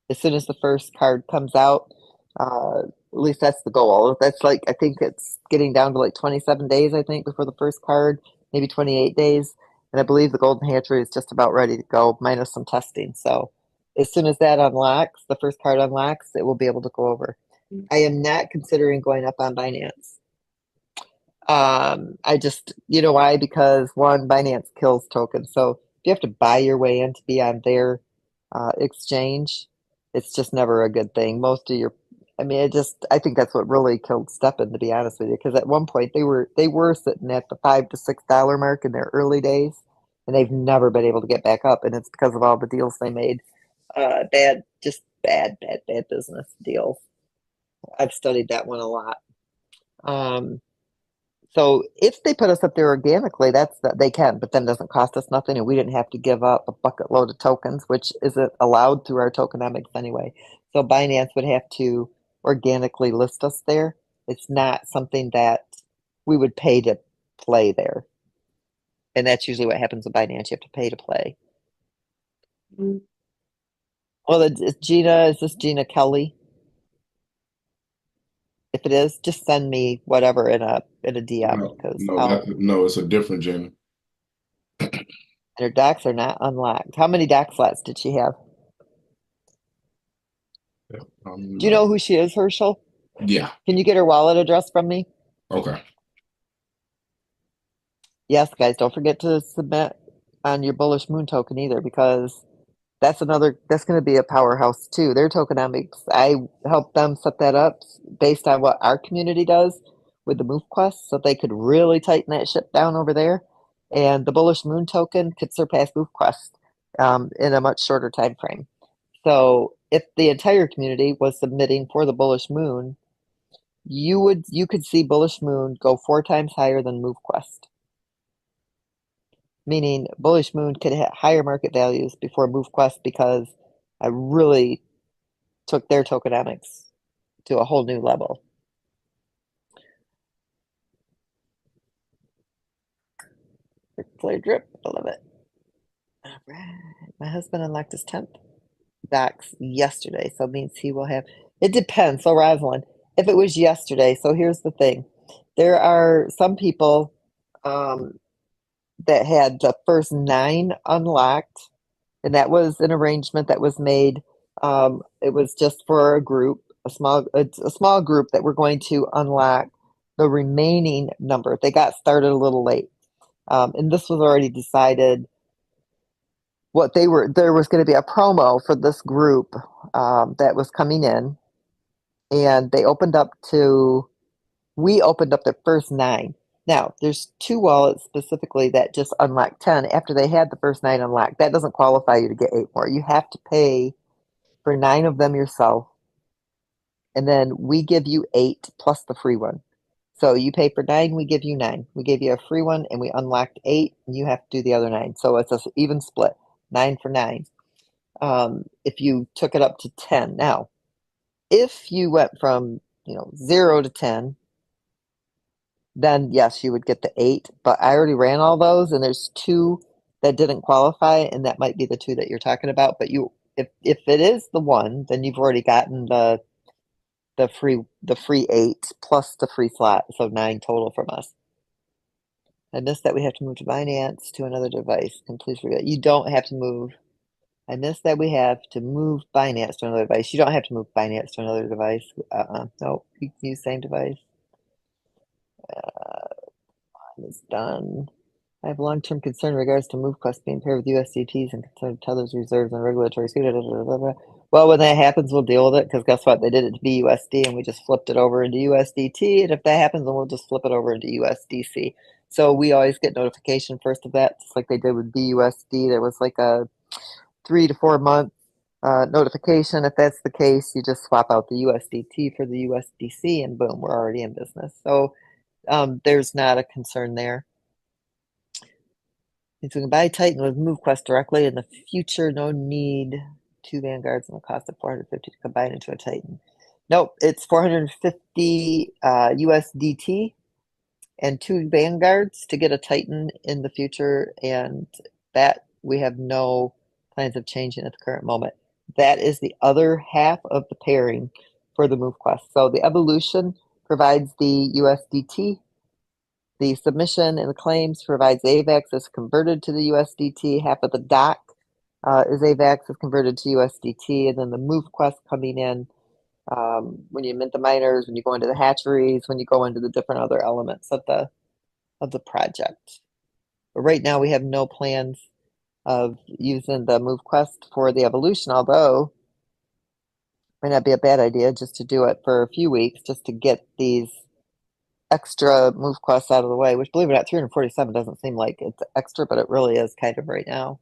Speaker 5: As soon as the first card comes out, at least that's the goal. That's like, I think it's getting down to like 27 days, I think, before the first card, maybe 28 days. And I believe the Golden Hatchery is just about ready to go, minus some testing. So as soon as that unlocks, the first card unlocks, it will be able to go over. I am not considering going up on Binance. I just, you know why? Because one, Binance kills tokens. So if you have to buy your way in to be on their exchange, it's just never a good thing. Most of your, I mean, I think that's what really killed Steppen, to be honest with you, because at one point they were sitting at the $5 to $6 mark in their early days, and they've never been able to get back up, and it's because of all the deals they made. Just bad business deals. I've studied that one a lot. So if they put us up there organically, they can, but then it doesn't cost us nothing, and we didn't have to give up a bucket load of tokens, which isn't allowed through our tokenomics anyway. So Binance would have to organically list us there. It's not something that we would pay to play there. And that's usually what happens with Binance. You have to pay to play. Well, is this Gina Kelly? If it is, just send me whatever in a DM, because
Speaker 3: No, it's a different Gina.
Speaker 5: her docs are not unlocked. How many doc slots did she have? Do you know who she is, Herschel?
Speaker 3: Yeah.
Speaker 5: Can you get her wallet address from me?
Speaker 3: Okay.
Speaker 5: Yes, guys, don't forget to submit on your Bullish Moon token either, because that's going to be a powerhouse too. Their tokenomics, I helped them set that up based on what our community does with the MoveQuest, so they could really tighten that ship down over there. And the Bullish Moon token could surpass MoveQuest in a much shorter time frame. So if the entire community was submitting for the Bullish Moon, you could see Bullish Moon go 4 times higher than MoveQuest. Meaning Bullish Moon could hit higher market values before MoveQuest, because I really took their tokenomics to a whole new level. Flare drip, I love it. All right, my husband unlocked his 10th docs yesterday, so it means he will have. It depends. So Rosalind, if it was yesterday, so here's the thing: there are some people that had the first 9 unlocked, and that was an arrangement that was made. It was just for a group, a small group that were going to unlock the remaining number. They got started a little late, and this was already decided. There was going to be a promo for this group that was coming in, and we opened up the first 9. Now, there's 2 wallets specifically that just unlocked 10 after they had the first 9 unlocked. That doesn't qualify you to get 8 more. You have to pay for 9 of them yourself, and then we give you 8 plus the free one. So you pay for 9, we give you 9. We gave you a free one, and we unlocked 8, and you have to do the other 9. So it's an even split, 9 for 9. if you took it up to 10. Now, if you went from 0 to 10, then yes, you would get the 8. But I already ran all those, and there's 2 that didn't qualify, and that might be the 2 that you're talking about. But if it is the 1, then you've already gotten the free 8 plus the free slot, so 9 total from us. I missed that we have to move to Binance to another device. And please forget, you don't have to move. I missed that we have to move Binance to another device. You don't have to move Binance to another device. No, you can use same device. It's done. I have long-term concern in regards to MoveQuest being paired with USDTs and concern of Tether's reserves and regulatory. Well, when that happens, we'll deal with it because guess what? They did it to BUSD and we just flipped it over into USDT. And if that happens, then we'll just flip it over into USDC. So we always get notification first of that, just like they did with BUSD. There was like a 3 to 4 month notification. If that's the case, you just swap out the USDT for the USDC and boom, we're already in business. So there's not a concern there. If we can buy Titan with MoveQuest directly in the future, no need 2 Vanguards and a cost of 450 to combine into a Titan. Nope, it's 450 USDT and 2 Vanguards to get a Titan in the future, and that we have no plans of changing at the current moment. That is the other half of the pairing for the MoveQuest. So the evolution provides the USDT. The submission and the claims provides AVAX is converted to the USDT. Half of the doc is AVAX is converted to USDT, and then the MoveQuest coming in when you mint the miners, when you go into the hatcheries, when you go into the different other elements of the project. But right now we have no plans of using the MoveQuest for the evolution, although it might not be a bad idea just to do it for a few weeks just to get these extra MoveQuests out of the way, which believe it or not, 347 doesn't seem like it's extra, but it really is kind of right now.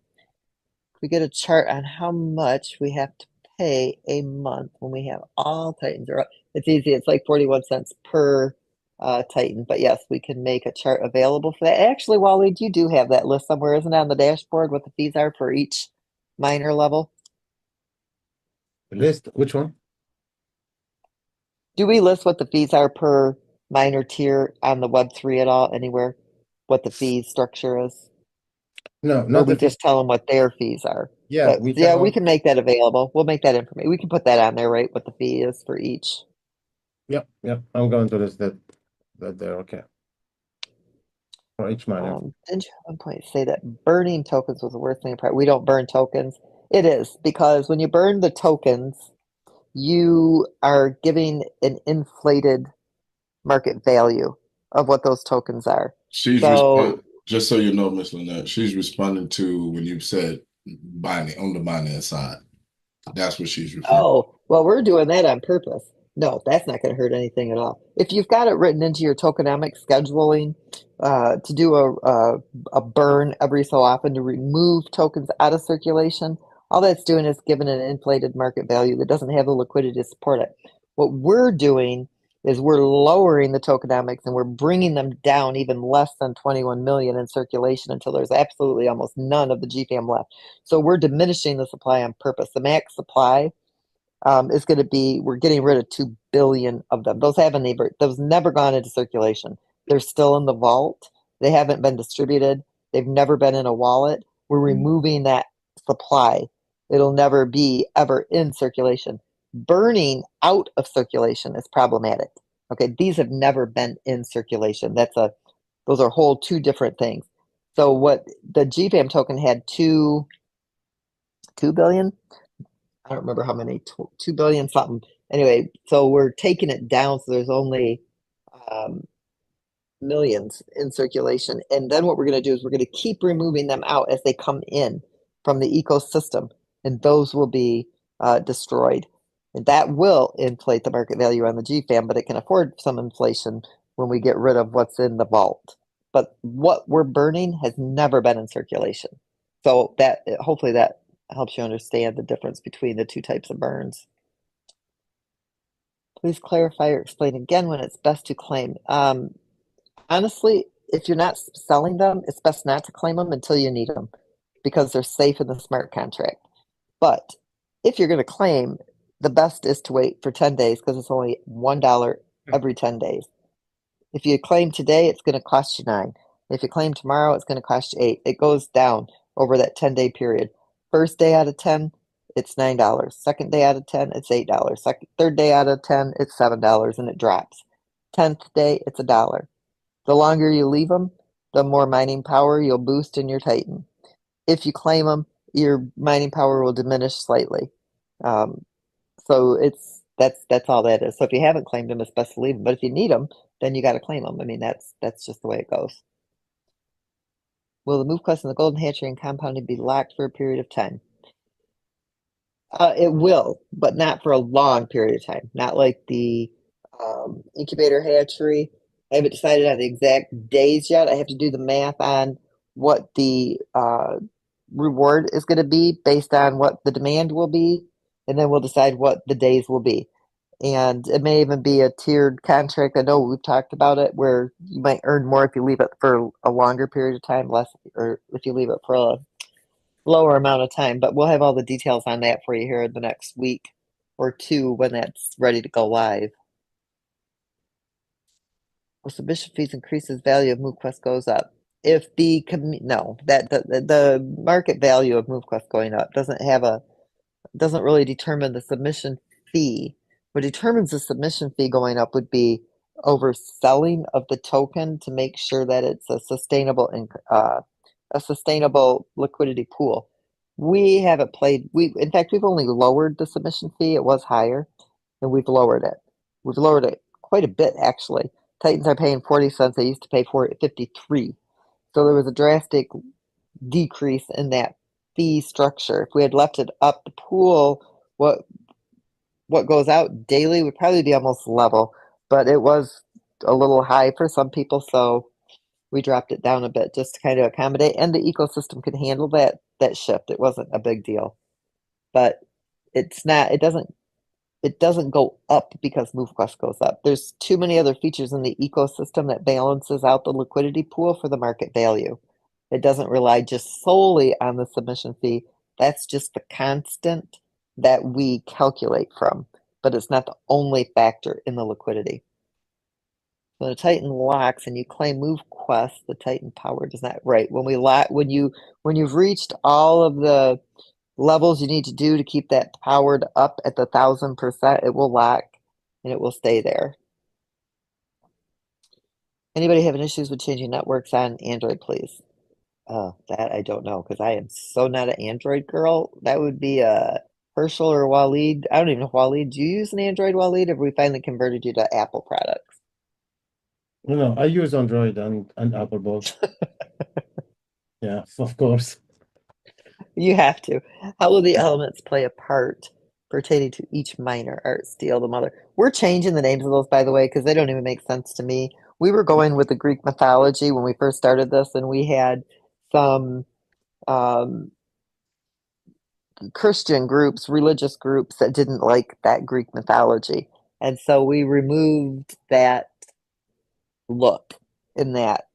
Speaker 5: We get a chart on how much we have to pay a month when we have all Titans are up. It's easy. It's like 41 cents per Titan. But yes, we can make a chart available for that. Actually, Wally, you do have that list somewhere, isn't it, on the dashboard, what the fees are for each miner level?
Speaker 6: The list, which one?
Speaker 5: Do we list what the fees are per miner tier on the Web3 at all, anywhere? What the fee structure is?
Speaker 6: No,
Speaker 5: Or
Speaker 6: not
Speaker 5: we
Speaker 6: the fee.
Speaker 5: just tell them what their fees are?
Speaker 6: Yeah,
Speaker 5: We can make that available. We'll make that information. We can put that on there, right? What the fee is for each.
Speaker 6: Yep. I'm going to list that there. Okay. For each miner.
Speaker 5: Didn't you at one point say that burning tokens was the worst thing? We don't burn tokens. It is because when you burn the tokens, you are giving an inflated market value of what those tokens are.
Speaker 3: Just so you know, Miss Lynette, she's responding to when you said binding on the Binance side. That's what she's referring.
Speaker 5: Oh, well, we're doing that on purpose. No, that's not going to hurt anything at all. If you've got it written into your tokenomic scheduling to do a burn every so often to remove tokens out of circulation, all that's doing is giving an inflated market value that doesn't have the liquidity to support it. What we're doing is we're lowering the tokenomics and we're bringing them down even less than 21 million in circulation until there's absolutely almost none of the GFAM left. So we're diminishing the supply on purpose. The max supply is going to be, we're getting rid of 2 billion of them. Those never gone into circulation. They're still in the vault. They haven't been distributed. They've never been in a wallet. We're removing that supply. It'll never be ever in circulation. Burning out of circulation is problematic. Okay, these have never been in circulation. Those are whole 2 different things. So what the GFAM token had 2 billion. I don't remember how many, 2 billion something. Anyway, so we're taking it down so there's only millions in circulation. And then what we're going to do is we're going to keep removing them out as they come in from the ecosystem, and those will be destroyed. And that will inflate the market value on the GFAM, but it can afford some inflation when we get rid of what's in the vault. But what we're burning has never been in circulation. So that hopefully that helps you understand the difference between the 2 types of burns. Please clarify or explain again when it's best to claim. Honestly, if you're not selling them, it's best not to claim them until you need them because they're safe in the smart contract. But if you're going to claim, the best is to wait for 10 days because it's only $1 every 10 days. If you claim today, it's going to cost you 9. If you claim tomorrow, it's going to cost you 8. It goes down over that 10-day period. First day out of 10, it's $9. Second day out of 10, it's $8. Third day out of 10, it's $7, and it drops. 10th day, it's $1. The longer you leave them, the more mining power you'll boost in your Titan. If you claim them, your mining power will diminish slightly. So that's all that is. So if you haven't claimed them, it's best to leave them. But if you need them, then you got to claim them. I mean, that's just the way it goes. Will the MoveQuest and the Golden Hatchery and Compounding be locked for a period of time? It will, but not for a long period of time. Not like the incubator hatchery. I haven't decided on the exact days yet. I have to do the math on what the reward is going to be based on what the demand will be, and then we'll decide what the days will be. And it may even be a tiered contract. I know we've talked about it where you might earn more if you leave it for a longer period of time, less, or if you leave it for a lower amount of time. But we'll have all the details on that for you here in the next week or two when that's ready to go live. Will submission fees increase as value of MoveQuest goes up? If the the market value of MoveQuest going up doesn't really determine the submission fee. What determines the submission fee going up would be overselling of the token to make sure that it's a sustainable liquidity pool. We haven't played. In fact, we've only lowered the submission fee. It was higher, and we've lowered it. We've lowered it quite a bit, actually. Titans are paying 40 cents. They used to pay 53. So there was a drastic decrease in that fee structure. If we had left it up, the pool, what goes out daily would probably be almost level, but it was a little high for some people, so we dropped it down a bit just to kind of accommodate, and the ecosystem could handle that shift. It wasn't a big deal, but it's not. It doesn't go up because MoveQuest goes up. There's too many other features in the ecosystem that balances out the liquidity pool for the market value. It doesn't rely just solely on the submission fee. That's just the constant that we calculate from, but it's not the only factor in the liquidity. When the Titan locks and you claim MoveQuest, the Titan power does not. Right. When you've reached all of the levels you need to do to keep that powered up at the 1000%, it will lock and it will stay there. Anybody having issues with changing networks on Android, please? That I don't know because I am so not an Android girl. That would be Herschel or Waleed. I don't even know, Waleed. Do you use an Android, Waleed? Or have we finally converted you to Apple products?
Speaker 6: No, I use Android and Apple both. Yeah, of course.
Speaker 5: You have to. How will the elements play a part pertaining to each minor? Art, steel, the mother. We're changing the names of those, by the way, because they don't even make sense to me. We were going with the Greek mythology when we first started this, and we had some Christian groups, religious groups that didn't like that Greek mythology. And so we removed that look in that,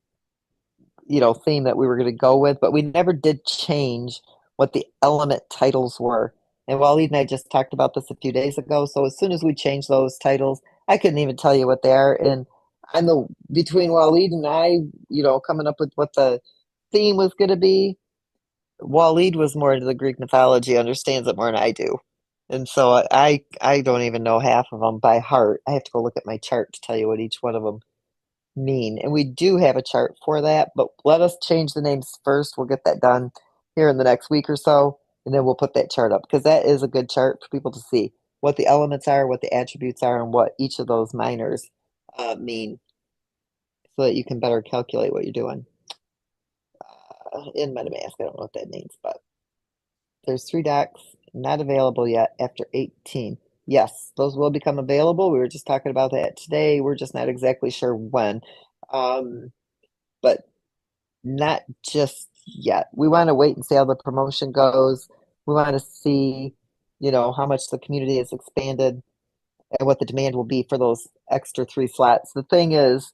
Speaker 5: theme that we were going to go with, but we never did change what the element titles were. And Waleed and I just talked about this a few days ago. So as soon as we changed those titles, I couldn't even tell you what they are. And I know between Waleed and I, coming up with what the theme was going to be, Waleed was more into the Greek mythology, understands it more than I do. And so I don't even know half of them by heart. I have to go look at my chart to tell you what each one of them mean. And we do have a chart for that, but let us change the names first. We'll get that done here in the next week or so, and then we'll put that chart up because that is a good chart for people to see what the elements are, what the attributes are, and what each of those minors mean so that you can better calculate what you're doing. In MetaMask, I don't know what that means, but there's 3 docs not available yet after 18. Yes, those will become available. We were just talking about that today. We're just not exactly sure when, but not just yet. We want to wait and see how the promotion goes. We want to see, how much the community has expanded and what the demand will be for those extra 3 slots. The thing is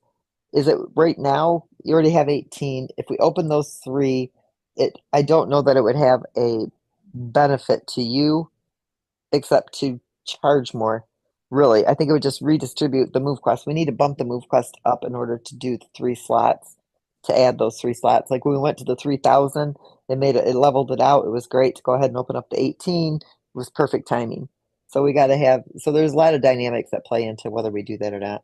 Speaker 5: it right now you already have 18. If we open those 3, I don't know that it would have a benefit to you except to charge more. Really, I think it would just redistribute the MoveQuest. We need to bump the MoveQuest up in order to do the 3 slots, to add those 3 slots. Like when we went to the 3,000, it leveled it out. It was great to go ahead and open up the 18. It was perfect timing. So we got to have, so there's a lot of dynamics that play into whether we do that or not.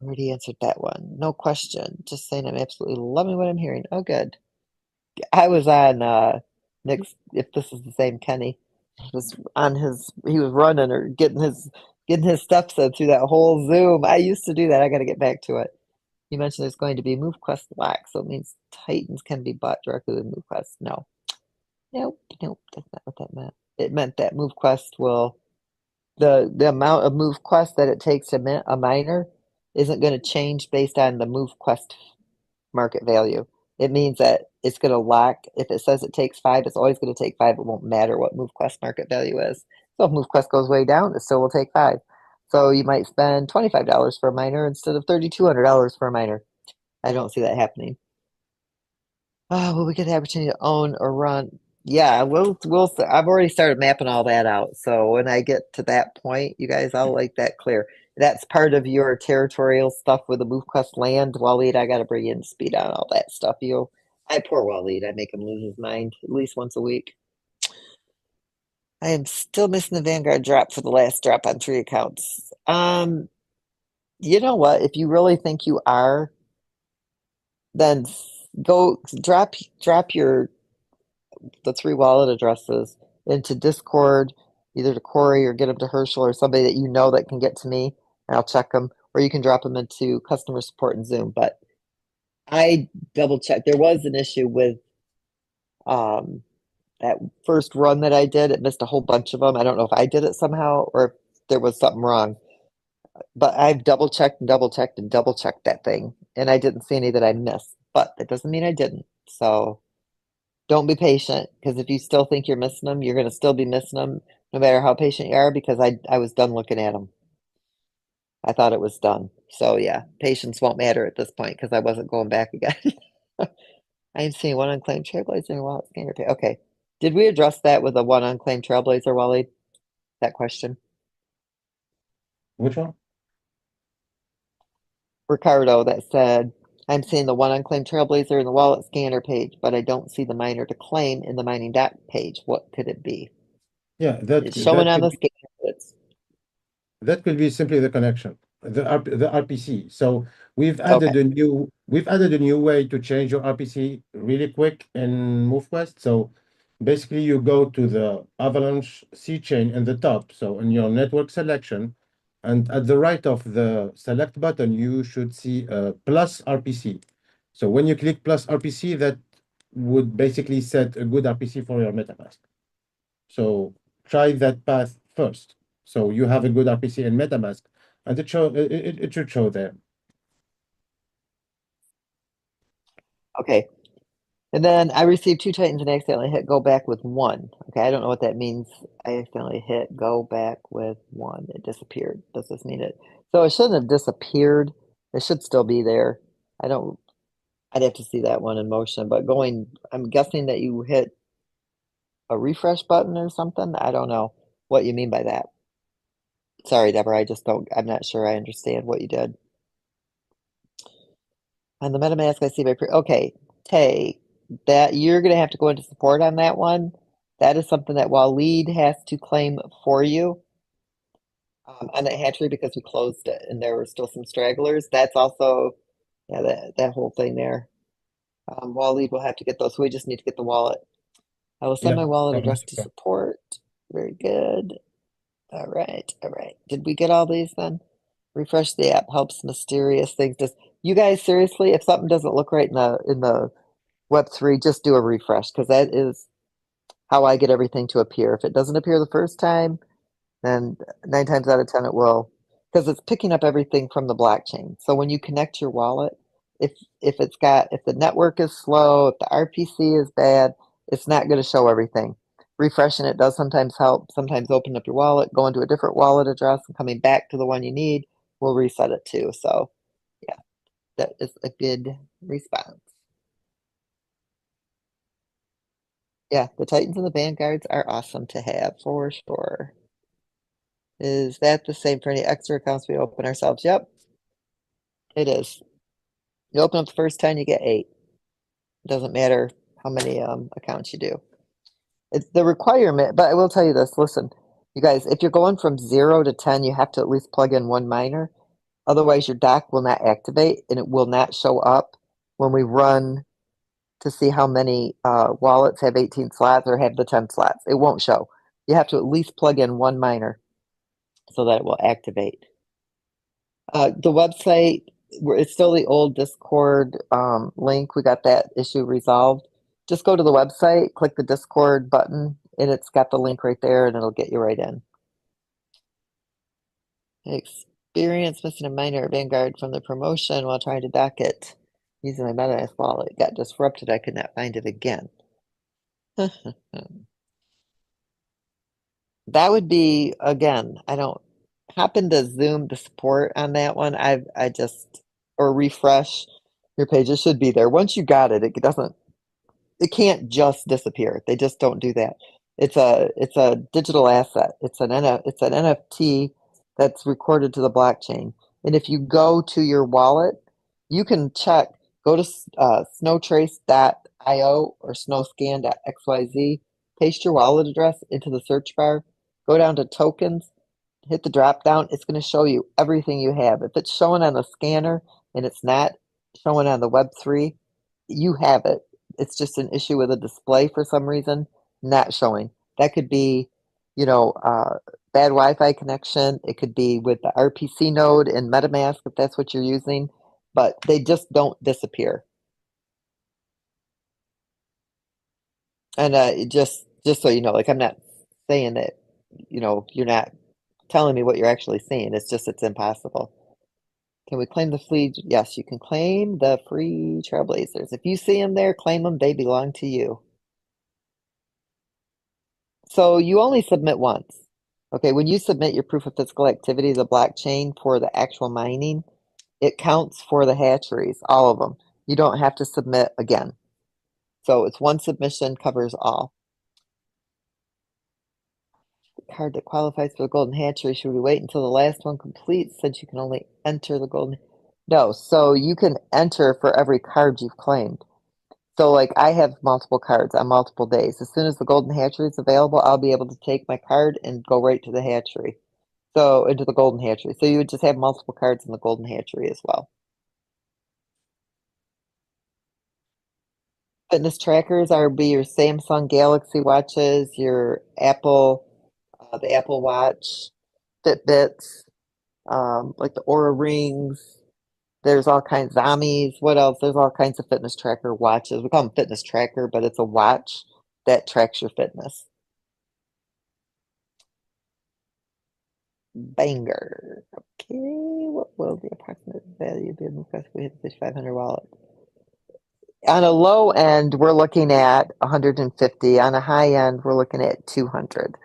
Speaker 5: Already answered that one. No question. Just saying I'm absolutely loving what I'm hearing. Oh, good. I was on Nick's, if this is the same Kenny, was on he was running or getting his steps in through that whole Zoom. I used to do that. I got to get back to it. You mentioned there's going to be MoveQuest lock, so it means Titans can be bought directly with MoveQuest. No. Nope, that's not what that meant. It meant that MoveQuest will the amount of MoveQuest that it takes to mint a miner isn't going to change based on the MoveQuest market value. It means that it's going to lock. If it says it takes 5, it's always going to take 5. It won't matter what MoveQuest market value is. So if MoveQuest goes way down, it still will take 5. So you might spend $25 for a miner instead of $3,200 for a miner. I don't see that happening. Oh, will we get the opportunity to own or run? Yeah, we'll. I've already started mapping all that out. So when I get to that point, you guys, I'll make that clear. That's part of your territorial stuff with the MoveQuest land. Waleed, I got to bring you in to speed on all that stuff. I poor Waleed. I make him lose his mind at least once a week. I am still missing the Vanguard drop for the last drop on 3 accounts. You know what? If you really think you are, then go drop the 3 wallet addresses into Discord, either to Corey or get them to Herschel or somebody that you know that can get to me, and I'll check them. Or you can drop them into customer support in Zoom. But I double checked. There was an issue with that first run that I did. It missed a whole bunch of them. I don't know if I did it somehow or if there was something wrong. But I've double checked and double checked and double checked that thing, and I didn't see any that I missed. But that doesn't mean I didn't. So don't be patient, because if you still think you're missing them, you're going to still be missing them no matter how patient you are, because I was done looking at them. I thought it was done. So yeah, patience won't matter at this point because I wasn't going back again. I am seeing one unclaimed trailblazer wallet scanner pay. Okay. Did we address that with the one unclaimed trailblazer, Wally? That question?
Speaker 6: Which one?
Speaker 5: Ricardo that said, I'm seeing the one unclaimed trailblazer in the wallet scanner page, but I don't see the miner to claim in the mining doc page. What could it be?
Speaker 6: Yeah,
Speaker 5: It's showing on the scanner.
Speaker 6: that could be simply the connection, the RPC. So we've
Speaker 5: Okay.
Speaker 6: added a new way to change your RPC really quick in MoveQuest. So basically you go to the Avalanche C chain in the top. So in your network selection, and at the right of the select button, you should see a plus RPC. So when you click plus RPC, that would basically set a good RPC for your MetaMask. So try that path first. So you have a good RPC in MetaMask, and it should show there.
Speaker 5: Okay. And then I received 2 Titans and accidentally hit go back with 1. Okay, I don't know what that means. I accidentally hit go back with 1. It disappeared. Does this mean it? So it shouldn't have disappeared. It should still be there. I'd have to see that one in motion, but I'm guessing that you hit a refresh button or something. I don't know what you mean by that. Sorry, Deborah, I'm not sure I understand what you did. On the MetaMask, I see okay, Tay, that you're going to have to go into support on that one. That is something that Waleed has to claim for you on that hatchery because we closed it and there were still some stragglers. That's also, yeah, that whole thing there. Waleed will have to get those. So we just need to get the wallet. I will send my wallet address to support. Very good. All right, all right. Did we get all these then? Refresh the app helps mysterious things. Just you guys seriously, if something doesn't look right in the Web3, just do a refresh because that is how I get everything to appear. If it doesn't appear the first time, then 9 times out of 10 it will, because it's picking up everything from the blockchain. So when you connect your wallet, if if the network is slow, if the RPC is bad, it's not going to show everything. Refreshing it does sometimes help. Sometimes open up your wallet, go into a different wallet address, and coming back to the one you need will reset it too. So yeah, that is a good response. Yeah, the Titans and the Vanguards are awesome to have for sure. Is that the same for any extra accounts we open ourselves? Yep, it is. You open up the first 10, you get 8. Doesn't matter how many accounts you do. It's the requirement, but I will tell you this, listen, you guys, if you're going from 0 to 10, you have to at least plug in one miner. Otherwise, your dock will not activate and it will not show up when we run to see how many wallets have 18 slots or have the 10 slots. It won't show. You have to at least plug in one miner so that it will activate. The website, it's still the old Discord link. We got that issue resolved. Just go to the website, click the Discord button, and it's got the link right there, and it'll get you right in. Experience missing a miner at Vanguard from the promotion while trying to dock it using my MetaMask wallet. It got disrupted. I could not find it again. That would be, again, I don't happen to zoom the support on that one. I just, or refresh your page. It should be there. Once you got it, it can't just disappear. They just don't do that. It's a digital asset. It's an NFT that's recorded to the blockchain. And if you go to your wallet, you can check, go to snowtrace.io or snowscan.xyz, paste your wallet address into the search bar, go down to tokens, hit the drop down. It's going to show you everything you have. If it's showing on the scanner and it's not showing on the Web3, you have it. It's just an issue with a display for some reason, not showing. That could be, bad Wi-Fi connection. It could be with the RPC node in MetaMask if that's what you're using, but they just don't disappear. And just so you know, like I'm not saying that, you're not telling me what you're actually seeing. It's impossible. Can we claim the fleet? Yes, you can claim the free trailblazers. If you see them there, claim them. They belong to you. So you only submit once. Okay, when you submit your proof of physical activity to the blockchain for the actual mining, it counts for the hatcheries, all of them. You don't have to submit again. So it's one submission covers all. The card that qualifies for the golden hatchery, should we wait until the last one completes since you can only enter the golden? No, so you can enter for every card you've claimed. So like I have multiple cards on multiple days. As soon as the golden hatchery is available, I'll be able to take my card and go right to the hatchery. So into the golden hatchery. So you would just have multiple cards in the golden hatchery as well. Fitness trackers are be your Samsung Galaxy watches, your Apple, the Apple Watch, Fitbits, like the Aura rings. There's all kinds of Zommies. What else? There's all kinds of fitness tracker watches. We call them fitness tracker, but it's a watch that tracks your fitness. Banger. Okay, what will the approximate value be in the request if we hit the 5,500 wallet? On a low end, we're looking at 150. On a high end, we're looking at 200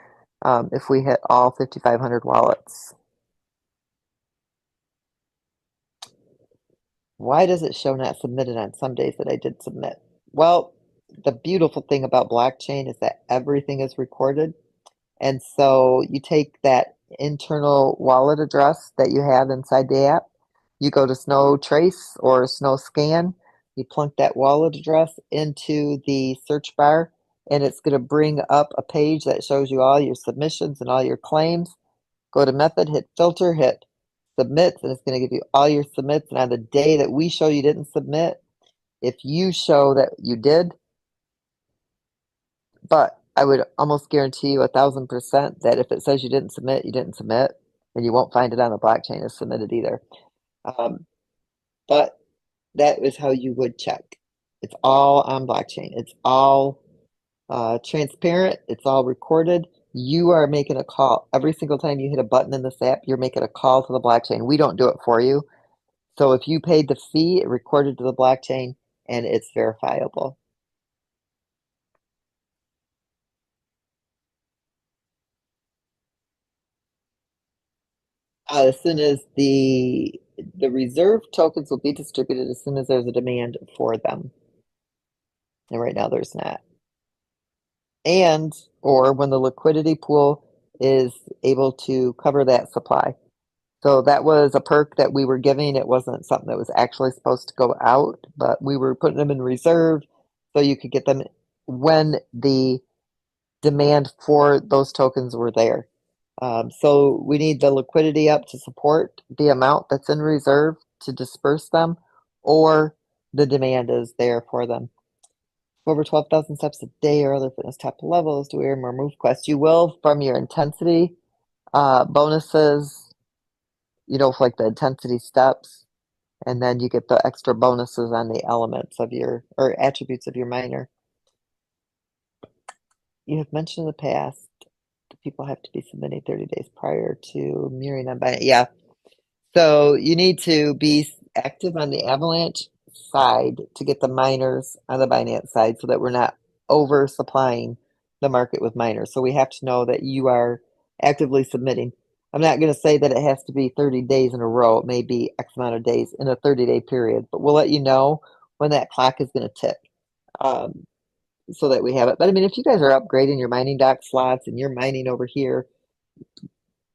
Speaker 5: if we hit all 5,500 wallets. Why does it show not submitted on some days that I did submit? Well, the beautiful thing about blockchain is that everything is recorded. And so you take that internal wallet address that you have inside the app, you go to Snow Trace or Snow Scan, you plunk that wallet address into the search bar, and it's going to bring up a page that shows you all your submissions and all your claims. Go to method, hit filter, hit submits, and it's going to give you all your submits. And on the day that we show you didn't submit, if you show that you did, but I would almost guarantee you 1,000% that if it says you didn't submit, you didn't submit, and you won't find it on the blockchain as submitted either. But that is how you would check. It's all on blockchain. It's all transparent. It's all recorded. You are making a call. Every single time you hit a button in this app, you're making a call to the blockchain. We don't do it for you. So if you paid the fee, it recorded to the blockchain and it's verifiable. As soon as the reserve tokens will be distributed as soon as there's a demand for them. And right now there's not. and or when the liquidity pool is able to cover that supply. So that was a perk that we were giving. It wasn't something that was actually supposed to go out, but we were putting them in reserve so you could get them when the demand for those tokens were there. So we need the liquidity up to support the amount that's in reserve to disperse them, or the demand is there for them. Over 12,000 steps a day or other fitness top levels to earn more MoveQuest. You will from your intensity bonuses, for like the intensity steps, and then you get the extra bonuses on the elements of your or attributes of your miner. You have mentioned in the past that people have to be submitting 30 days prior to mirroring on Binance. Yeah. So you need to be active on the Avalanche side to get the miners on the Binance side so that we're not oversupplying the market with miners. So we have to know that you are actively submitting. I'm not going to say that it has to be 30 days in a row. It may be X amount of days in a 30-day period, but we'll let you know when that clock is going to tick. So that we have it. But I mean, if you guys are upgrading your mining dock slots and you're mining over here,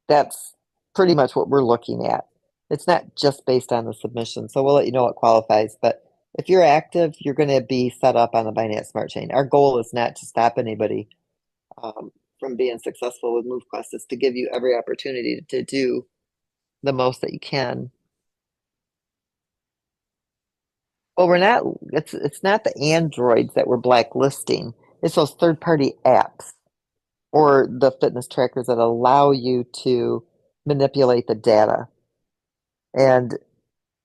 Speaker 5: that's pretty much what we're looking at. It's not just based on the submission. So we'll let you know what qualifies. But if you're active, you're going to be set up on the Binance Smart Chain. Our goal is not to stop anybody from being successful with MoveQuest. It's to give you every opportunity to do the most that you can. Well, we're not. It's not the Androids that we're blacklisting. It's those third-party apps or the fitness trackers that allow you to manipulate the data. And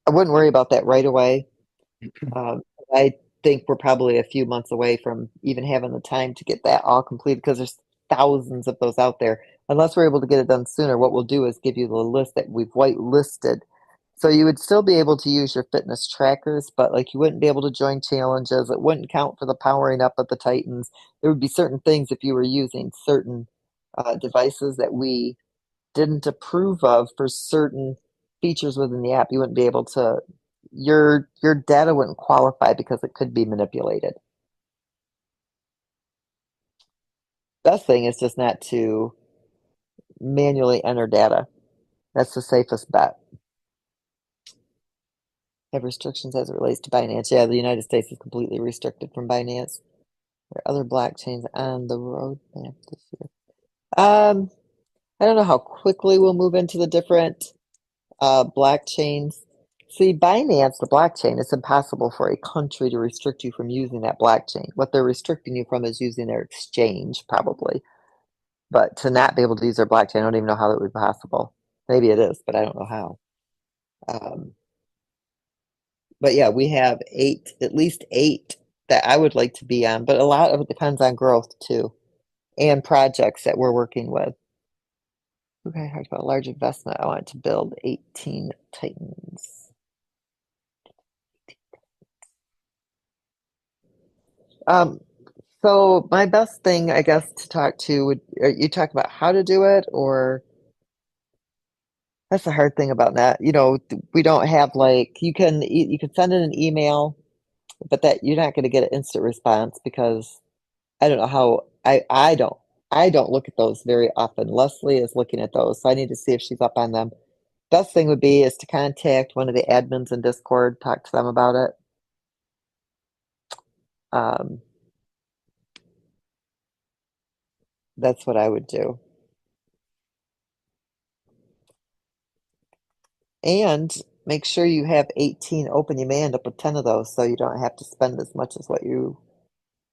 Speaker 5: I wouldn't worry about that right away. I think we're probably a few months away from even having the time to get that all completed because there's thousands of those out there. Unless we're able to get it done sooner, what we'll do is give you the list that we've whitelisted. So you would still be able to use your fitness trackers, but like you wouldn't be able to join challenges. It wouldn't count for the powering up of the Titans. There would be certain things if you were using certain devices that we didn't approve of for certain features within the app. You wouldn't be able to. Your data wouldn't qualify because it could be manipulated. Best thing is just not to manually enter data. That's the safest bet. Have restrictions as it relates to Binance. Yeah, the United States is completely restricted from Binance. There are other blockchains on the roadmap this year. I don't know how quickly we'll move into the different blockchains. See, Binance, the blockchain, it's impossible for a country to restrict you from using that blockchain. What they're restricting you from is using their exchange, probably. But to not be able to use their blockchain, I don't even know how that would be possible. Maybe it is, but I don't know how. But yeah, we have at least eight that I would like to be on, but a lot of it depends on growth too, and projects that we're working with. Okay, I talked about a large investment. I want to build 18 Titans. So my best thing, I guess, to talk to would you talk about how to do it, or that's the hard thing about that. We don't have like you can send in an email, but that you're not going to get an instant response because I don't know how I don't look at those very often. Leslie is looking at those, so I need to see if she's up on them. Best thing would be is to contact one of the admins in Discord, talk to them about it. That's what I would do. And make sure you have 18 open. You may end up with 10 of those, so you don't have to spend as much as what you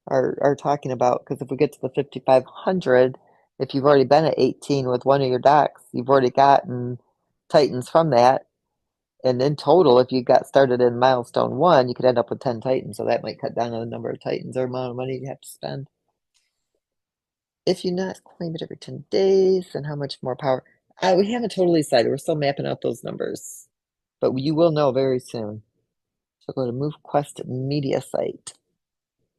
Speaker 5: are talking about. Because if we get to the 5,500, if you've already been at 18 with one of your docks, you've already gotten Titans from that. And in total, if you got started in milestone 1, you could end up with 10 Titans. So that might cut down on the number of Titans or amount of money you have to spend. If you not claim it every 10 days, and how much more power? We haven't totally decided. We're still mapping out those numbers. But you will know very soon. So go to MoveQuest Media Site.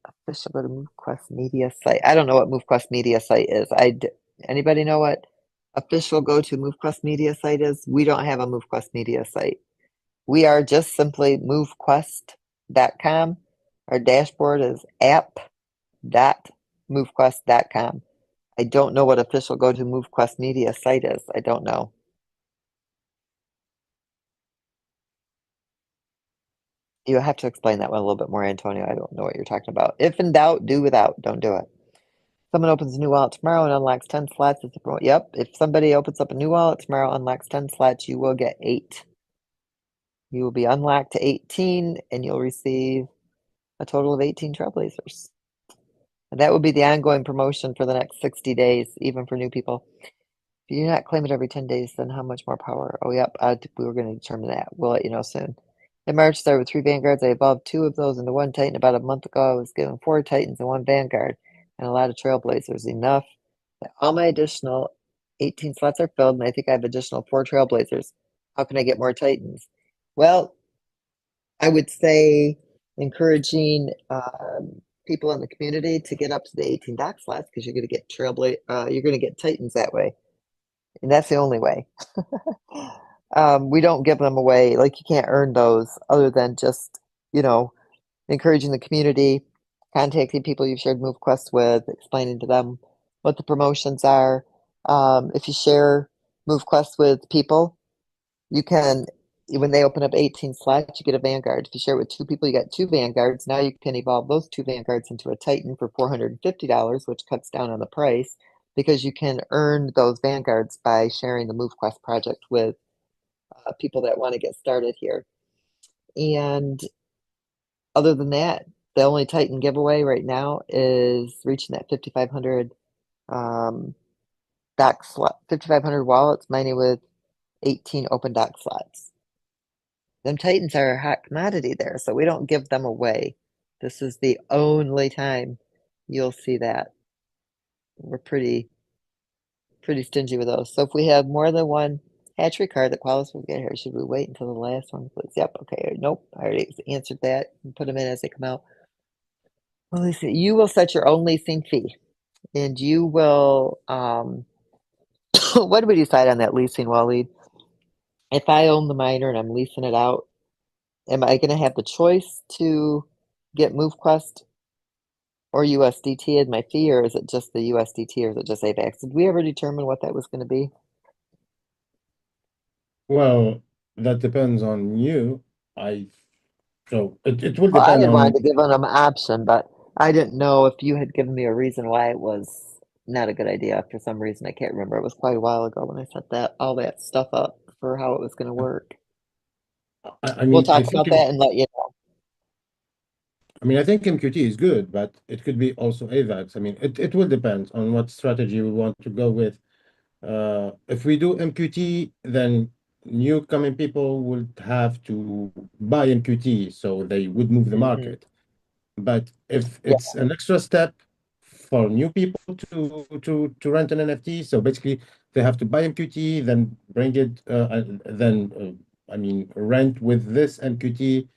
Speaker 5: Official, go to MoveQuest Media Site. I don't know what MoveQuest Media Site is. Anybody know what official go to MoveQuest Media Site is? We don't have a MoveQuest Media Site. We are just simply movequest.com. Our dashboard is app.movequest.com. movequest.com. I don't know what official go to MoveQuest media site is. I don't know. You have to explain that one a little bit more, Antonio. I don't know what you're talking about. If in doubt, do without. Don't do it. Someone opens a new wallet tomorrow and unlocks 10 slots. It's a promo. Yep. If somebody opens up a new wallet tomorrow, unlocks 10 slots, you will get 8. You will be unlocked to 18 and you'll receive a total of 18 Trailblazers. And that will be the ongoing promotion for the next 60 days, even for new people. If you do not claim it every 10 days, then how much more power? Oh, yep. We were going to determine that. We'll let you know soon. In March, started with 3 Vanguards. I evolved 2 of those into 1 Titan. About a month ago, I was given 4 Titans and 1 Vanguard and a lot of Trailblazers. Enough that all my additional 18 slots are filled, and I think I have additional 4 Trailblazers. How can I get more Titans? Well, I would say encouraging people in the community to get up to the 18 dock slots because you're going to get you're going to get Titans that way, and that's the only way. We don't give them away. Like, you can't earn those other than just, encouraging the community, contacting people you've shared MoveQuest with, explaining to them what the promotions are. If you share MoveQuest with people, you can, when they open up 18 slots, you get a Vanguard. If you share it with 2 people, you get 2 Vanguards. Now you can evolve those 2 Vanguards into a Titan for $450, which cuts down on the price because you can earn those Vanguards by sharing the MoveQuest project with people that want to get started here. And other than that, the only Titan giveaway right now is reaching that 5,500 dock slot, 5,500 wallets, mining with 18 open dock slots. Them Titans are a hot commodity there, so we don't give them away. This is the only time you'll see that. We're pretty stingy with those. So if we have more than one hatchery card that qualifies for get here, should we wait until the last one, please? Yep. Okay. Nope. I already answered that. And put them in as they come out. Well, Lisa, you will set your own leasing fee, and you will. What do we decide on that leasing, Waleed? If I own the miner and I'm leasing it out, am I going to have the choice to get MoveQuest or USDT as my fee, or is it just the USDT, or is it just AVAX? Did we ever determine what that was going to be?
Speaker 6: Well, that depends on you. I so it will
Speaker 5: Well, I
Speaker 6: depend
Speaker 5: had wanted
Speaker 6: on.
Speaker 5: to give them an option, but I didn't know if you had given me a reason why it was not a good idea for some reason. I can't remember. It was quite a while ago when I set all that stuff up for how it was going to work.
Speaker 6: I
Speaker 5: We'll
Speaker 6: mean,
Speaker 5: talk about that and let you know.
Speaker 6: I think MQT is good, but it could be also AVAX. I mean, it will depend on what strategy we want to go with. If we do MQT, then new coming people would have to buy MQT, so they would move the
Speaker 5: Hmm.
Speaker 6: market. But if
Speaker 5: Yeah,
Speaker 6: it's an extra step for new people to rent an NFT, so basically they have to buy MQT, then bring it, rent with this MQT.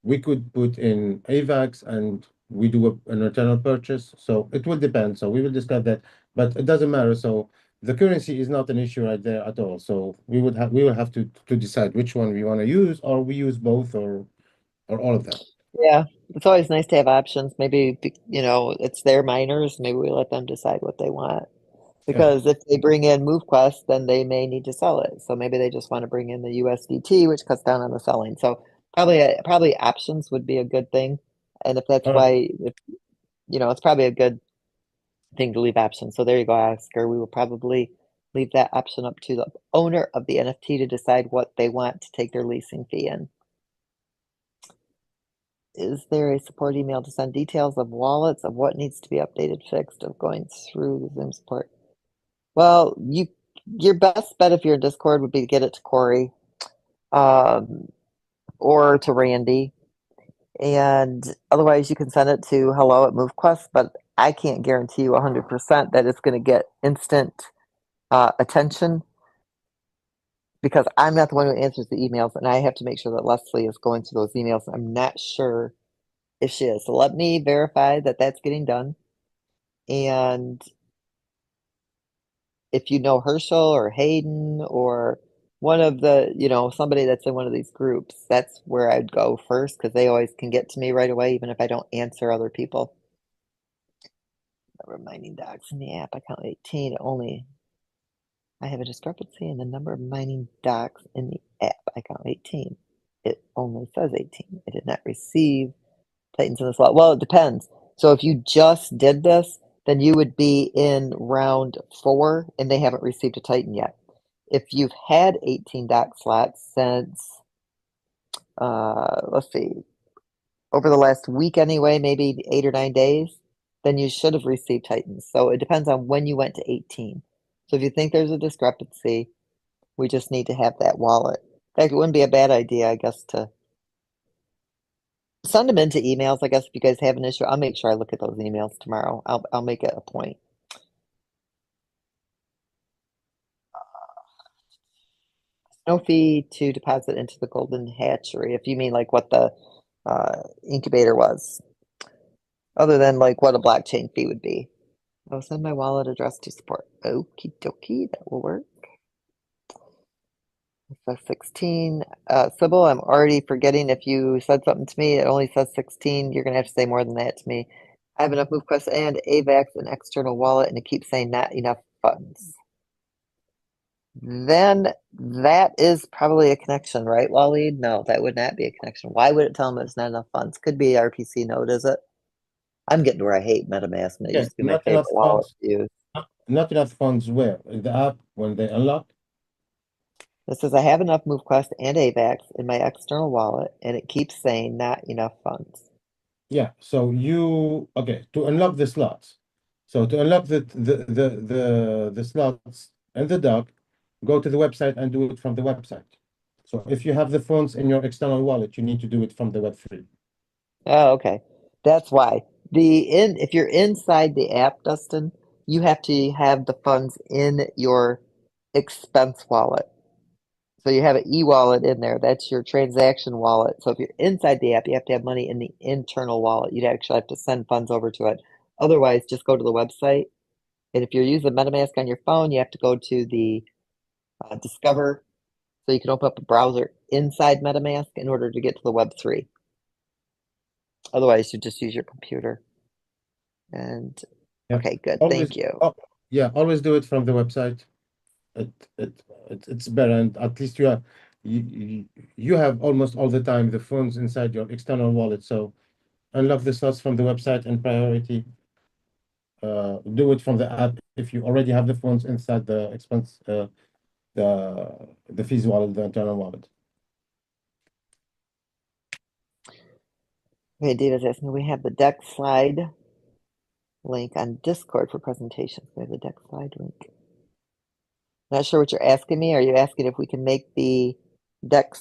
Speaker 6: We could put in AVAX and we do an internal purchase. So it will depend. So we will discuss that, but it doesn't matter. So the currency is not an issue right there at all. So we will have to decide which one we want to use, or we use both, or all of them.
Speaker 5: yeah. It's always nice to have options. Maybe, it's their miners. Maybe we let them decide what they want.
Speaker 6: Yeah.
Speaker 5: Because if they bring in MoveQuest, then they may need to sell it. So maybe they just want to bring in the USDT, which cuts down on the selling. So probably options would be a good thing. And if that's
Speaker 6: All right.
Speaker 5: why, it's probably a good thing to leave options. So there you go, Oscar. We will probably leave that option up to the owner of the NFT to decide what they want to take their leasing fee in. Is there a support email to send details of wallets, of what needs to be updated, fixed, of going through the Zoom support? Well, your best bet if you're in Discord would be to get it to Corey, um, or to Randy, and otherwise you can send it to hello at MoveQuest. But I can't guarantee you 100% that it's going to get instant attention because I'm not the one who answers the emails, and I have to make sure that Leslie is going through those emails. I'm not sure if she is, so let me verify that that's getting done. And if you know Herschel or Hayden or one of the, somebody that's in one of these groups, that's where I'd go first because they always can get to me right away, even if I don't answer other people. number of mining docs in the app account 18 only. I have a discrepancy in the number of mining docs in the app account 18. It only says 18. I did not receive Titans in this lot. Well, it depends. So if you just did this, then you would be in round 4 and they haven't received a Titan yet. If you've had 18 doc slots since, let's see, over the last week anyway, maybe 8 or 9 days, then you should have received Titans. So it depends on when you went to 18. So if you think there's a discrepancy, we just need to have that wallet. In fact, it wouldn't be a bad idea, I guess, to send them into emails. I guess if you guys have an issue, I'll make sure I look at those emails tomorrow. I'll make it a point. No fee to deposit into the golden hatchery, if you mean like what the incubator was, other than like what a blockchain fee would be. I'll send my wallet address to support. Okie dokie, that will work. It says 16. Sybil, I'm already forgetting if you said something to me. It only says 16. You're going to have to say more than that to me. I have enough MoveQuest and AVAX and external wallet, and it keeps saying not enough funds. Then that is probably a connection, right, Waleed? No, that would not be a connection. Why would it tell them it's not enough funds? Could be RPC node, is it? I'm getting to where I hate MetaMask, and it used to be my favorite wallet to use.
Speaker 6: Not enough funds where? In the app when they unlock?
Speaker 5: It says I have enough MoveQuest and AVAX in my external wallet, and it keeps saying not enough funds.
Speaker 6: Yeah, so to unlock the slots. So to unlock the slots and the dock, go to the website and do it from the website. So if you have the funds in your external wallet, you need to do it from the Web3.
Speaker 5: Oh, okay. That's why. If you're inside the app, Dustin, you have to have the funds in your expense wallet. So you have an e-wallet in there. That's your transaction wallet. So if you're inside the app, you have to have money in the internal wallet. You'd actually have to send funds over to it. Otherwise, just go to the website. And if you're using MetaMask on your phone, you have to go to the Discover. So you can open up a browser inside MetaMask in order to get to the Web3. Otherwise, you just use your computer. And
Speaker 6: Yeah.
Speaker 5: okay, good.
Speaker 6: Always,
Speaker 5: Thank you.
Speaker 6: yeah, always do it from the website. It's better, and at least you have almost all the time the funds inside your external wallet. So unlock the slots from the website and priority. Do it from the app if you already have the funds inside the expense the fees wallet, the internal wallet.
Speaker 5: Okay, Data's asking, we have the deck slide link on Discord for presentations. We have the deck slide link. Not sure what you're asking me. Are you asking if we can make the deck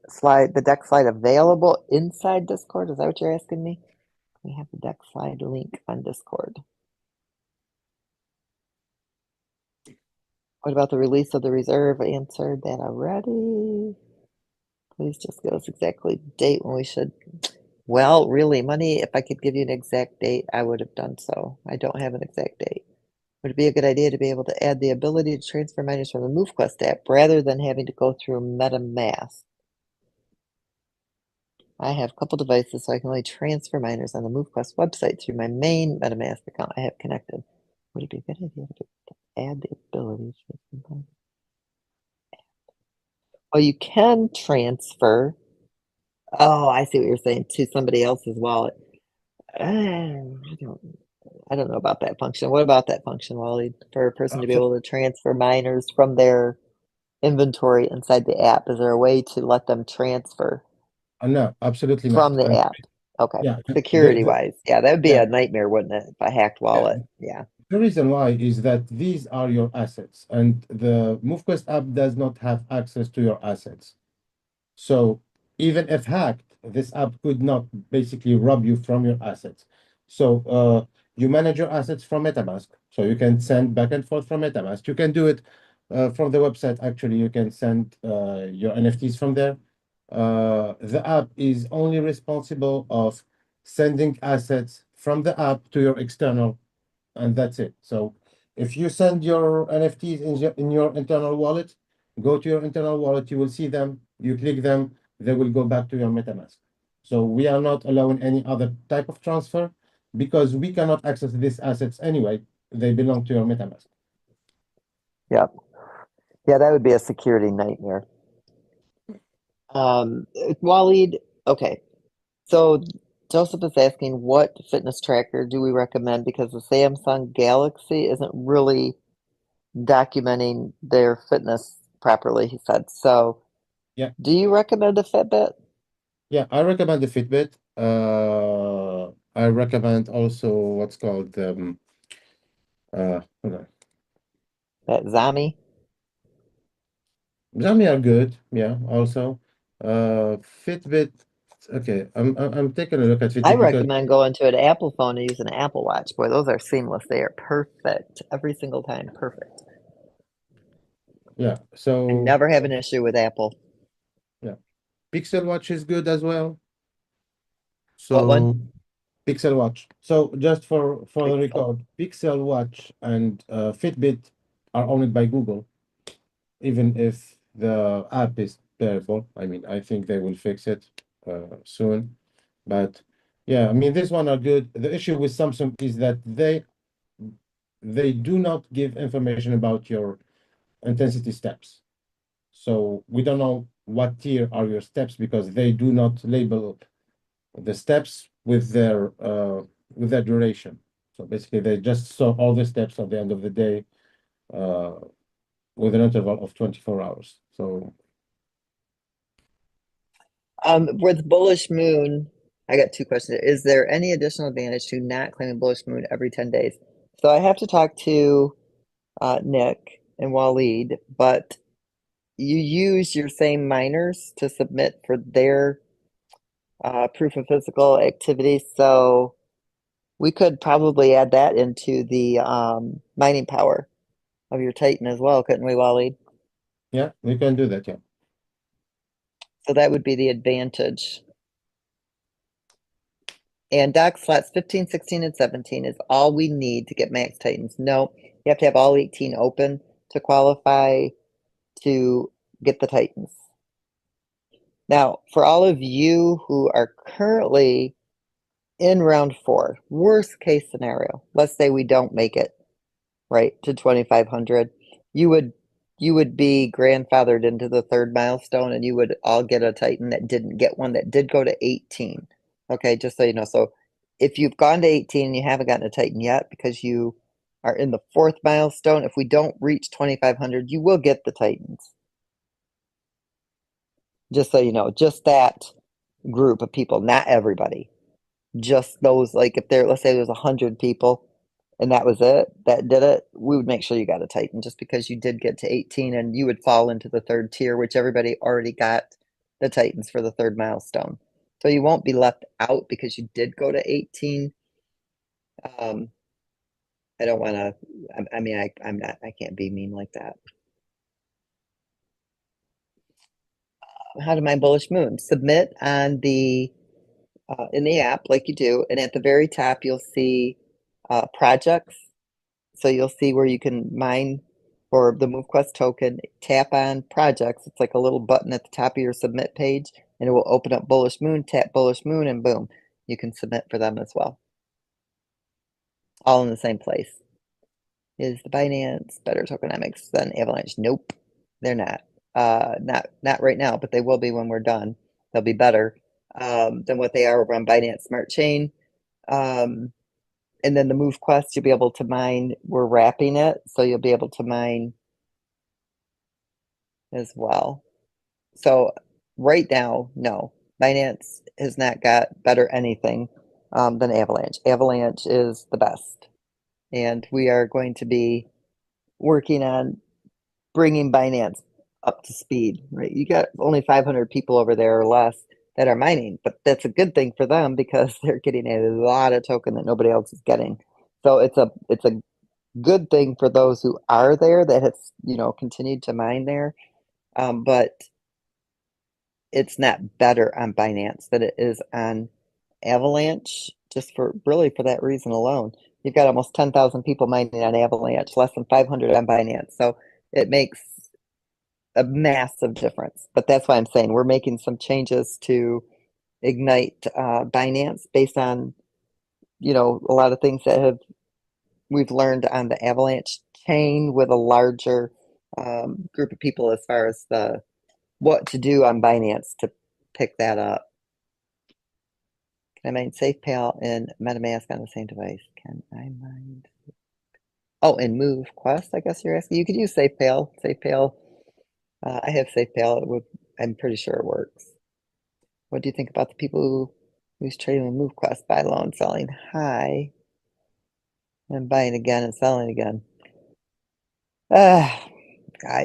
Speaker 5: slide available inside Discord? Is that what you're asking me? We have the deck slide link on Discord. What about the release of the reserve? I answered that already. Please just give us exactly date when we should. Well, really, money, if I could give you an exact date, I would have done so. I don't have an exact date. Would it be a good idea to be able to add the ability to transfer miners from the MoveQuest app rather than having to go through MetaMask? I have a couple devices, so I can only transfer miners on the MoveQuest website through my main MetaMask account I have connected. Would it be a good idea to add the ability to transfer miners? Oh, you can transfer. Oh, I see what you're saying, to somebody else's wallet. I don't know about that function. What about that function, Wally? For a person to be able to transfer miners from their inventory inside the app, is there a way to let them transfer
Speaker 6: No, absolutely
Speaker 5: from
Speaker 6: not.
Speaker 5: the app? Okay.
Speaker 6: Yeah,
Speaker 5: Security wise. Yeah, that would be
Speaker 6: yeah,
Speaker 5: a nightmare, wouldn't it? If a hacked wallet. Yeah.
Speaker 6: the reason why is that these are your assets, and the MoveQuest app does not have access to your assets. So even if hacked, this app could not basically rob you from your assets. So you manage your assets from MetaMask. So you can send back and forth from MetaMask. You can do it from the website. Actually, you can send your NFTs from there. The app is only responsible of sending assets from the app to your external, and that's it. So if you send your NFTs in your internal wallet, go to your internal wallet, you will see them, you click them, they will go back to your MetaMask. So we are not allowing any other type of transfer. because we cannot access these assets anyway. They belong to your MetaMask.
Speaker 5: Yep. Yeah, that would be a security nightmare. Waleed, okay. So Joseph is asking, what fitness tracker do we recommend? Because the Samsung Galaxy isn't really documenting their fitness properly, he said. So
Speaker 6: Yeah.
Speaker 5: do you recommend a Fitbit?
Speaker 6: Yeah, I recommend the Fitbit. I recommend also what's called hold on.
Speaker 5: That Zami?
Speaker 6: Xiaomi are good. Yeah, also. Fitbit. Okay, I'm taking a look at
Speaker 5: I
Speaker 6: Fitbit because
Speaker 5: recommend going to an Apple phone and use an Apple Watch. Boy, those are seamless. They are perfect every single time. Perfect.
Speaker 6: yeah,
Speaker 5: I
Speaker 6: so
Speaker 5: never have an issue with Apple.
Speaker 6: yeah, Pixel Watch is good as well.
Speaker 5: What
Speaker 6: So
Speaker 5: one?
Speaker 6: Pixel Watch. So just for the
Speaker 5: Pixel.
Speaker 6: record, Pixel Watch and Fitbit are owned by Google, even if the app is terrible. I mean, I think they will fix it soon. But yeah, I mean, this one are good. The issue with Samsung is that they do not give information about your intensity steps. So we don't know what tier are your steps because they do not label the steps with their duration. So basically, they just saw all the steps at the end of the day uh, with an interval of 24 hours. So
Speaker 5: With Bullish Moon, I got two questions. Is there any additional advantage to not claiming Bullish Moon every 10 days? So I have to talk to Nick and Waleed, but you use your same miners to submit for their proof of physical activity. So we could probably add that into the mining power of your Titan as well, couldn't we, Waleed?
Speaker 6: yeah, we can do that. Yeah.
Speaker 5: So that would be the advantage. And dock slots 15, 16, and 17 is all we need to get max Titans. No, you have to have all 18 open to qualify to get the Titans. Now, for all of you who are currently in round 4, worst case scenario, let's say we don't make it right to 2,500, you would be grandfathered into the third milestone, and you would all get a Titan that didn't get one that did go to 18. Okay, just so you know. So if you've gone to 18 and you haven't gotten a Titan yet because you are in the 4th milestone, if we don't reach 2,500, you will get the Titans. Just so you know, just that group of people, not everybody. Just those, like if there, let's say there's 100 people and that was it, that did it, we would make sure you got a Titan just because you did get to 18 and you would fall into the 3rd tier, which everybody already got the Titans for the 3rd milestone. So you won't be left out because you did go to 18. I don't want to, I mean, I'm not, I can't be mean like that. How to mine bullish moon? Submit on the in the app like you do, and at the very top you'll see projects. So you'll see where you can mine for the MoveQuest token. Tap on projects. It's like a little button at the top of your submit page, and it will open up Bullish Moon. Tap Bullish Moon, and boom, you can submit for them as well. All in the same place. Is the Binance better tokenomics than Avalanche? Nope, they're not. Not right now, but they will be when we're done. They'll be better than what they are over on Binance Smart Chain. And then the MoveQuest, you'll be able to mine. We're wrapping it, so you'll be able to mine as well. So right now, no, Binance has not got better anything than Avalanche. Avalanche is the best, and we are going to be working on bringing Binance up to speed. Right, you got only 500 people over there or less that are mining, but that's a good thing for them because they're getting a lot of token that nobody else is getting. So it's a good thing for those who are there that have continued to mine there, but it's not better on Binance than it is on Avalanche, just for really for that reason alone. You've got almost 10,000 people mining on Avalanche, less than 500 on Binance. So it makes a massive difference. But that's why I'm saying we're making some changes to Ignite Binance based on you know, a lot of things that we've learned on the Avalanche chain with a larger group of people as far as what to do on Binance to pick that up. Can I mine SafePal and MetaMask on the same device? Can I mine? Oh, and MoveQuest, I guess you're asking. You could use SafePal. SafePal, I have SafePal. I'm pretty sure it works. What do you think about the people who's trading with MoveQuest, buy low and selling high, and buying again and selling again?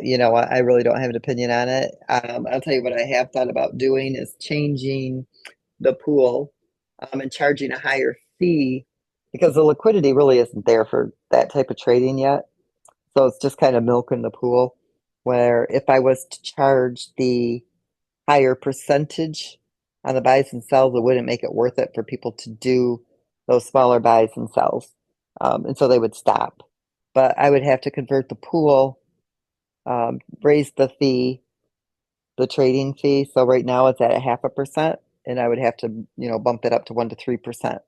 Speaker 5: You know what? I really don't have an opinion on it. I'll tell you what I have thought about doing is changing the pool and charging a higher fee because the liquidity really isn't there for that type of trading yet. So it's just kind of milking the pool. Where if I was to charge the higher percentage on the buys and sells, it wouldn't make it worth it for people to do those smaller buys and sells. And so they would stop. But I would have to convert the pool, raise the fee, the trading fee. So right now it's at a 0.5%, and I would have to, you know, bump it up to 1 to 3%,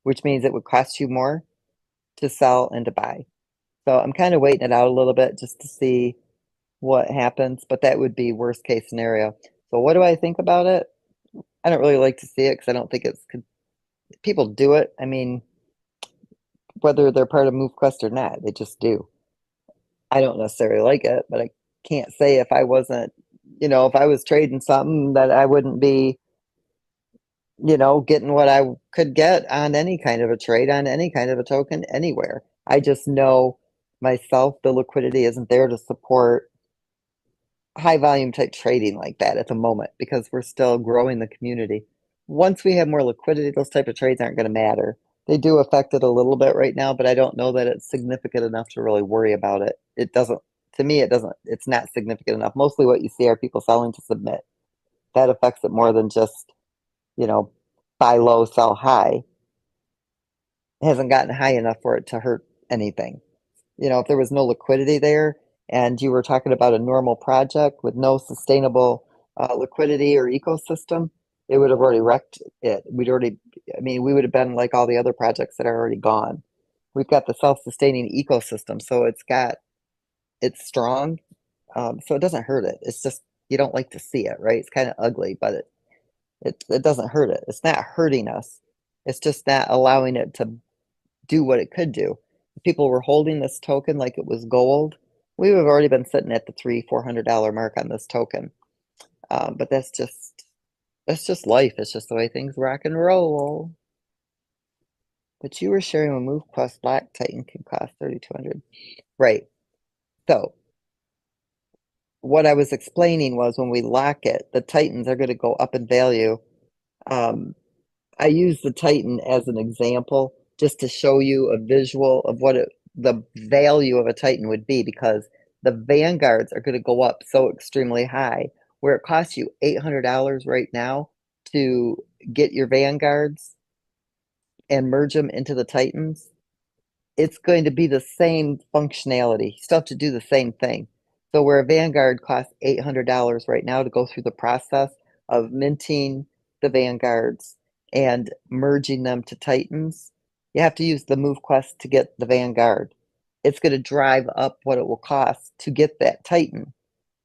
Speaker 5: which means it would cost you more to sell and to buy. So I'm kind of waiting it out a little bit just to see what happens, but that would be worst case scenario. So what do I think about it? I don't really like to see it because I don't think people do it. I mean, whether they're part of MoveQuest or not, they just do. I don't necessarily like it, but I can't say if I wasn't, you know, if I was trading something that I wouldn't be, you know, getting what I could get on any kind of a trade, on any kind of a token anywhere. I just know myself, the liquidity isn't there to support high volume type trading like that at the moment because we're still growing the community. Once we have more liquidity, those type of trades aren't going to matter. They do affect it a little bit right now, but I don't know that it's significant enough to really worry about it. It doesn't, to me, it's not significant enough. Mostly what you see are people selling to submit. That affects it more than just, you know, buy low, sell high. It hasn't gotten high enough for it to hurt anything. You know, if there was no liquidity there and you were talking about a normal project with no sustainable liquidity or ecosystem, it would have already wrecked it. I mean, we would have been like all the other projects that are already gone. We've got the self-sustaining ecosystem, so it's strong, so it doesn't hurt it. It's just you don't like to see it, right? It's kind of ugly, but it doesn't hurt it. It's not hurting us. It's just not allowing it to do what it could do. If people were holding this token like it was gold, we would have already been sitting at the $300-400 mark on this token. But that's just life. It's just the way things rock and roll. But you were sharing a MoveQuest Black Titan can cost 3,200, right? So what I was explaining was when we lock it, the Titans are going to go up in value. I use the Titan as an example just to show you a visual of what the value of a Titan would be because the Vanguards are going to go up so extremely high where it costs you $800 right now to get your Vanguards and merge them into the Titans. It's going to be the same functionality. You still have to do the same thing. So where a Vanguard costs $800 right now to go through the process of minting the Vanguards and merging them to Titans, you have to use the MoveQuest to get the Vanguard. It's going to drive up what it will cost to get that Titan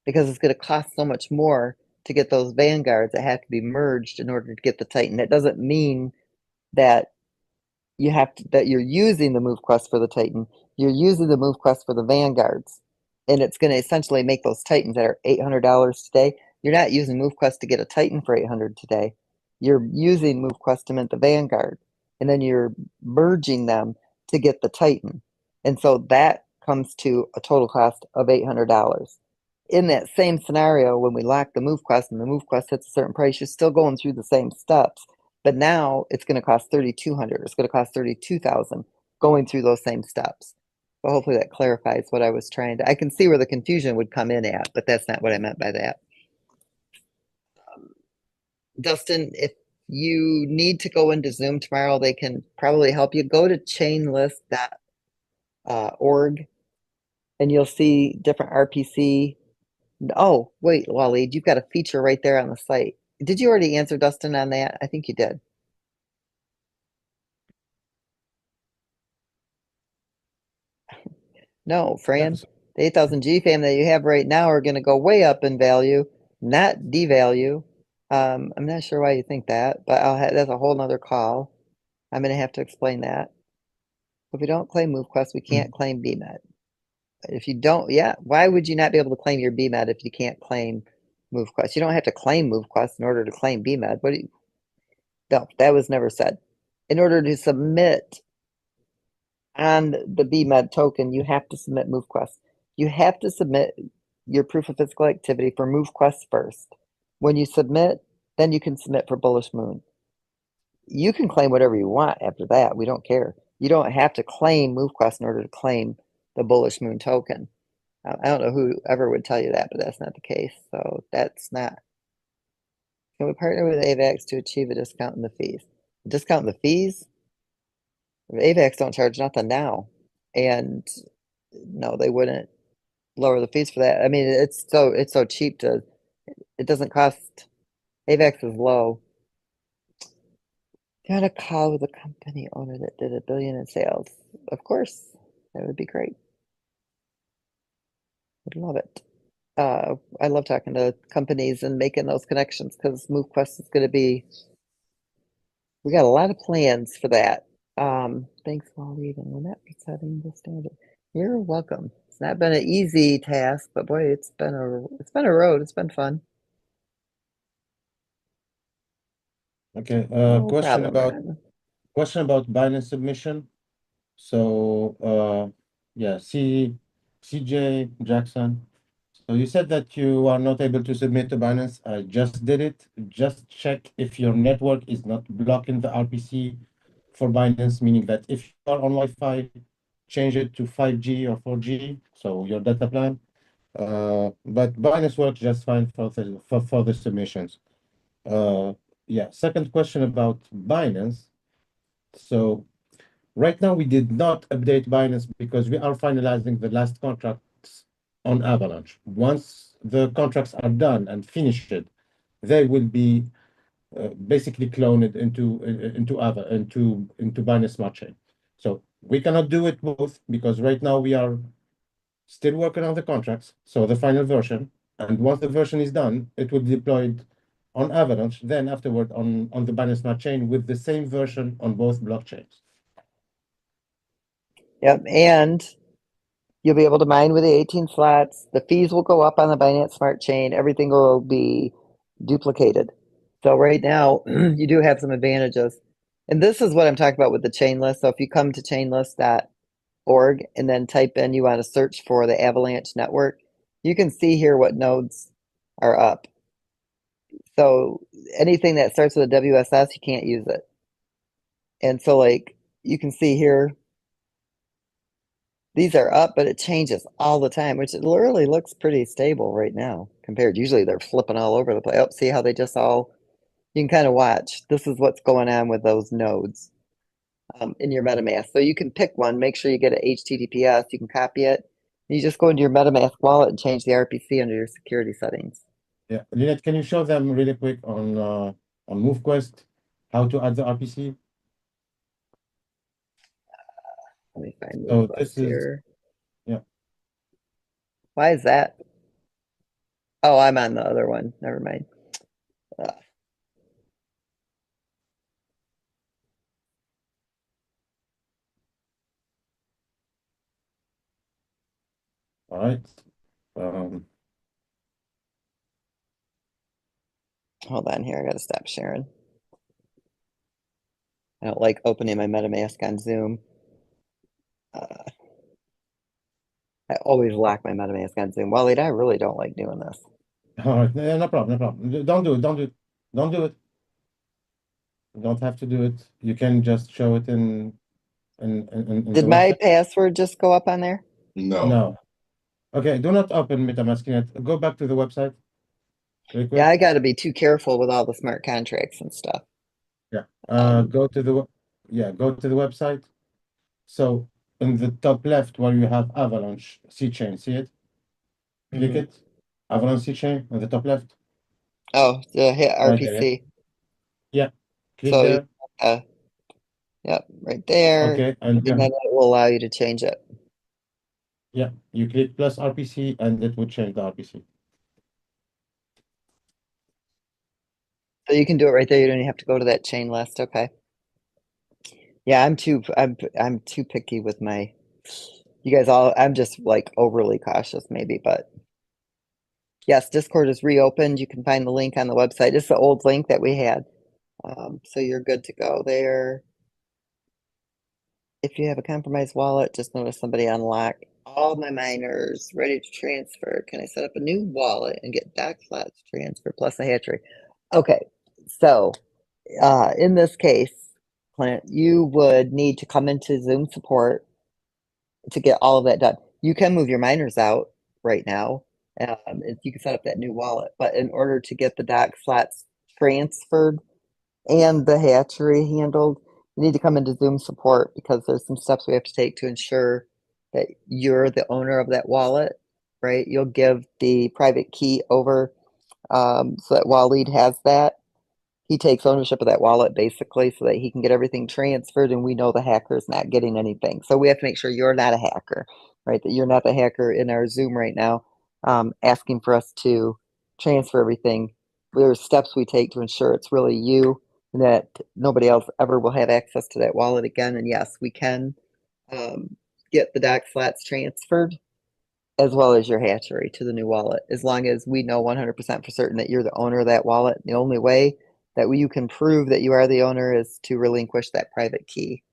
Speaker 5: because it's going to cost so much more to get those Vanguards that have to be merged in order to get the Titan. That doesn't mean that that you're using the MoveQuest for the Titan. You're using the MoveQuest for the Vanguards. And it's going to essentially make those Titans that are $800 today. You're not using MoveQuest to get a Titan for $800 today. You're using MoveQuest to mint the Vanguard. And then you're merging them to get the Titan. And so that comes to a total cost of $800. In that same scenario, when we lock the MoveQuest and the MoveQuest hits a certain price, you're still going through the same steps. But now it's going to cost $3,200. It's going to cost $32,000 going through those same steps. So hopefully that clarifies what I was trying to. I can see where the confusion would come in at, but that's not what I meant by that. Dustin, if you need to go into Zoom tomorrow, they can probably help you. Go to chainlist.org and you'll see different RPC. Oh, wait, Waleed, you've got a feature right there on the site. Did you already answer Dustin on that? I think you did. No,
Speaker 6: Yeah,
Speaker 5: Fran, the 8000 GFAM that you have right now are going to go way up in value, not devalue. I'm not sure why you think that, but that's a whole nother call. I'm going to have to explain that. If we don't claim MoveQuest, we can't claim BMED. If you don't, yeah, why would you not be able to claim your BMED if you can't claim MoveQuest? You don't have to claim MoveQuest in order to claim BMED. No, that was never said. In order to submit on the BMED token, you have to submit MoveQuest. You have to submit your proof of physical activity for MoveQuest first. When you submit, then you can submit for Bullish Moon. You can claim whatever you want after that. We don't care. You don't have to claim MoveQuest in order to claim the Bullish Moon token. I don't know who ever would tell you that, but that's not the case. So that's not. Can we partner with AVAX to achieve a discount in the fees? A discount in the fees? AVAX don't charge nothing now. And no, they wouldn't lower the fees for that. I mean, it's so cheap to it doesn't cost AVAX is low. Got a call with a company owner that did $1 billion in sales. Of course, that would be great. Would love it. I love talking to companies and making those connections because MoveQuest is going to be. We got a lot of plans for that. Thanks, Waleed and Lynette, for setting the standard. You're welcome. It's not been an easy task, but boy, it's been a road. It's been fun.
Speaker 6: Okay.
Speaker 5: No
Speaker 6: Question
Speaker 5: problem,
Speaker 6: about
Speaker 5: Ron.
Speaker 6: Binance submission. So yeah, CJ Jackson. So you said that you are not able to submit to Binance. I just did it. Just check if your network is not blocking the RPC for Binance, meaning that if you are on Wi-Fi, change it to 5G or 4G, so your data plan. But Binance works just fine for the submissions. Yeah. Second question about Binance. So right now, we did not update Binance because we are finalizing the last contracts on Avalanche. Once the contracts are done and finished, they will be basically cloned into Binance Smart Chain. So we cannot do it both because right now we are still working on the contracts, so the final version. And once the version is done, it will be deployed on Avalanche, then afterward on the Binance Smart Chain with the same version on both blockchains.
Speaker 5: Yep, and you'll be able to mine with the 18 slots. The fees will go up on the Binance Smart Chain. Everything will be duplicated. So right now, you do have some advantages. And this is what I'm talking about with the chain list. So if you come to chainlist.org and then type in you want to search for the Avalanche network, you can see here what nodes are up. So anything that starts with a WSS, you can't use it. And so like you can see here, these are up, but it changes all the time, which it literally looks pretty stable right now compared. Usually they're flipping all over the place. Oh, see how they just all, you can kind of watch. This is what's going on with those nodes in your MetaMask. So you can pick one, make sure you get an HTTPS, you can copy it. You just go into your MetaMask wallet and change the RPC under your security settings.
Speaker 6: Yeah, Lynette, can you show them really quick on MoveQuest how to add the RPC?
Speaker 5: Let me find
Speaker 6: So
Speaker 5: MoveQuest
Speaker 6: this is
Speaker 5: here.
Speaker 6: yeah.
Speaker 5: Why is that? Oh, I'm on the other one. Never mind.
Speaker 6: All right. Um,
Speaker 5: Hold on here. I got to stop sharing. I don't like opening my MetaMask on Zoom. I always lock my MetaMask on Zoom. Waleed, I really don't like doing this.
Speaker 6: all right, no problem, no problem. Don't do it, don't do it, don't do it. You don't have to do it. You can just show it in the
Speaker 5: Did my
Speaker 6: website.
Speaker 5: password just go up on there?
Speaker 3: No.
Speaker 6: No. Okay, do not open MetaMask yet. Go back to the website really
Speaker 5: Yeah,
Speaker 6: quick.
Speaker 5: I got to be too careful with all the smart contracts and stuff.
Speaker 6: Yeah.
Speaker 5: Um,
Speaker 6: Go to go to the website. So in the top left where you have Avalanche C chain, see it? Click
Speaker 5: mhm.
Speaker 6: it. Avalanche C chain on the top left.
Speaker 5: Oh, yeah, hit
Speaker 6: Right there, yeah.
Speaker 5: RPC.
Speaker 6: Yeah. Click
Speaker 5: So,
Speaker 6: there.
Speaker 5: yep, right there.
Speaker 6: Okay. And
Speaker 5: And then
Speaker 6: then
Speaker 5: it will allow you to change it.
Speaker 6: Yeah, you click plus RPC and it would change the RPC.
Speaker 5: So you can do it right there. You don't even have to go to that chain list. Okay. Yeah, I'm too picky with my, you guys all, I'm just like overly cautious maybe, but yes, Discord is reopened. You can find the link on the website. It's the old link that we had. So you're good to go there. If you have a compromised wallet, just notice somebody unlock all my miners ready to transfer. Can I set up a new wallet and get dock slots transfer plus a hatchery? Okay, so in this case, Clint, you would need to come into Zoom support to get all of that done. You can move your miners out right now. You can set up that new wallet, but in order to get the dock slots transferred and the hatchery handled, you need to come into Zoom support because there's some steps we have to take to ensure that you're the owner of that wallet, right? You'll give the private key over so that Waleed has that. He takes ownership of that wallet basically so that he can get everything transferred and we know the hacker is not getting anything. So we have to make sure you're not a hacker, right? That you're not the hacker in our Zoom right now asking for us to transfer everything. There's steps we take to ensure it's really you and that nobody else ever will have access to that wallet again. And yes, we can get the dock slots transferred as well as your hatchery to the new wallet, as long as we know 100% for certain that you're the owner of that wallet. The only way that you can prove that you are the owner is to relinquish that private key.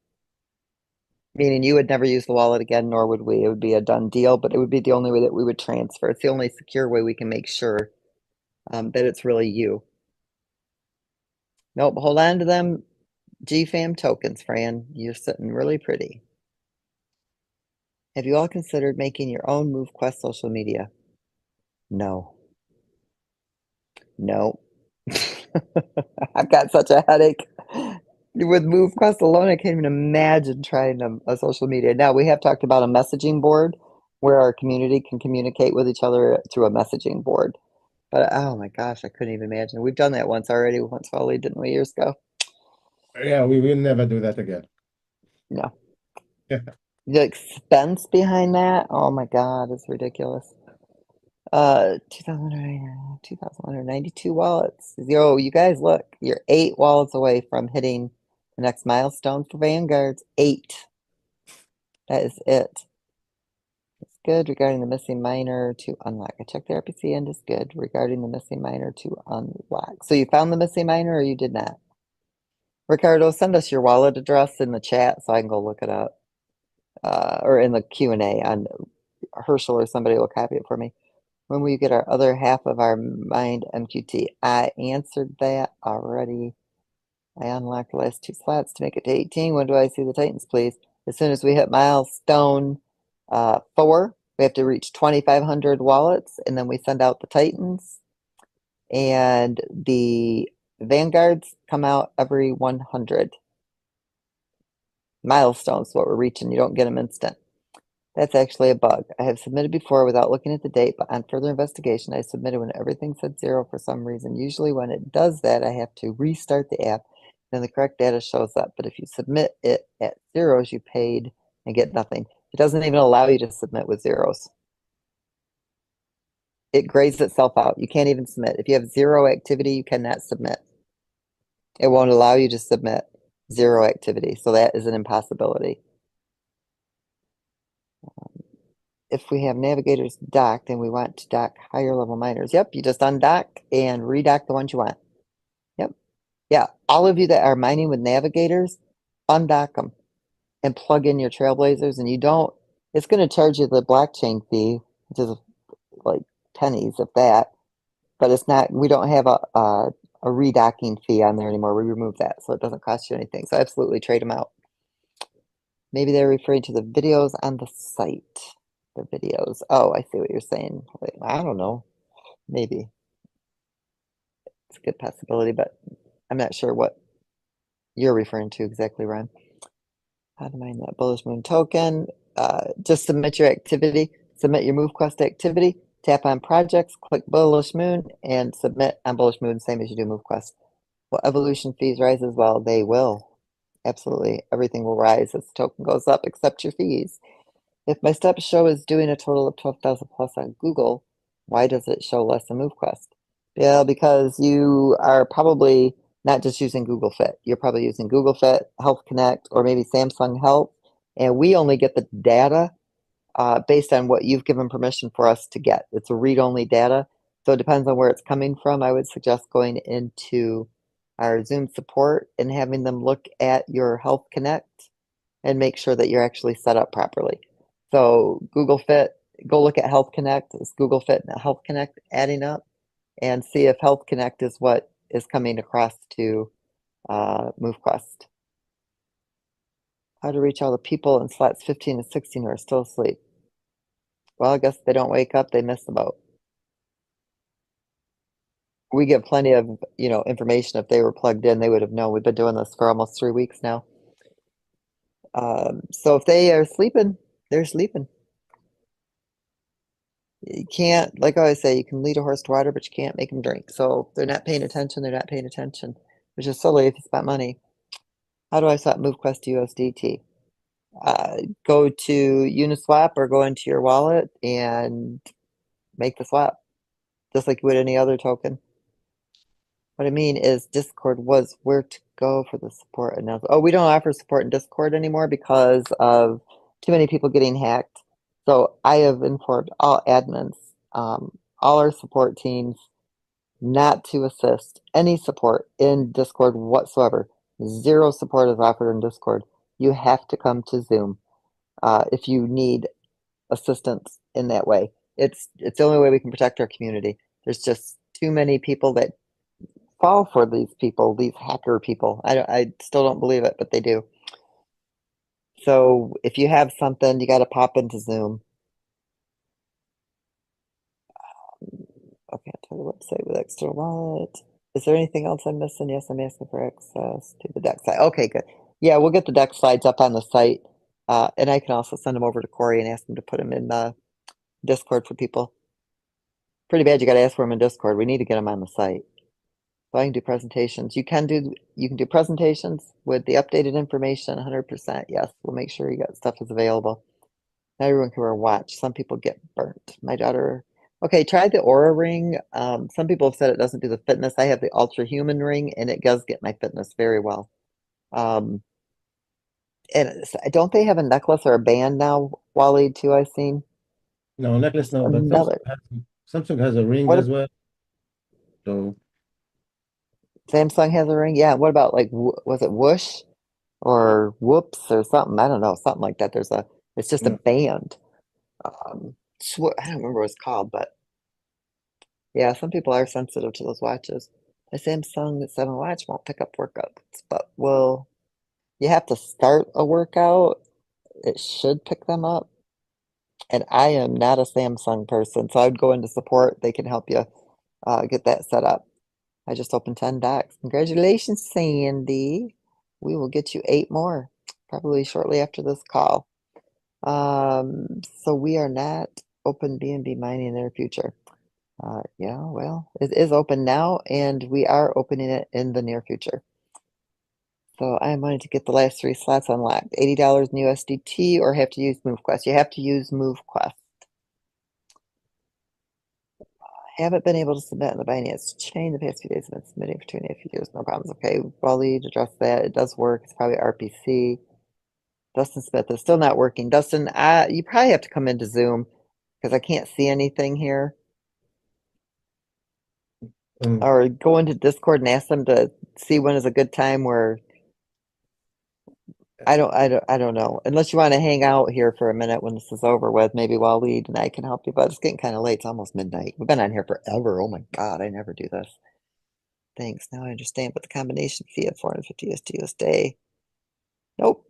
Speaker 5: Meaning you would never use the wallet again, nor would we. It would be a done deal, but it would be the only way that we would transfer. It's the only secure way we can make sure that it's really you. Nope, hold on to them GFAM tokens, Fran. You're sitting really pretty. Have you all considered making your own MoveQuest social media? No. No. I've got such a headache with MoveQuest alone. I can't even imagine trying a social media. Now, we have talked about a messaging board where our community can communicate with each other through a messaging board. But oh my gosh, I couldn't even imagine. We've done that once already, once probably, didn't we, years ago?
Speaker 6: Yeah, we will never do that again.
Speaker 5: No. The expense behind that, oh my God, it's ridiculous. 2,192 wallets. Yo, you guys, look, you're 8 wallets away from hitting the next milestone for Vanguards. 8. That is it. It's good regarding the missing miner to unlock. I checked the RPC and it's good regarding the missing miner to unlock. So you found the missing miner or you did not? Ricardo, send us your wallet address in the chat so I can go look it up. Or in the Q&A on Herschel or somebody will copy it for me. When will you get our other half of our mined MQT? I answered that already. I unlocked the last 2 slots to make it to 18. When do I see the Titans, please? As soon as we hit milestone 4, we have to reach 2,500 wallets, and then we send out the Titans. And the Vanguards come out every 100. Milestones, what we're reaching. You don't get them instant. That's actually a bug. I have submitted before without looking at the date, but on further investigation, I submitted when everything said 0 for some reason. Usually when it does that, I have to restart the app, then the correct data shows up. But if you submit it at zeros, you paid and get nothing. It doesn't even allow you to submit with zeros. It grades itself out. You can't even submit. If you have 0 activity, you cannot submit. It won't allow you to submit 0 activity. So that is an impossibility. If we have navigators docked and we want to dock higher level miners, yep, you just undock and redock the ones you want. Yep. Yeah, all of you that are mining with navigators, undock them and plug in your trailblazers, and you don't, it's going to charge you the blockchain fee, which is like pennies if that, but it's not, we don't have a redocking fee on there anymore. We removed that, so it doesn't cost you anything. So absolutely trade them out. Maybe they're referring to the videos on the site. The videos. Oh, I see what you're saying. Wait, I don't know. Maybe. It's a good possibility, but I'm not sure what you're referring to exactly, Ron. How to mine that Bullish Moon token. Just submit your activity. Submit your MoveQuest activity. Tap on projects, click Bullish Moon, and submit on Bullish Moon, same as you do MoveQuest. Will evolution fees rise as well? They will. Absolutely. Everything will rise as the token goes up, except your fees. If my step show is doing a total of 12,000 plus on Google, why does it show less on MoveQuest? Yeah, because you are probably not just using Google Fit. You're probably using Google Fit, Health Connect, or maybe Samsung Health. And we only get the data based on what you've given permission for us to get. It's a read-only data. So it depends on where it's coming from. I would suggest going into our Zoom support and having them look at your Health Connect and make sure that you're actually set up properly. So Google Fit, go look at Health Connect. Is Google Fit and Health Connect adding up? And see if Health Connect is what is coming across to MoveQuest. How to reach all the people in slots 15 and 16 who are still asleep. Well, I guess if they don't wake up, they miss the boat. We get plenty of, information. If they were plugged in, they would have known. We've been doing this for almost 3 weeks now. So if they are sleeping, they're sleeping. You can't, like I always say, you can lead a horse to water, but you can't make them drink. So if they're not paying attention, they're not paying attention, which is silly if you spent money. How do I swap MoveQuest to USDT? Go to Uniswap or go into your wallet and make the swap, just like you would any other token. What I mean is Discord was where to go for the support announcement. Oh, we don't offer support in Discord anymore because of too many people getting hacked. So I have informed all admins, all our support teams, not to assist any support in Discord whatsoever. Zero support is offered in Discord. You have to come to Zoom if you need assistance in that way. It's the only way we can protect our community. There's just too many people that fall for these people, these hacker people. I still don't believe it, but they do. So if you have something, you got to pop into Zoom. Okay, to the website with external wallet. Is there anything else I'm missing? Yes, I'm asking for access to the deck site. Okay, good. Yeah, we'll get the deck slides up on the site. And I can also send them over to Corey and ask him to put them in Discord for people. Pretty bad you got to ask for them in Discord. We need to get them on the site. So I can do presentations. You can do presentations with the updated information 100%. Yes, we'll make sure you got stuff is available. Not everyone can wear a watch. Some people get burnt. My daughter, okay, try the Aura ring. Some people have said it doesn't do the fitness. I have the Ultra Human ring and it does get my fitness very well. And don't they have a necklace or a band now, Wally, too, I've seen?
Speaker 6: No, necklace, no, but
Speaker 5: Another.
Speaker 6: Samsung has a ring
Speaker 5: What
Speaker 6: as well. So
Speaker 5: Samsung has a ring? Yeah. What about like, was it Whoosh or Whoops or something? I don't know, something like that. It's just a
Speaker 6: yeah.
Speaker 5: band. I don't remember what it's called, but yeah, some people are sensitive to those watches. The Samsung 7 watch won't pick up workouts, but you have to start a workout. It should pick them up. And I am not a Samsung person, so I'd go into support. They can help you get that set up. I just opened 10 decks. Congratulations, Sandy. We will get you 8 more, probably shortly after this call. So we are not open BNB mining in the near future. Yeah, well, it is open now, and we are opening it in the near future. So I am wanting to get the last 3 slots unlocked. $80 in USDT, or have to use MoveQuest. You have to use MoveQuest. I haven't been able to submit in the Binance chain the past few days. I've been submitting for 2.5 years, no problems. Okay, Wally, address that. It does work. It's probably RPC. Dustin Smith is still not working. Dustin, you probably have to come into Zoom because I can't see anything here. Or go into Discord and ask them to see when is a good time where I don't know. Unless you want to hang out here for a minute when this is over with, maybe Waleed and I can help you. But it's getting kind of late. It's almost midnight. We've been on here forever. Oh my God, I never do this. Thanks. Now I understand. But the combination fee of 450 USD. Nope,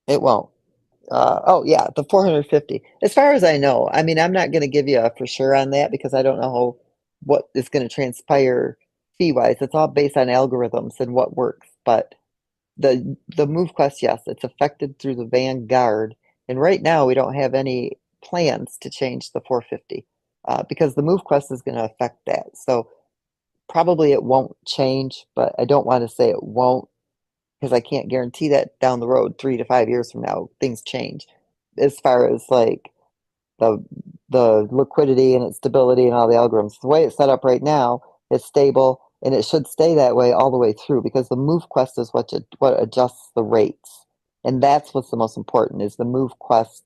Speaker 5: it won't. Oh yeah, the 450. As far as I know, I mean, I'm not going to give you a for sure on that because I don't know what is going to transpire fee wise. It's all based on algorithms and what works. But the MoveQuest, yes, it's affected through the Vanguard, and right now we don't have any plans to change the 450 because the MoveQuest is going to affect that. So probably it won't change, but I don't want to say it won't because I can't guarantee that down the road, 3 to 5 years from now, things change. as far as like the liquidity and its stability and all the algorithms. The way it's set up right now, it's stable and it should stay that way all the way through because the MoveQuest is what adjusts the rates. And that's what's the most important is the MoveQuest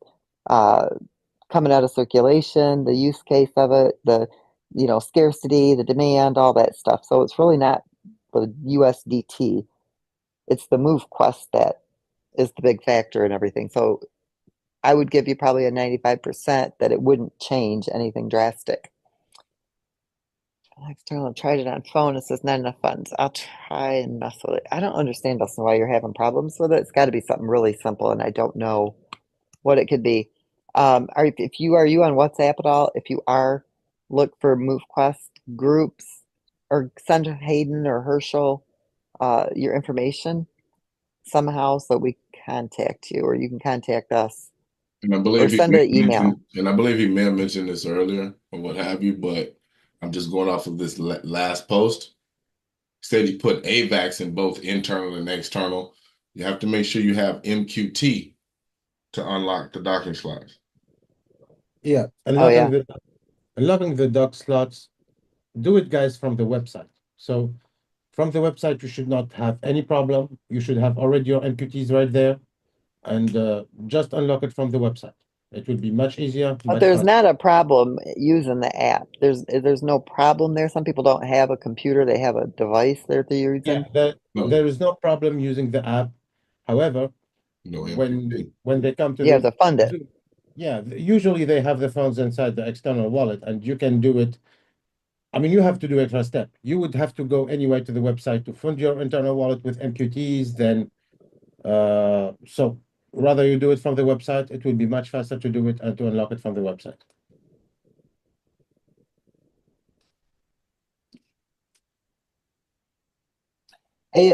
Speaker 5: coming out of circulation, the use case of it, the scarcity, the demand, all that stuff. So it's really not the USDT. It's the MoveQuest that is the big factor in everything. So I would give you probably a 95% that it wouldn't change anything drastic. External, I tried it on phone. It says not enough funds. I'll try and mess with it. I don't understand, Dustin, why you're having problems with it. It's got to be something really simple, and I don't know what it could be. Are you on WhatsApp at all? If you are, look for MoveQuest groups or send Hayden or Herschel your information somehow so we contact you or you can contact us.
Speaker 3: And I
Speaker 5: Or
Speaker 3: believe
Speaker 5: send an email.
Speaker 3: and I believe he may have mentioned this earlier or what have you, but I'm just going off of this last post. He said he put AVAX in both internal and external. You have to make sure you have MQT to unlock the docking slots.
Speaker 6: Yeah,
Speaker 5: Oh yeah.
Speaker 6: unlocking the dock slots, do it, guys, from the website. So from the website, you should not have any problem. You should have already your MQTs right there, and just unlock it from the website. It will be much easier,
Speaker 5: But
Speaker 6: much
Speaker 5: there's
Speaker 6: faster.
Speaker 5: not a problem using the app. There's no problem there. Some people don't have a computer, they have a device that they're
Speaker 6: Yeah,
Speaker 5: using.
Speaker 6: there is no problem using the app. However,
Speaker 3: No
Speaker 6: when
Speaker 3: MQT.
Speaker 6: they come to
Speaker 5: You have to fund it.
Speaker 6: Zoom, yeah, usually they have the funds inside the external wallet, and you can do it. I mean, you have to do extra step. You would have to go anyway to the website to fund your internal wallet with MQTs. Then, so rather you do it from the website. It will be much faster to do it and to unlock it from the website.
Speaker 5: Hey,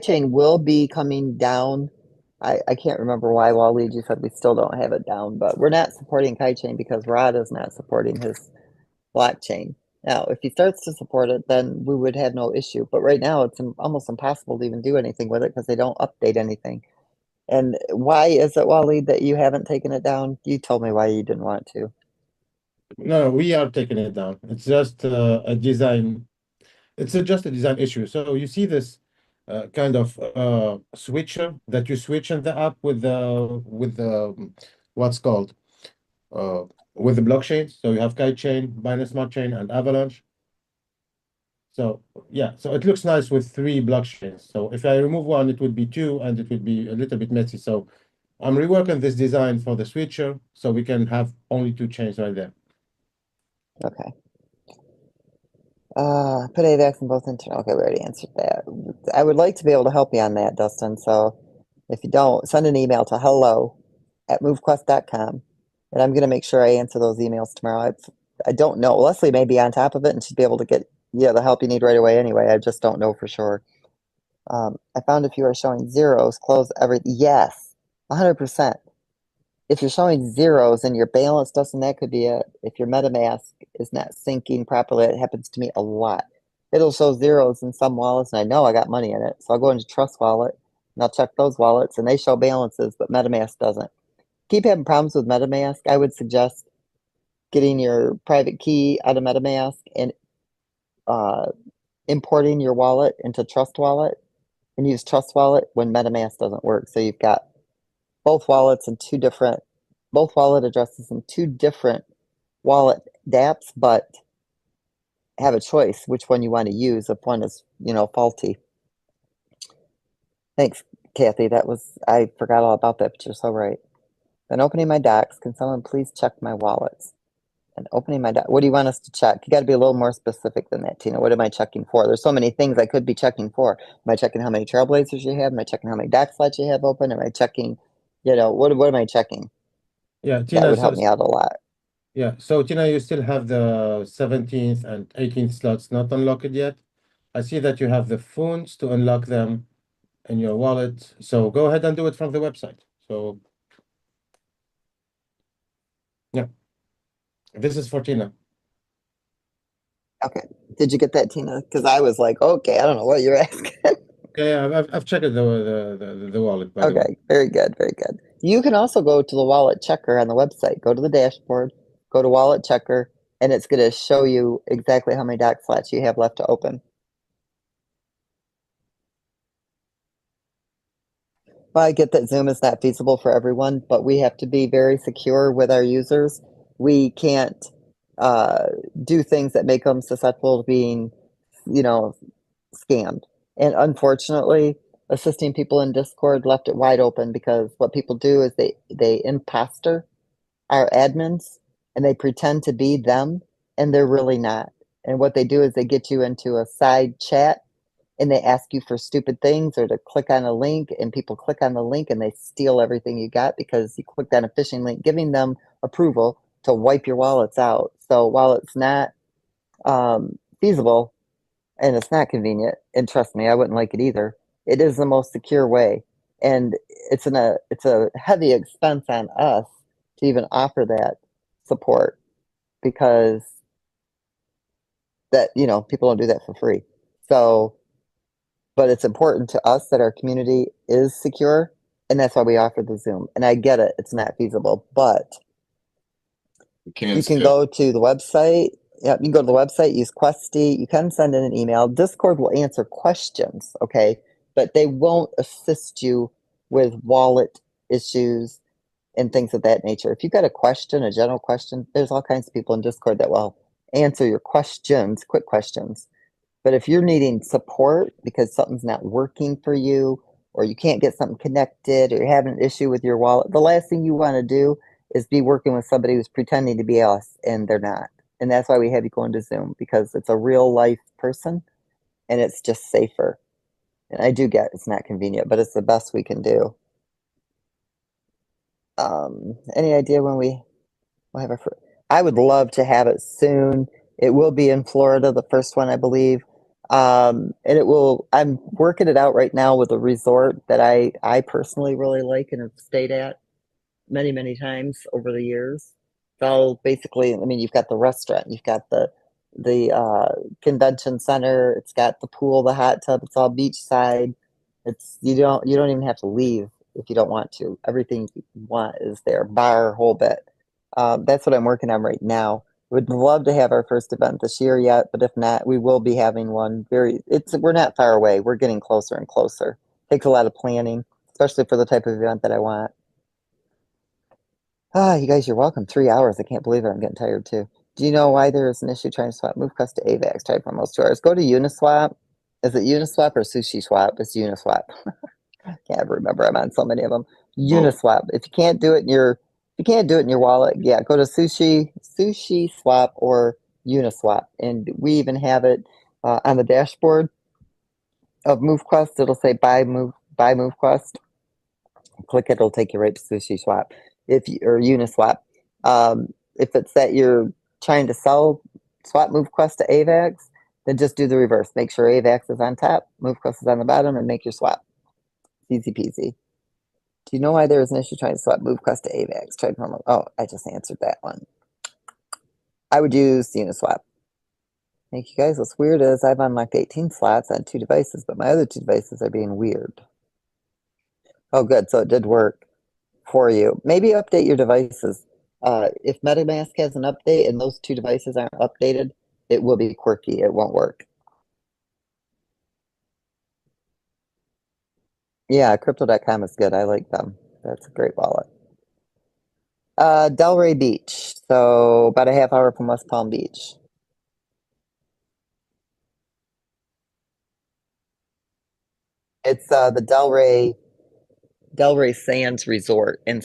Speaker 5: Chain will be coming down. I can't remember why Waleed, you said we still don't have it down, but we're not supporting Chain because Rod is not supporting his blockchain. Now, if he starts to support it, then we would have no issue. But right now, it's almost impossible to even do anything with it because they don't update anything. And why is it, Waleed, that you haven't taken it down? You told me why you didn't want to.
Speaker 6: No, we are taking it down. It's just a design. It's just a design issue. So you see this kind of switcher that you switch in the app with the what's called with the blockchain. So you have Kitechain, Binance Smart Chain, and Avalanche. So yeah, so it looks nice with 3 blockchains. So if I remove one, it would be 2, and it would be a little bit messy. So I'm reworking this design for the switcher, so we can have only 2 chains right there.
Speaker 5: Okay. Put AVAX in both internal. Okay, we already answered that. I would like to be able to help you on that, Dustin. So if you don't, send an email to hello@movequest.com. And I'm going to make sure I answer those emails tomorrow. I don't know. Leslie may be on top of it and she'd be able to get the help you need right away anyway. I just don't know for sure. I found if you are showing zeros, close everything. Yes, 100%. If you're showing zeros and your balance doesn't, that could be it. If your MetaMask is not syncing properly, it happens to me a lot. It'll show zeros in some wallets, and I know I got money in it. So I'll go into Trust Wallet, and I'll check those wallets, and they show balances, but MetaMask doesn't. Keep having problems with MetaMask, I would suggest getting your private key out of MetaMask and importing your wallet into Trust Wallet and use Trust Wallet when MetaMask doesn't work. So you've got both wallets and both wallet addresses and 2 different wallet dApps, but have a choice which one you want to use if one is, faulty. Thanks, Kathy. I forgot all about that, but you're so right. Then opening my docs, can someone please check my wallets? And opening my docs, what do you want us to check? You got to be a little more specific than that, Tina. What am I checking for? There's so many things I could be checking for. Am I checking how many Trailblazers you have? Am I checking how many doc slots you have open? Am I checking, what am I checking?
Speaker 6: Yeah,
Speaker 5: That
Speaker 6: Tina
Speaker 5: would help
Speaker 6: says,
Speaker 5: me out a lot.
Speaker 6: yeah. So Tina, you still have the 17th and 18th slots not unlocked yet. I see that you have the phones to unlock them in your wallet. So go ahead and do it from the website. So yeah, this is for Tina.
Speaker 5: Okay. Did you get that, Tina? Because I was like, okay, I don't know what you're asking.
Speaker 6: Yeah, I've checked the wallet, by the way.
Speaker 5: Okay, very good, very good. You can also go to the wallet checker on the website. Go to the dashboard, go to wallet checker, and it's going to show you exactly how many dock slots you have left to open. Well, I get that Zoom is not feasible for everyone, but we have to be very secure with our users. We can't do things that make them susceptible to being, scammed. And unfortunately, assisting people in Discord left it wide open because what people do is they imposter our admins and they pretend to be them and they're really not. And what they do is they get you into a side chat and they ask you for stupid things or to click on a link, and people click on the link and they steal everything you got because you clicked on a phishing link, giving them approval to wipe your wallets out. So while it's not feasible and it's not convenient, and trust me, I wouldn't like it either, it is the most secure way. And it's a heavy expense on us to even offer that support because people don't do that for free. So, but it's important to us that our community is secure, and that's why we offer the Zoom. And I get it, it's not feasible, but you can go to the website. Yeah, you can go to the website, use Questy. You can send in an email. Discord will answer questions, okay? But they won't assist you with wallet issues and things of that nature. If you've got a question, a general question, there's all kinds of people in Discord that will answer your questions, quick questions. But if you're needing support because something's not working for you, or you can't get something connected, or you're having an issue with your wallet, the last thing you want to do is be working with somebody who's pretending to be us and they're not. And that's why we have you go into Zoom, because it's a real life person and it's just safer. And I do get it's not convenient, but it's the best we can do. Any idea when we'll have our first? I would love to have it soon. It will be in Florida, the first one, I believe. And I'm working it out right now with a resort that I personally really like and have stayed at many, many times over the years. So basically, I mean, you've got the restaurant, you've got the convention center, it's got the pool, the hot tub, it's all beachside. You don't even have to leave if you don't want to. Everything you want is there, bar, whole bit. That's what I'm working on right now. Would love to have our first event this year yet, but if not, we will be having one we're not far away. We're getting closer and closer. Takes a lot of planning, especially for the type of event that I want. You guys, you're welcome. 3 hours. I can't believe it. I'm getting tired too. Do you know why there is an issue trying to swap MoveQuest to AVAX? Tried for almost 2 hours. Go to Uniswap. Is it Uniswap or Sushi Swap? It's Uniswap. Can't remember. I'm on so many of them. Uniswap. If you can't do it in your wallet, yeah, go to Sushi Swap or Uniswap, and we even have it on the dashboard of MoveQuest. It'll say buy MoveQuest. Click it, it'll take you right to Sushi Swap or Uniswap. If it's that you're trying to swap MoveQuest to AVAX, then just do the reverse. Make sure AVAX is on top, MoveQuest is on the bottom, and make your swap. Easy peasy. Do you know why there is an issue trying to swap MoveQuest to AVAX? Oh, I just answered that one. I would use Uniswap. Thank you guys. What's weird is I've unlocked 18 slots on 2 devices, but my other 2 devices are being weird. Oh, good. So it did work for you. Maybe update your devices. If MetaMask has an update and those 2 devices aren't updated, it will be quirky. It won't work. Yeah, crypto.com is good. I like them. That's a great wallet. Delray Beach. So about a half hour from West Palm Beach. It's the Delray Sands Resort, and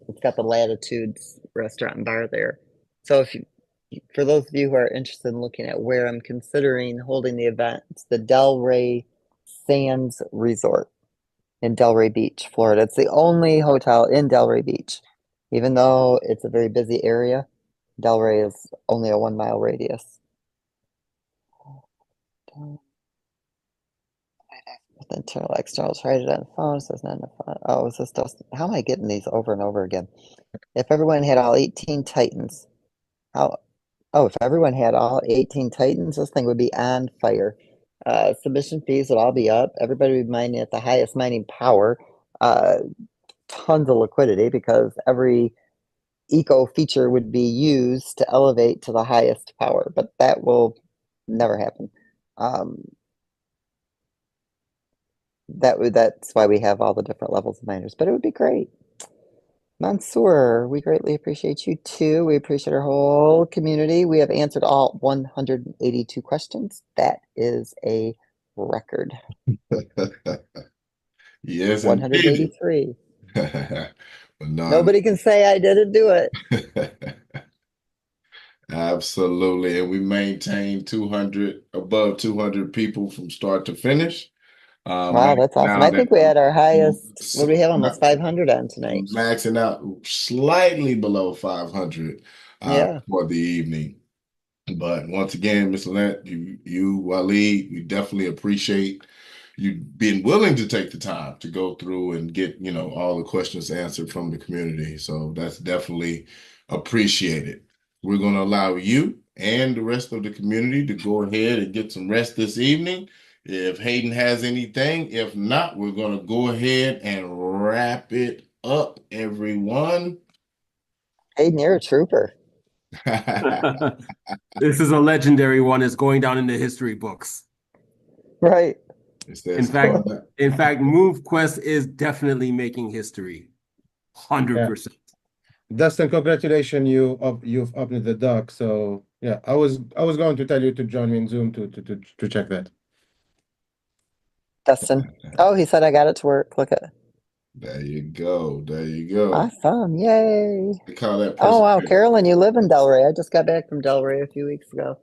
Speaker 5: it's got the Latitudes restaurant and bar there. So for those of you who are interested in looking at where I'm considering holding the event, it's the Delray Sands Resort in Delray Beach, Florida. It's the only hotel in Delray Beach. Even though it's a very busy area, Delray is only a 1 mile radius. With internal, external, tried it on the phone, so it's not in the phone. Oh, is this just, how am I getting these over and over again? If everyone had all 18 Titans, if everyone had all 18 Titans, this thing would be on fire. Submission fees would all be up. Everybody would be mining at the highest mining power. tons of liquidity because every eco feature would be used to elevate to the highest power, but that will never happen. That's why we have all the different levels of miners, but it would be great. Mansoor, we greatly appreciate you too. We appreciate our whole community. We have answered all 182 questions. That is a record.
Speaker 3: Yes, indeed.
Speaker 5: 183.
Speaker 3: No,
Speaker 5: Nobody can say I didn't do it.
Speaker 3: Absolutely. And we maintain 200, above 200 people from start to finish.
Speaker 5: Wow, that's awesome. I think we had our highest, what do we have, almost 500 on tonight.
Speaker 3: Maxing out slightly below 500
Speaker 5: Yeah.
Speaker 3: for the evening. But once again, Ms. Lynette, you, Waleed, we definitely appreciate you being willing to take the time to go through and get, all the questions answered from the community. So that's definitely appreciated. We're going to allow you and the rest of the community to go ahead and get some rest this evening. If Hayden has anything, if not, we're going to go ahead and wrap it up, everyone.
Speaker 5: Hayden, you're a trooper.
Speaker 4: This is a legendary one. It's going down in the history books.
Speaker 5: Right.
Speaker 4: In fact, MoveQuest is definitely making history. 100%.
Speaker 6: Dustin, congratulations! You've opened the dock. So yeah, I was going to tell you to join me in Zoom to check that.
Speaker 5: Dustin. Oh, he said I got it to work. Look at.
Speaker 3: There you go. There you go.
Speaker 5: Awesome. Yay.
Speaker 3: We call that.
Speaker 5: Oh, wow. Carolyn, you live in Delray. I just got back from Delray a few weeks ago.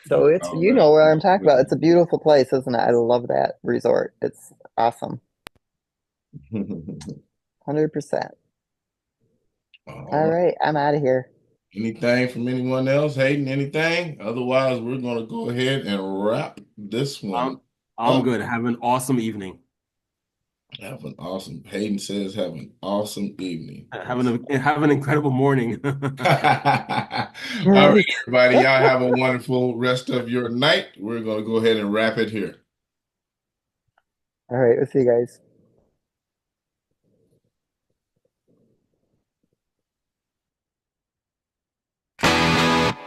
Speaker 5: So it's, you know where I'm talking about. It's a beautiful place, isn't it? I love that resort. It's awesome. 100%. All right. I'm out of here.
Speaker 3: Anything from anyone else? Hayden, anything? Otherwise, we're going to go ahead and wrap this one.
Speaker 4: I'm good. Have an awesome evening.
Speaker 3: Have an awesome. Hayden says, have an awesome evening.
Speaker 4: Have an incredible morning.
Speaker 3: All right, everybody. Y'all have a wonderful rest of your night. We're going to go ahead and wrap it here.
Speaker 5: All right. We'll see you guys.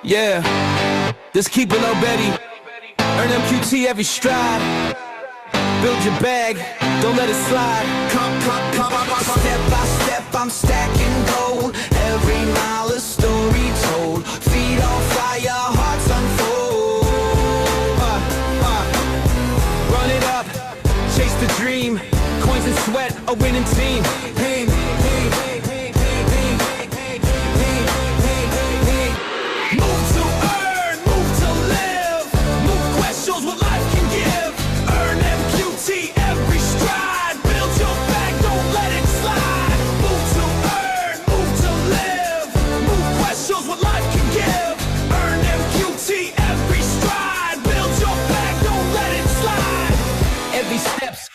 Speaker 2: Yeah, just keep it low, Betty. Earn MQT every stride. Build your bag, don't let it slide. Come. Step by step, I'm stacking gold. Every mile a story told. Feet on fire, hearts unfold. Run it up, chase the dream. Coins and sweat, a winning team.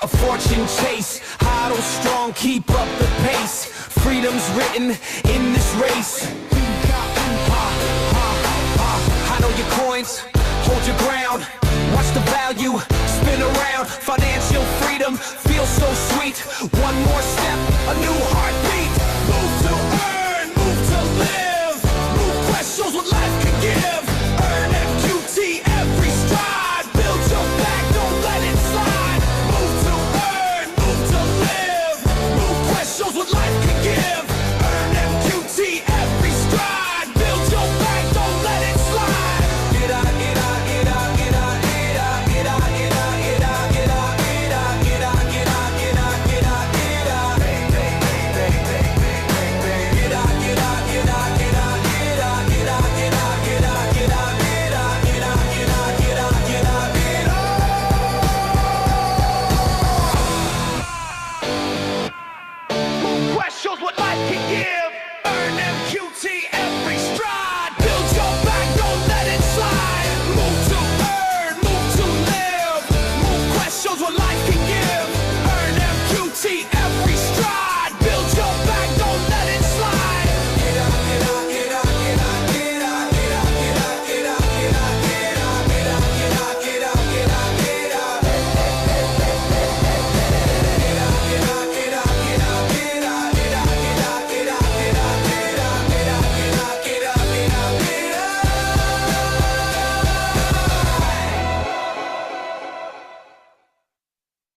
Speaker 2: Fortune chase, huddle strong, keep up the pace. Freedom's written in this race. I know your coins, hold your ground. Watch the value spin around. Financial freedom feels so sweet. One more